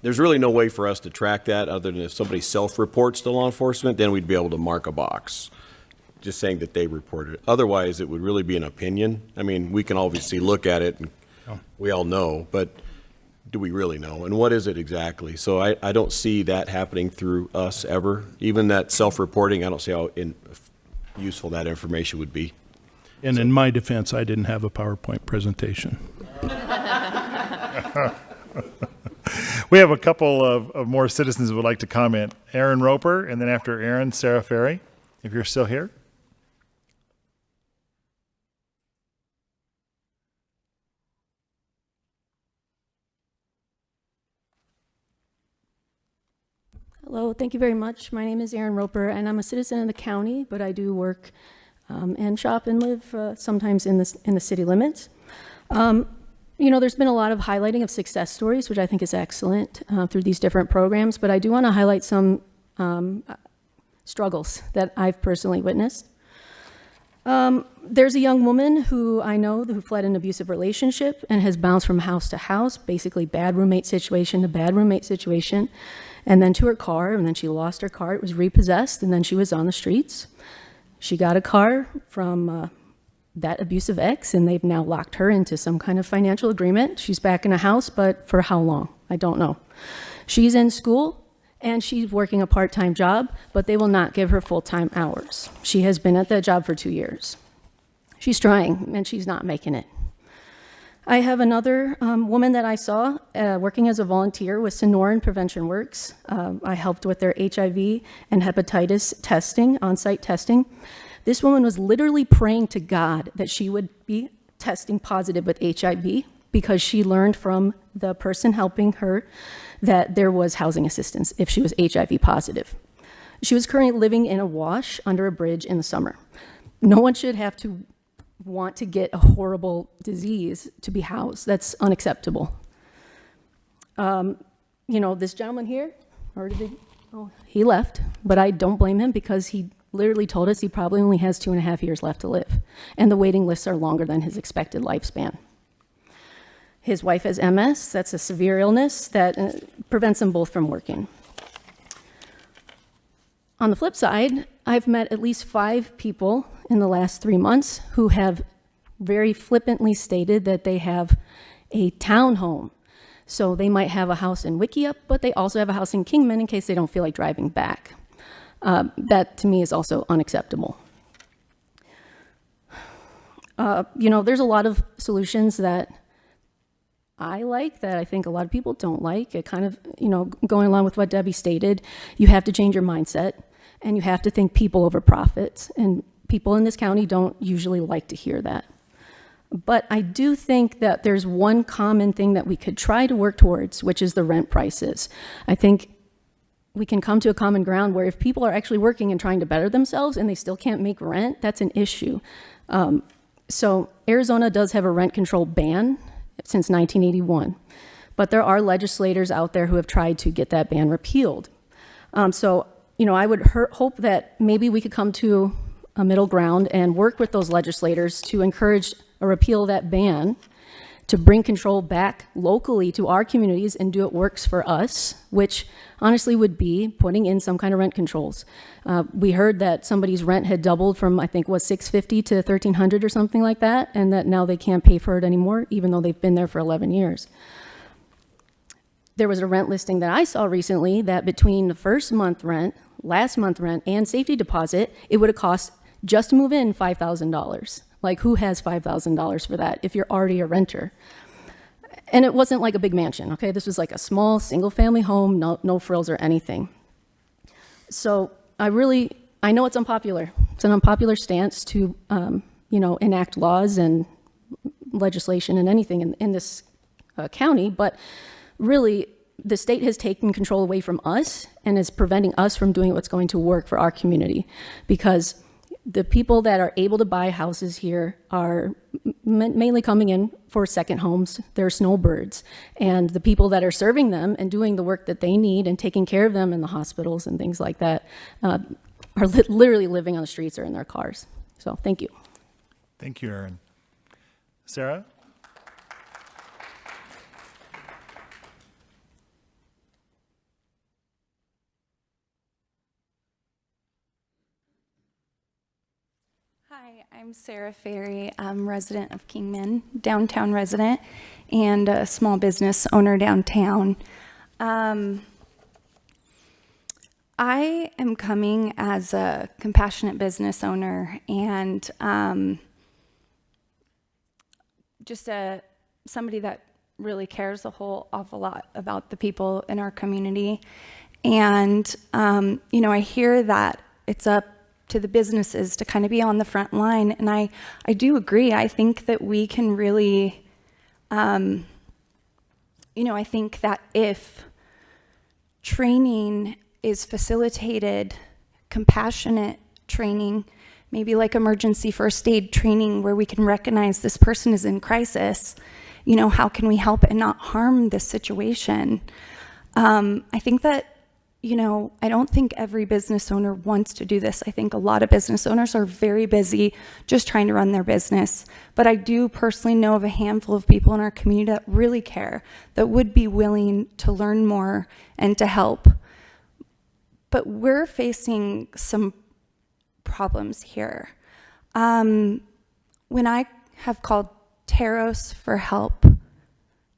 there's really no way for us to track that other than if somebody self-reports to law enforcement, then we'd be able to mark a box, just saying that they reported it. Otherwise, it would really be an opinion. I mean, we can obviously look at it and we all know, but do we really know? And what is it exactly? So I don't see that happening through us ever. Even that self-reporting, I don't see how useful that information would be.
And in my defense, I didn't have a PowerPoint presentation.
We have a couple of more citizens who would like to comment. Aaron Roper, and then after Aaron, Sarah Ferry, if you're still here.
Hello, thank you very much. My name is Aaron Roper, and I'm a citizen in the county, but I do work and shop and live sometimes in the city limits. You know, there's been a lot of highlighting of success stories, which I think is excellent through these different programs, but I do want to highlight some struggles that I've personally witnessed. There's a young woman who I know who fled an abusive relationship and has bounced from house to house, basically bad roommate situation to bad roommate situation, and then to her car, and then she lost her car. It was repossessed, and then she was on the streets. She got a car from that abusive ex, and they've now locked her into some kind of financial agreement. She's back in a house, but for how long? I don't know. She's in school, and she's working a part-time job, but they will not give her full-time hours. She has been at that job for 2 years. She's trying, and she's not making it. I have another woman that I saw working as a volunteer with Sonoran Prevention Works. I helped with their HIV and hepatitis testing, on-site testing. This woman was literally praying to God that she would be testing positive with HIV because she learned from the person helping her that there was housing assistance if she was HIV positive. She was currently living in a wash under a bridge in the summer. No one should have to want to get a horrible disease to be housed. That's unacceptable. You know, this gentleman here, he left, but I don't blame him because he literally told us he probably only has 2.5 years left to live, and the waiting lists are longer than his expected lifespan. His wife has MS. That's a severe illness that prevents them both from working. On the flip side, I've met at least 5 people in the last 3 months who have very flippantly stated that they have a townhome. So they might have a house in Wickiup, but they also have a house in Kingman in case they don't feel like driving back. That to me is also unacceptable. You know, there's a lot of solutions that I like that I think a lot of people don't like. It kind of, you know, going along with what Debbie stated, you have to change your mindset and you have to think people over profits. And people in this county don't usually like to hear that. But I do think that there's one common thing that we could try to work towards, which is the rent prices. I think we can come to a common ground where if people are actually working and trying to better themselves and they still can't make rent, that's an issue. So Arizona does have a rent control ban since 1981, but there are legislators out there who have tried to get that ban repealed. So, you know, I would hope that maybe we could come to a middle ground and work with those legislators to encourage a repeal of that ban, to bring control back locally to our communities and do what works for us, which honestly would be putting in some kind of rent controls. We heard that somebody's rent had doubled from, I think, $650 to $1,300 or something like that, and that now they can't pay for it anymore, even though they've been there for 11 years. There was a rent listing that I saw recently that between the first month rent, last month rent, and safety deposit, it would have cost just to move in $5,000. Like, who has $5,000 for that if you're already a renter? And it wasn't like a big mansion, okay? This was like a small, single-family home, no frills or anything. So I know it's unpopular. It's an unpopular stance to, enact laws and legislation and anything in this county, but really, the state has taken control away from us and is preventing us from doing what's going to work for our community, because the people that are able to buy houses here are mainly coming in for second homes. They're snowbirds. And the people that are serving them and doing the work that they need and taking care of them in the hospitals and things like that are literally living on the streets or in their cars. So thank you.
Thank you, Erin. Sarah?
Hi, I'm Sarah Ferry. I'm resident of Kingman, downtown resident, and a small business owner downtown. I am coming as a compassionate business owner and just somebody that really cares a whole awful lot about the people in our community. And, I hear that it's up to the businesses to kind of be on the front line. And I do agree. I think that we can really, I think that if training is facilitated, compassionate training, maybe like emergency first aid training where we can recognize this person is in crisis, how can we help and not harm this situation? I think that I don't think every business owner wants to do this. I think a lot of business owners are very busy just trying to run their business. But I do personally know of a handful of people in our community that really care, that would be willing to learn more and to help. But we're facing some problems here. When I have called Teros for help,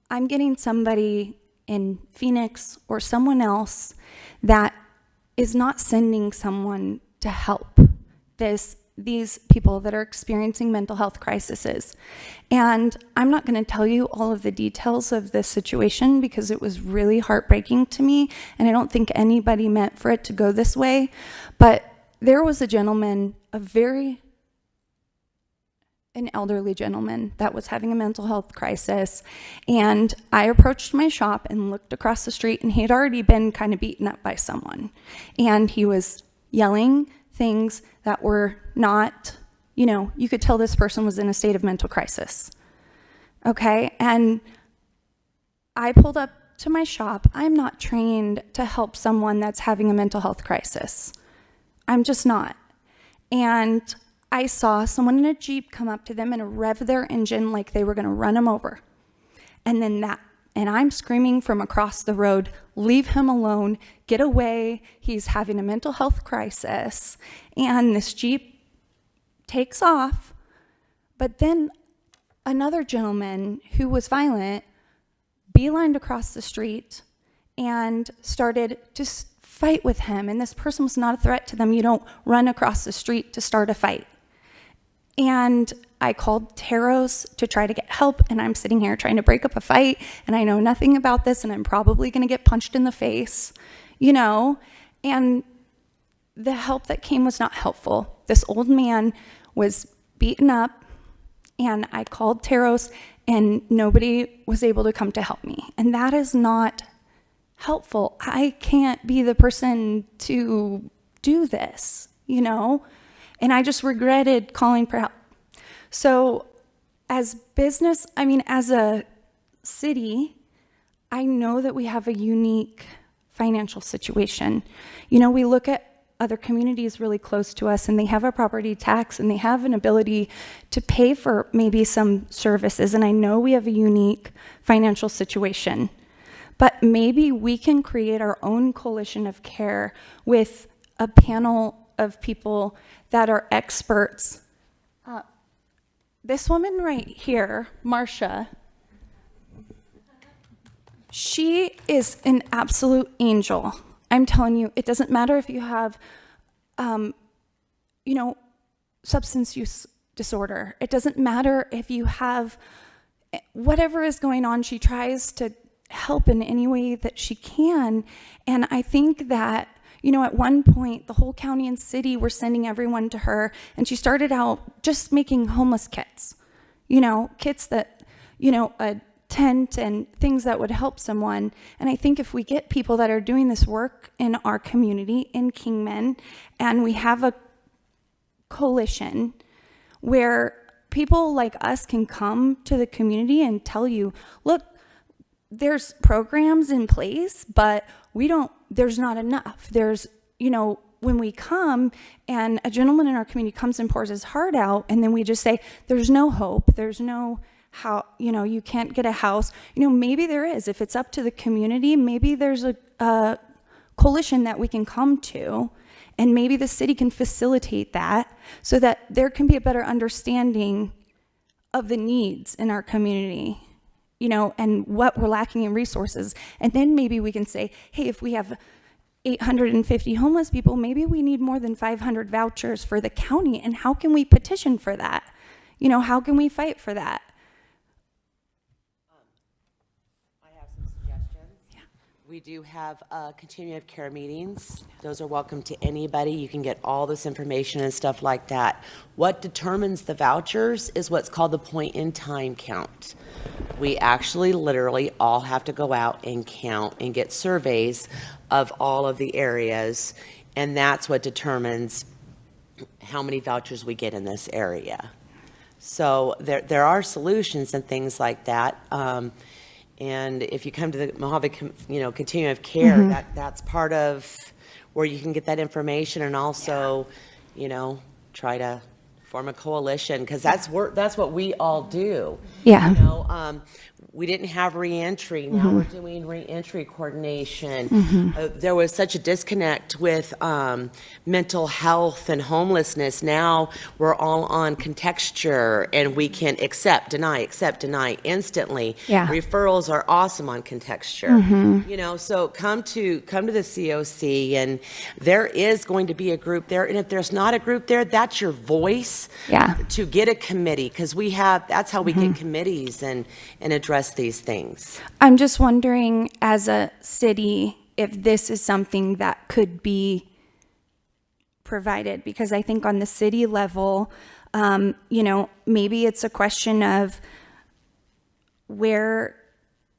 I'm getting somebody in Phoenix or someone else that is not sending someone to help these people that are experiencing mental health crises. And I'm not going to tell you all of the details of this situation because it was really heartbreaking to me, and I don't think anybody meant for it to go this way. But there was a gentleman, an elderly gentleman that was having a mental health crisis, and I approached my shop and looked across the street, and he had already been kind of beaten up by someone, and he was yelling things that were not, you could tell this person was in a state of mental crisis. Okay, and I pulled up to my shop. I'm not trained to help someone that's having a mental health crisis. I'm just not. And I saw someone in a Jeep come up to them and rev their engine like they were going to run them over. And I'm screaming from across the road, leave him alone, get away, he's having a mental health crisis. And this Jeep takes off, but then another gentleman who was violent beelined across the street and started to fight with him. And this person was not a threat to them. You don't run across the street to start a fight. And I called Teros to try to get help, and I'm sitting here trying to break up a fight, and I know nothing about this, and I'm probably going to get punched in the face, and the help that came was not helpful. This old man was beaten up, and I called Teros, and nobody was able to come to help me, and that is not helpful. I can't be the person to do this, and I just regretted calling for help. So as a city, I know that we have a unique financial situation. We look at other communities really close to us, and they have a property tax, and they have an ability to pay for maybe some services, and I know we have a unique financial situation. But maybe we can create our own coalition of care with a panel of people that are experts. This woman right here, Marcia, she is an absolute angel. I'm telling you, it doesn't matter if you have, substance use disorder. It doesn't matter if you have whatever is going on, she tries to help in any way that she can. And I think that, you know, at one point, the whole county and city were sending everyone to her, and she started out just making homeless kits, you know, kits that, you know, a tent and things that would help someone. And I think if we get people that are doing this work in our community in Kingman, and we have a coalition where people like us can come to the community and tell you, look, there's programs in place, but there's not enough. There's, you know, when we come and a gentleman in our community comes and pours his heart out, and then we just say, there's no hope, there's no how, you know, you can't get a house. You know, maybe there is. If it's up to the community, maybe there's a coalition that we can come to, and maybe the city can facilitate that so that there can be a better understanding of the needs in our community, you know, and what we're lacking in resources. And then maybe we can say, hey, if we have 850 homeless people, maybe we need more than 500 vouchers for the county. And how can we petition for that? You know, how can we fight for that?
We do have continuum of care meetings. Those are welcome to anybody. You can get all this information and stuff like that. What determines the vouchers is what's called the point in time count. We actually literally all have to go out and count and get surveys of all of the areas, and that's what determines how many vouchers we get in this area. So there are solutions and things like that. And if you come to the Mojave, you know, continuum of care, that's part of where you can get that information, and also, you know, try to form a coalition, because that's what we all do.
Yeah.
You know, we didn't have reentry. Now we're doing reentry coordination. There was such a disconnect with mental health and homelessness. Now we're all on Contexture, and we can accept, deny instantly.
Yeah.
Referrals are awesome on Contexture. You know, so come to the COC, and there is going to be a group there. And if there's not a group there, that's your voice.
Yeah.
To get a committee, because that's how we get committees and address these things.
I'm just wondering, as a city, if this is something that could be provided, because I think on the city level, you know, maybe it's a question of where,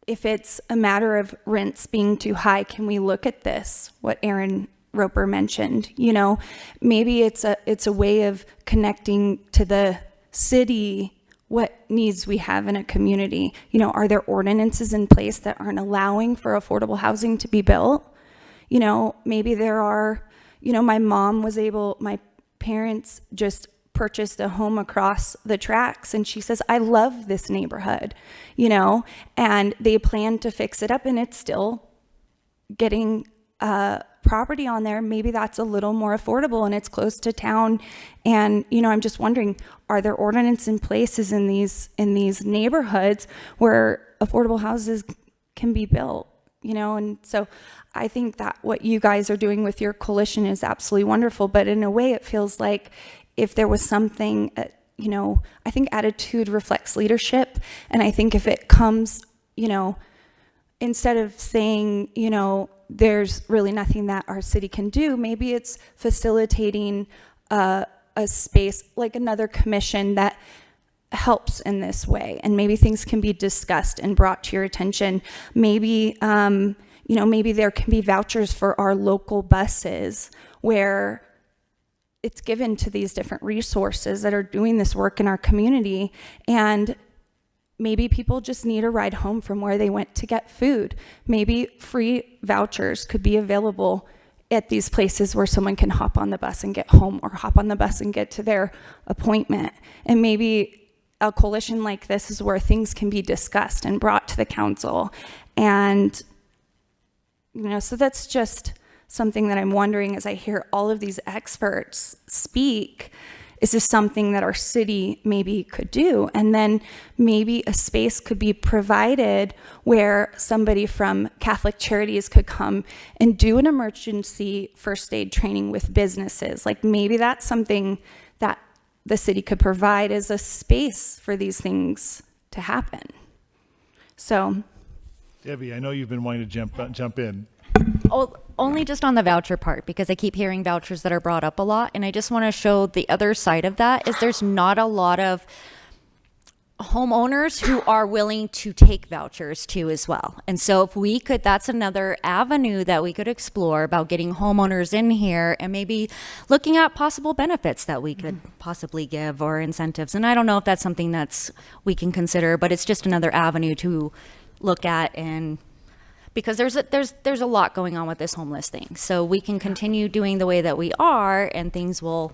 if it's a matter of rents being too high, can we look at this? What Aaron Roper mentioned, you know, maybe it's a way of connecting to the city what needs we have in a community. You know, are there ordinances in place that aren't allowing for affordable housing to be built? You know, maybe there are, you know, my parents just purchased a home across the tracks, and she says, I love this neighborhood, you know, and they plan to fix it up, and it's still getting property on there. Maybe that's a little more affordable, and it's close to town. And, you know, I'm just wondering, are there ordinances in places in these neighborhoods where affordable houses can be built, you know? And so I think that what you guys are doing with your coalition is absolutely wonderful, but in a way it feels like if there was something, you know, I think attitude reflects leadership. And I think if it comes, you know, instead of saying, you know, there's really nothing that our city can do, maybe it's facilitating a space like another commission that helps in this way, and maybe things can be discussed and brought to your attention. Maybe you know, maybe there can be vouchers for our local buses where it's given to these different resources that are doing this work in our community, and maybe people just need a ride home from where they went to get food. Maybe free vouchers could be available at these places where someone can hop on the bus and get home, or hop on the bus and get to their appointment. And maybe a coalition like this is where things can be discussed and brought to the council. And, you know, so that's just something that I'm wondering as I hear all of these experts speak. Is this something that our city maybe could do? And then maybe a space could be provided where somebody from Catholic Charities could come and do an emergency first aid training with businesses. Like maybe that's something that the city could provide as a space for these things to happen. So,
Debbie, I know you've been wanting to jump in.
Oh, only just on the voucher part, because I keep hearing vouchers that are brought up a lot. And I just want to show the other side of that is there's not a lot of homeowners who are willing to take vouchers too as well. And so if we could, that's another avenue that we could explore about getting homeowners in here and maybe looking at possible benefits that we could possibly give or incentives. And I don't know if that's something that's we can consider, but it's just another avenue to look at, and because there's a lot going on with this homeless thing. So we can continue doing the way that we are, and things will,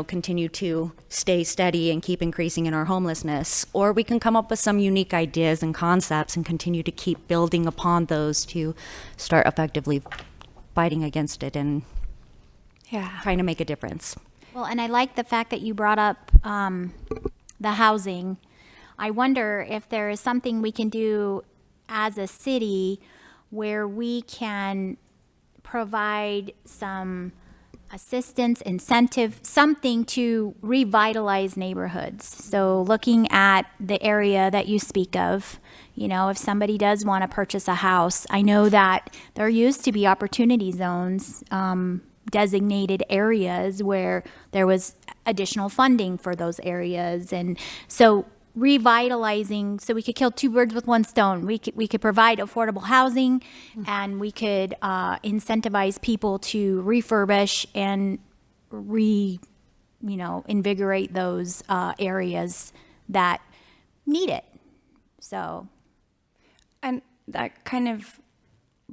continue to stay steady and keep increasing in our homelessness. Or we can come up with some unique ideas and concepts and continue to keep building upon those to start effectively fighting against it and trying to make a difference.
Well, and I like the fact that you brought up the housing. I wonder if there is something we can do as a city where we can provide some assistance, incentive, something to revitalize neighborhoods. So looking at the area that you speak of, if somebody does want to purchase a house, I know that there used to be opportunity zones, designated areas where there was additional funding for those areas. And so revitalizing, so we could kill two birds with one stone. We could provide affordable housing, and we could incentivize people to refurbish and invigorate those areas that need it. So,
and that kind of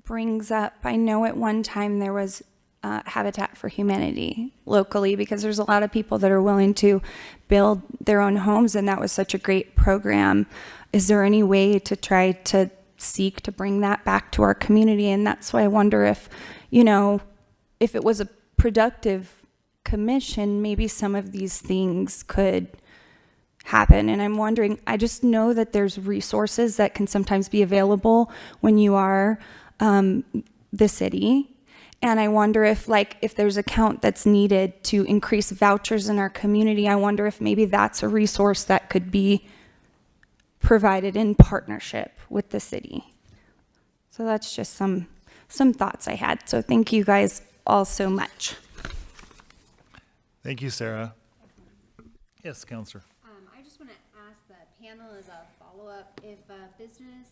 brings up, I know at one time there was Habitat for Humanity locally, because there's a lot of people that are willing to build their own homes, and that was such a great program. Is there any way to try to seek to bring that back to our community? And that's why I wonder if, if it was a productive commission, maybe some of these things could happen. And I'm wondering, I just know that there's resources that can sometimes be available when you are the city. And I wonder if there's a count that's needed to increase vouchers in our community, I wonder if maybe that's a resource that could be provided in partnership with the city. So that's just some thoughts I had. So thank you guys all so much.
Thank you, Sarah. Yes, Counselor.
I just want to ask the panel as a follow-up, if a business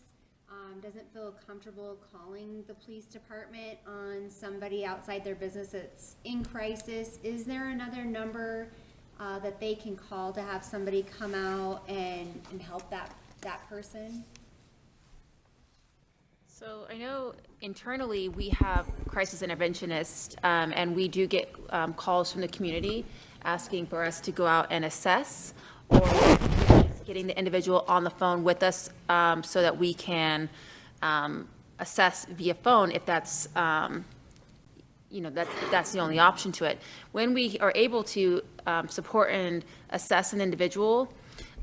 doesn't feel comfortable calling the police department on somebody outside their business that's in crisis, is there another number that they can call to have somebody come out and help that person?
So I know internally we have crisis interventionists, and we do get calls from the community asking for us to go out and assess, or getting the individual on the phone with us so that we can assess via phone if that's, that's the only option to it. When we are able to support and assess an individual,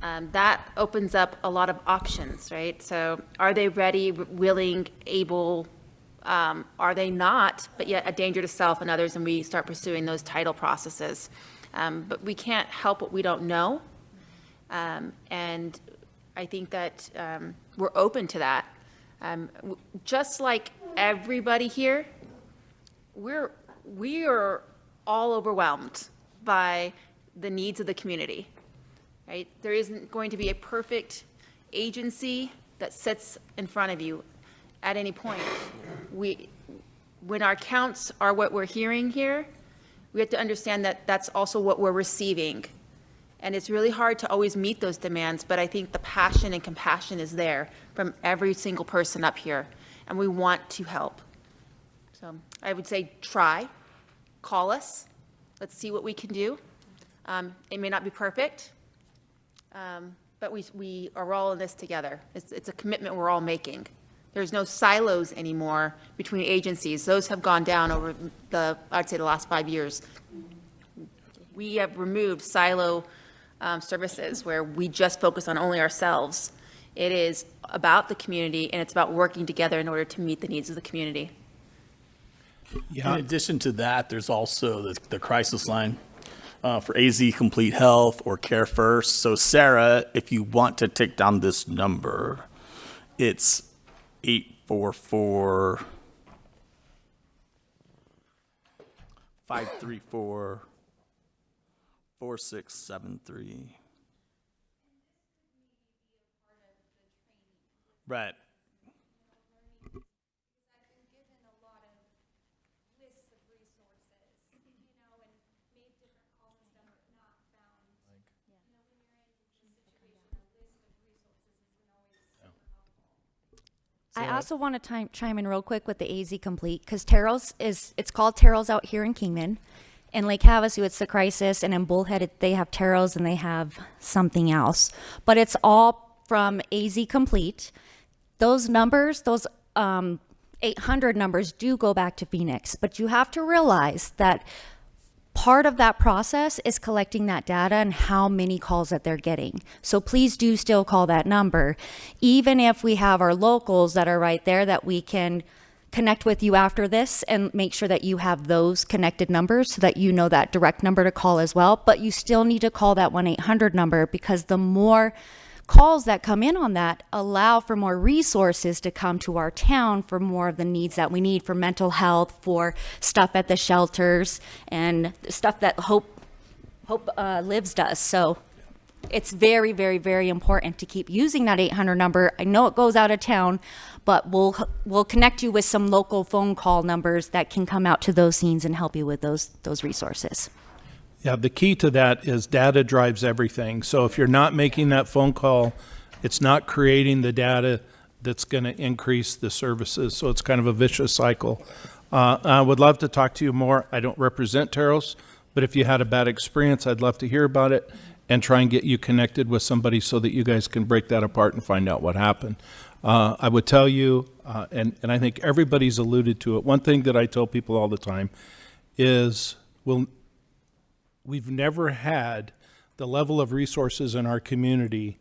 that opens up a lot of options, right? So are they ready, willing, able? Are they not, but yet a danger to self and others, and we start pursuing those title processes. But we can't help what we don't know. And I think that we're open to that. Just like everybody here, we are all overwhelmed by the needs of the community, right? There isn't going to be a perfect agency that sits in front of you at any point. When our counts are what we're hearing here, we have to understand that that's also what we're receiving. And it's really hard to always meet those demands, but I think the passion and compassion is there from every single person up here, and we want to help. So I would say call us, let's see what we can do. It may not be perfect, but we are all in this together. It's a commitment we're all making. There's no silos anymore between agencies. Those have gone down over I'd say the last 5 years. We have removed silo services where we just focus on only ourselves. It is about the community, and it's about working together in order to meet the needs of the community.
Yeah. In addition to that, there's also the crisis line for AZ Complete Health or Care First. So Sarah, if you want to take down this number, It's 844 534 4673. Right.
I also want to chime in real quick with the AZ Complete, because Terrell's it's called Terrell's out here in Kingman. In Lake Havasu, it's the Crisis, and in Bullhead, they have Terrell's and they have something else. But it's all from AZ Complete. Those numbers, those 800 numbers do go back to Phoenix, but you have to realize that part of that process is collecting that data and how many calls that they're getting. So please do still call that number. Even if we have our locals that are right there that we can connect with you after this and make sure that you have those connected numbers so that you know that direct number to call as well. But you still need to call that 1-800 number, because the more calls that come in on that allow for more resources to come to our town for more of the needs that we need for mental health, for stuff at the shelters, and stuff that Hope Lives does. So it's very, very, very important to keep using that 800 number. I know it goes out of town, but we'll connect you with some local phone call numbers that can come out to those scenes and help you with those resources.
Yeah, the key to that is data drives everything. So if you're not making that phone call, it's not creating the data that's going to increase the services. So it's kind of a vicious cycle. I would love to talk to you more. I don't represent Terrell's, but if you had a bad experience, I'd love to hear about it and try and get you connected with somebody so that you guys can break that apart and find out what happened. I would tell you, and I think everybody's alluded to it, one thing that I tell people all the time is, we've never had the level of resources in our community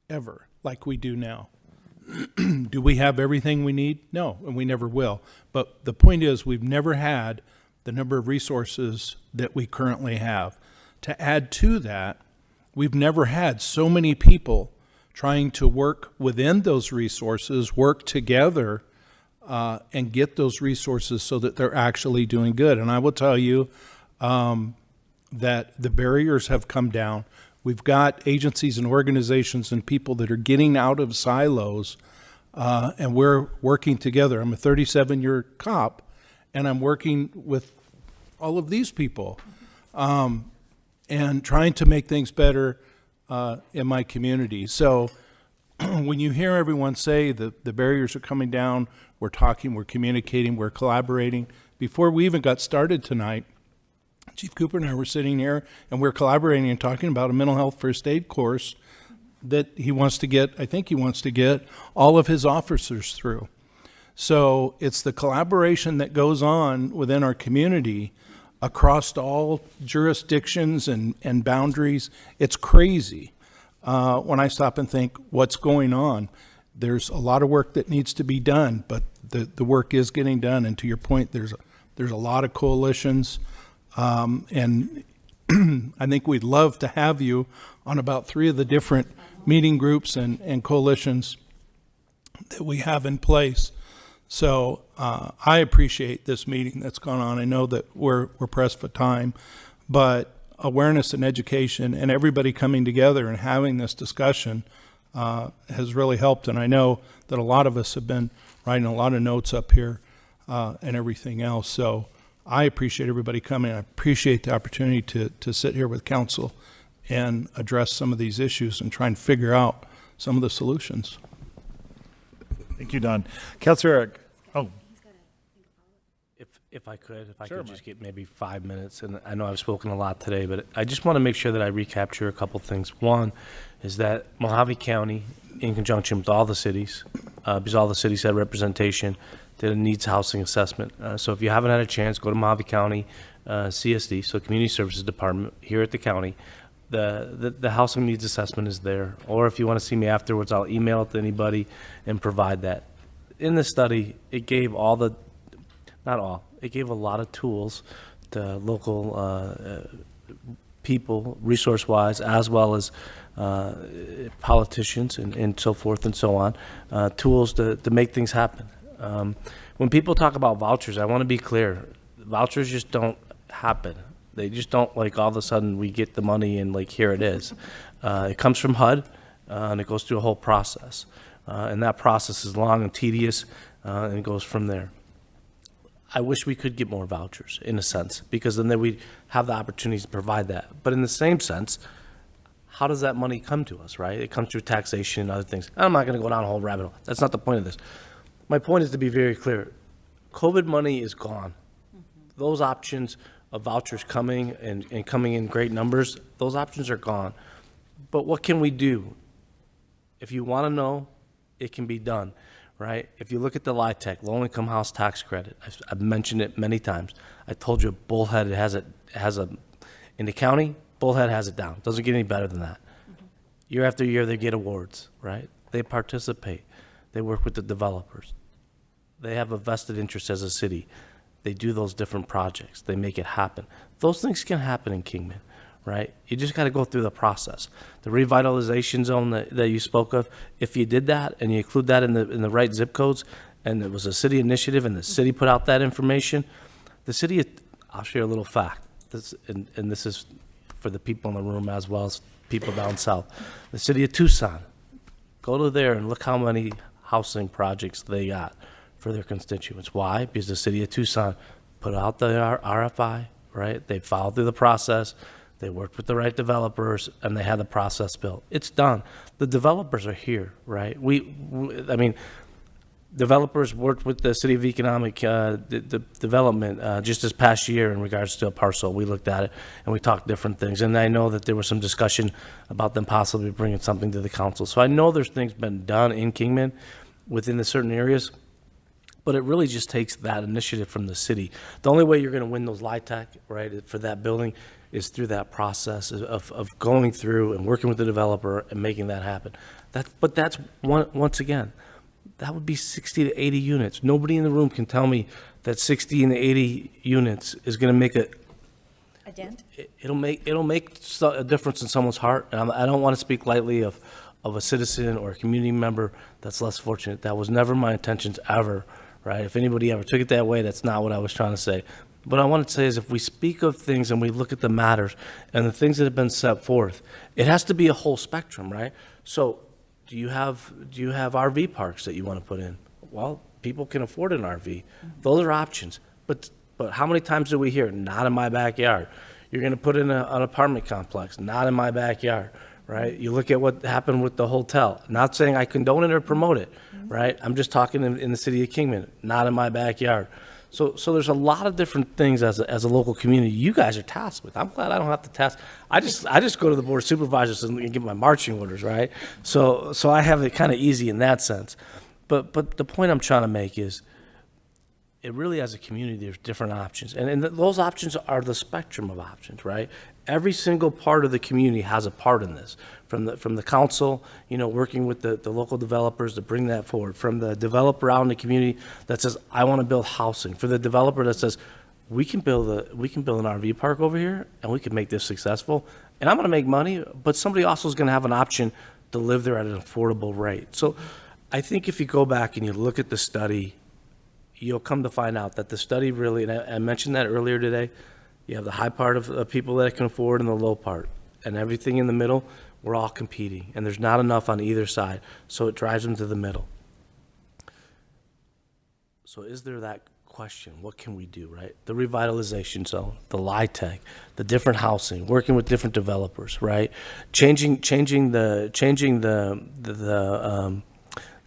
ever like we do now. Do we have everything we need? No, and we never will. But the point is, we've never had the number of resources that we currently have. To add to that, we've never had so many people trying to work within those resources, work together, and get those resources so that they're actually doing good. And I will tell you, that the barriers have come down. We've got agencies and organizations and people that are getting out of silos, and we're working together. I'm a 37-year cop, and I'm working with all of these people and trying to make things better in my community. So when you hear everyone say that the barriers are coming down, we're talking, we're communicating, we're collaborating. Before we even got started tonight, Chief Cooper and I were sitting here and we're collaborating and talking about a mental health first aid course that he wants to get, I think he wants to get all of his officers through. So it's the collaboration that goes on within our community across all jurisdictions and boundaries. It's crazy when I stop and think what's going on. There's a lot of work that needs to be done, but the work is getting done. And to your point, there's a lot of coalitions. And I think we'd love to have you on about 3 of the different meeting groups and coalitions that we have in place. So I appreciate this meeting that's gone on. I know that we're pressed for time, but awareness and education and everybody coming together and having this discussion has really helped. And I know that a lot of us have been writing a lot of notes up here and everything else. So I appreciate everybody coming. I appreciate the opportunity to sit here with council and address some of these issues and try and figure out some of the solutions.
Thank you, Don. Councilor Eric. Oh.
If I could
Sure,
just
Mike.
get maybe 5 minutes, and I know I've spoken a lot today, but I just want to make sure that I recapture a couple things. One is that Mojave County, in conjunction with all the cities, because all the cities had representation, did a needs housing assessment. So if you haven't had a chance, go to Mojave County CSD, so Community Services Department here at the county. The housing needs assessment is there. Or if you want to see me afterwards, I'll email it to anybody and provide that. In the study, it gave it gave a lot of tools to local people, resource-wise, as well as politicians and so forth and so on, tools to make things happen. When people talk about vouchers, I want to be clear. Vouchers just don't happen. They just don't, like, all of a sudden we get the money and, like, here it is. It comes from HUD, and it goes through a whole process. And that process is long and tedious, and it goes from there. I wish we could get more vouchers, in a sense, because then we'd have the opportunities to provide that. But in the same sense, how does that money come to us, right? It comes through taxation and other things. I'm not going to go down a whole rabbit hole. That's not the point of this. My point is to be very clear. COVID money is gone. Those options of vouchers coming and coming in great numbers, those options are gone. But what can we do? If you want to know, it can be done, right? If you look at the LIHTC, low-income house tax credit, I've mentioned it many times. I told you Bullhead in the county, Bullhead has it down. Doesn't get any better than that. Year after year, they get awards, right? They participate. They work with the developers. They have a vested interest as a city. They do those different projects. They make it happen. Those things can happen in Kingman, right? You just got to go through the process. The revitalization zone that you spoke of, if you did that and you include that in the right zip codes, and it was a city initiative and the city put out that information, the city, I'll share a little fact, and this is for the people in the room as well as people down south. The city of Tucson, go to there and look how many housing projects they got for their constituents. Why? Because the city of Tucson put out the RFI, right? They followed through the process. They worked with the right developers, and they had the process built. It's done. The developers are here, right? I mean, developers worked with the City of Economic Development just this past year in regards to a parcel. We looked at it, and we talked different things. And I know that there was some discussion about them possibly bringing something to the council. So I know there's things been done in Kingman within the certain areas, but it really just takes that initiative from the city. The only way you're going to win those LIHTC, right, for that building is through that process of going through and working with the developer and making that happen. But that's, once again, that would be 60 to 80 units. Nobody in the room can tell me that 60 and 80 units is going to make a dent. It'll make a difference in someone's heart. And I don't want to speak lightly of a citizen or a community member that's less fortunate. That was never my intentions ever, right? If anybody ever took it that way, that's not what I was trying to say. What I want to say is if we speak of things and we look at the matters and the things that have been set forth, it has to be a whole spectrum, right? So do you have RV parks that you want to put in? Well, people can afford an RV. Those are options. But how many times do we hear, not in my backyard? You're going to put in an apartment complex, not in my backyard, right? You look at what happened with the hotel. Not saying I condone it or promote it, right? I'm just talking in the city of Kingman, not in my backyard. So there's a lot of different things as a local community you guys are tasked with. I'm glad I don't have to task. I just go to the board of supervisors and get my marching orders, right? So I have it kind of easy in that sense. But the point I'm trying to make is, it really, as a community, there's different options, and those options are the spectrum of options, right? Every single part of the community has a part in this, from the council, working with the local developers to bring that forward, from the developer out in the community that says, I want to build housing, for the developer that says, we can build an RV park over here and we can make this successful, and I'm going to make money, but somebody also is going to have an option to live there at an affordable rate. So I think if you go back and you look at the study, you'll come to find out that the study really, and I mentioned that earlier today, you have the high part of people that can afford and the low part, and everything in the middle, we're all competing, and there's not enough on either side, so it drives them to the middle. So is there that question, what can we do, right? The revitalization zone, the LIHTC, the different housing, working with different developers, right? Changing the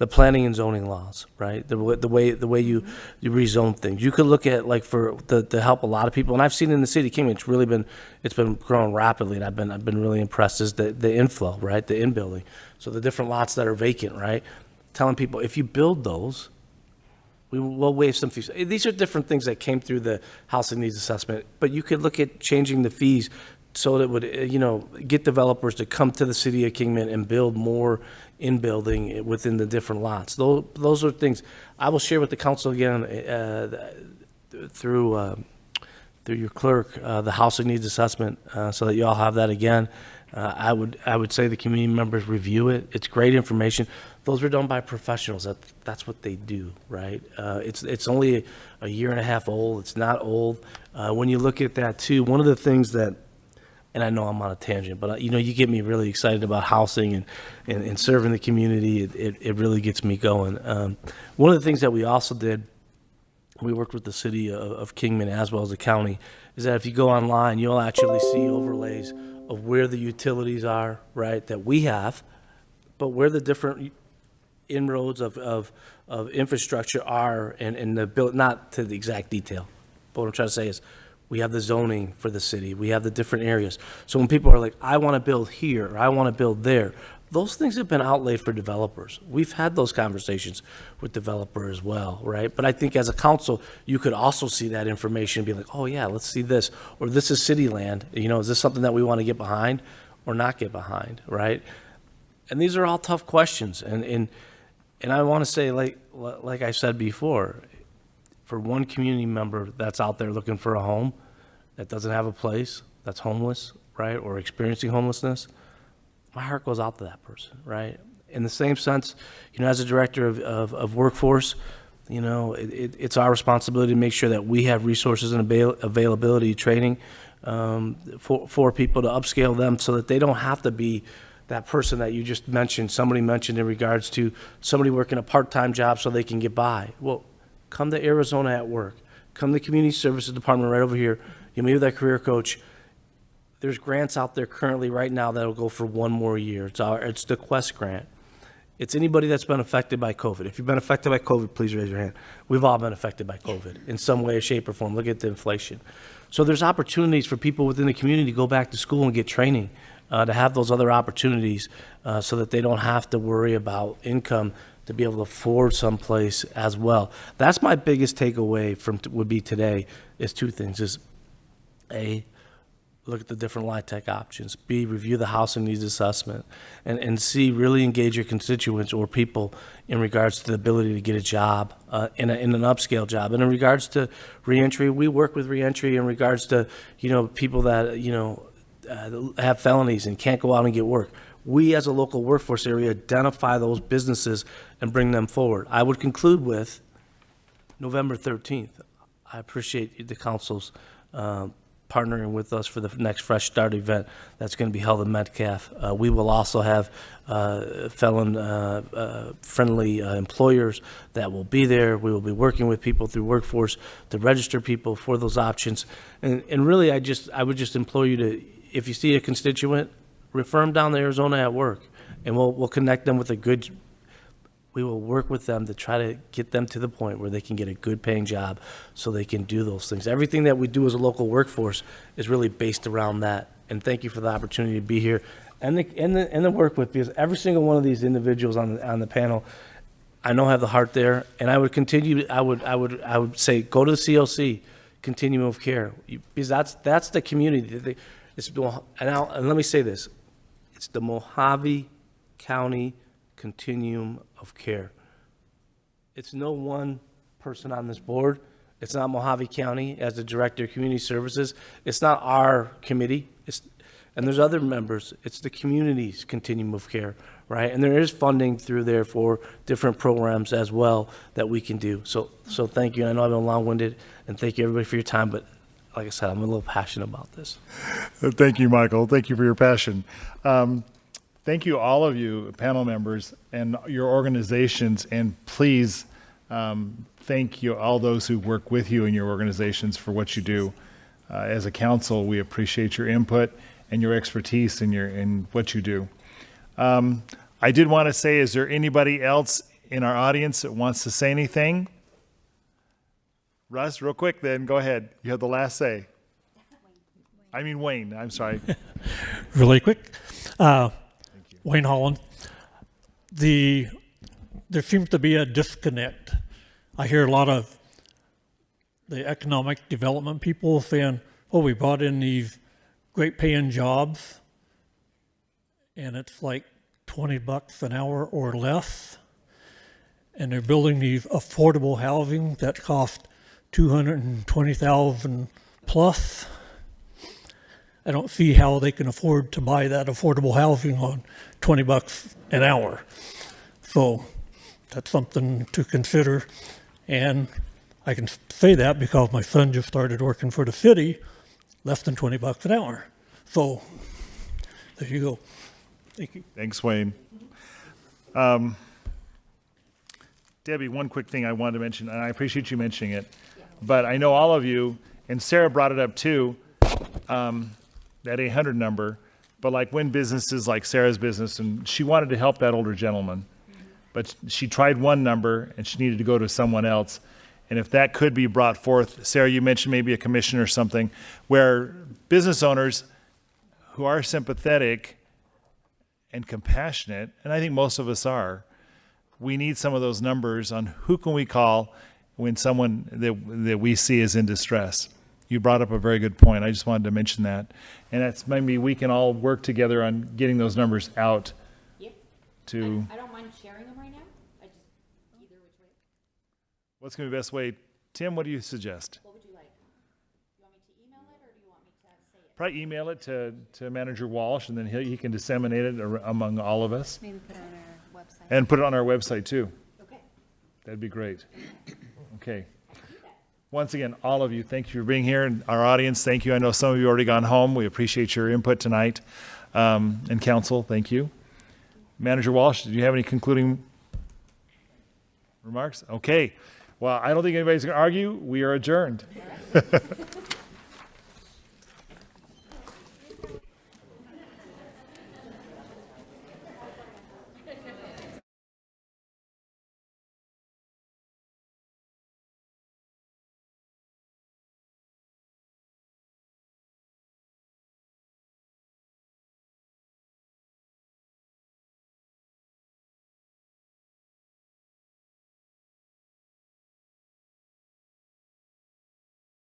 planning and zoning laws, right? The way you rezone things. You could look at, like, to help a lot of people, and I've seen in the city of Kingman, it's been growing rapidly, and I've been really impressed, is the inflow, right? The in-building. So the different lots that are vacant, right? Telling people, if you build those, we'll waive some fees. These are different things that came through the housing needs assessment, but you could look at changing the fees so that it would, get developers to come to the city of Kingman and build more in-building within the different lots. Those are things I will share with the council again through through your clerk, the housing needs assessment, so that you all have that again. I would say the community members review it. It's great information. Those were done by professionals. That's what they do, right? It's only a year and a half old. It's not old. When you look at that too, one of the things that, and I know I'm on a tangent, but you get me really excited about housing and serving the community. It really gets me going. One of the things that we also did, we worked with the city of Kingman as well as the county, is that if you go online, you'll actually see overlays of where the utilities are, right, that we have, but where the different inroads of infrastructure are, and the build, not to the exact detail, but what I'm trying to say is we have the zoning for the city, we have the different areas. So when people are like, I want to build here, or I want to build there, those things have been outlaid for developers. We've had those conversations with developers as well, right? But I think as a council, you could also see that information and be like, oh yeah, let's see this, or this is city land. Is this something that we want to get behind or not get behind, right? And these are all tough questions. And I want to say, like I said before, for one community member that's out there looking for a home, that doesn't have a place, that's homeless, right, or experiencing homelessness, my heart goes out to that person, right? In the same sense, as a director of workforce, it's our responsibility to make sure that we have resources and availability, training for people to upscale them so that they don't have to be that person that you just mentioned, somebody mentioned in regards to somebody working a part-time job so they can get by. Well, come to Arizona at Work. Come to the Community Services Department right over here. You meet with that career coach. There's grants out there currently right now that'll go for one more year. It's the Quest grant. It's anybody that's been affected by COVID. If you've been affected by COVID, please raise your hand. We've all been affected by COVID in some way, shape, or form. Look at the inflation. So there's opportunities for people within the community to go back to school and get training, to have those other opportunities so that they don't have to worry about income to be able to afford someplace as well. That's my biggest takeaway would be today is two things, is A, look at the different LIHTC options. B, review the housing needs assessment. And C, really engage your constituents or people in regards to the ability to get a job, in an upscale job. And in regards to reentry, we work with reentry in regards to, people that, have felonies and can't go out and get work. We as a local workforce area identify those businesses and bring them forward. I would conclude with November 13th. I appreciate the council's partnering with us for the next Fresh Start event that's going to be held in Metcalf. We will also have felon-friendly employers that will be there. We will be working with people through workforce to register people for those options. And really, I would just implore you to, if you see a constituent, refer them down to Arizona at Work, and we'll connect them with we will work with them to try to get them to the point where they can get a good paying job so they can do those things. Everything that we do as a local workforce is really based around that. And thank you for the opportunity to be here and the work with, because every single one of these individuals on the panel, I know have the heart there. And I would continue, I would say, go to the CLC, Continuum of Care, because that's the community. And let me say this, it's the Mojave County Continuum of Care. It's no one person on this board. It's not Mojave County as the Director of Community Services. It's not our committee. And there's other members. It's the community's Continuum of Care, right? And there is funding through there for different programs as well that we can do. So thank you. I know I've been long-winded, and thank you everybody for your time, but like I said, I'm a little passionate about this.
Thank you, Michael. Thank you for your passion. Thank you, all of you panel members and your organizations, and please thank you all those who work with you in your organizations for what you do. As a council, we appreciate your input and your expertise in what you do. I did want to say, is there anybody else in our audience that wants to say anything? Russ, real quick then, go ahead. You have the last say. I mean Wayne, I'm sorry.
Really quick. Wayne Holland. There seems to be a disconnect. I hear a lot of the economic development people saying, oh, we brought in these great paying jobs and it's like $20 an hour or less. And they're building these affordable housing that cost $220,000 Plus, I don't see how they can afford to buy that affordable housing on $20 an hour. So that's something to consider. And I can say that because my son just started working for the city, less than $20 an hour. So there you go. Thank you.
Thanks, Wayne. Debbie, one quick thing I wanted to mention, and I appreciate you mentioning it, but I know all of you, and Sarah brought it up too, that 800 number, but like when businesses like Sarah's business, and she wanted to help that older gentleman, but she tried one number and she needed to go to someone else. And if that could be brought forth, Sarah, you mentioned maybe a commission or something, where business owners who are sympathetic and compassionate, and I think most of us are, we need some of those numbers on who can we call when someone that we see is in distress. You brought up a very good point. I just wanted to mention that. And that's maybe we can all work together on getting those numbers out.
Yep.
To
I don't mind sharing them right now. I just, either which way.
what's going to be the best way? Tim, what do you suggest?
What would you like? You want me to email it or do you want me to say it?
Probably email it to Manager Walsh, and then he can disseminate it among all of us.
Maybe put it on our website.
And put it on our website too.
Okay.
That'd be great. Okay. Once again, all of you, thank you for being here. And our audience, thank you. I know some of you already gone home. We appreciate your input tonight. And council, thank you. Manager Walsh, do you have any concluding remarks? Okay. Well, I don't think anybody's going to argue. We are adjourned.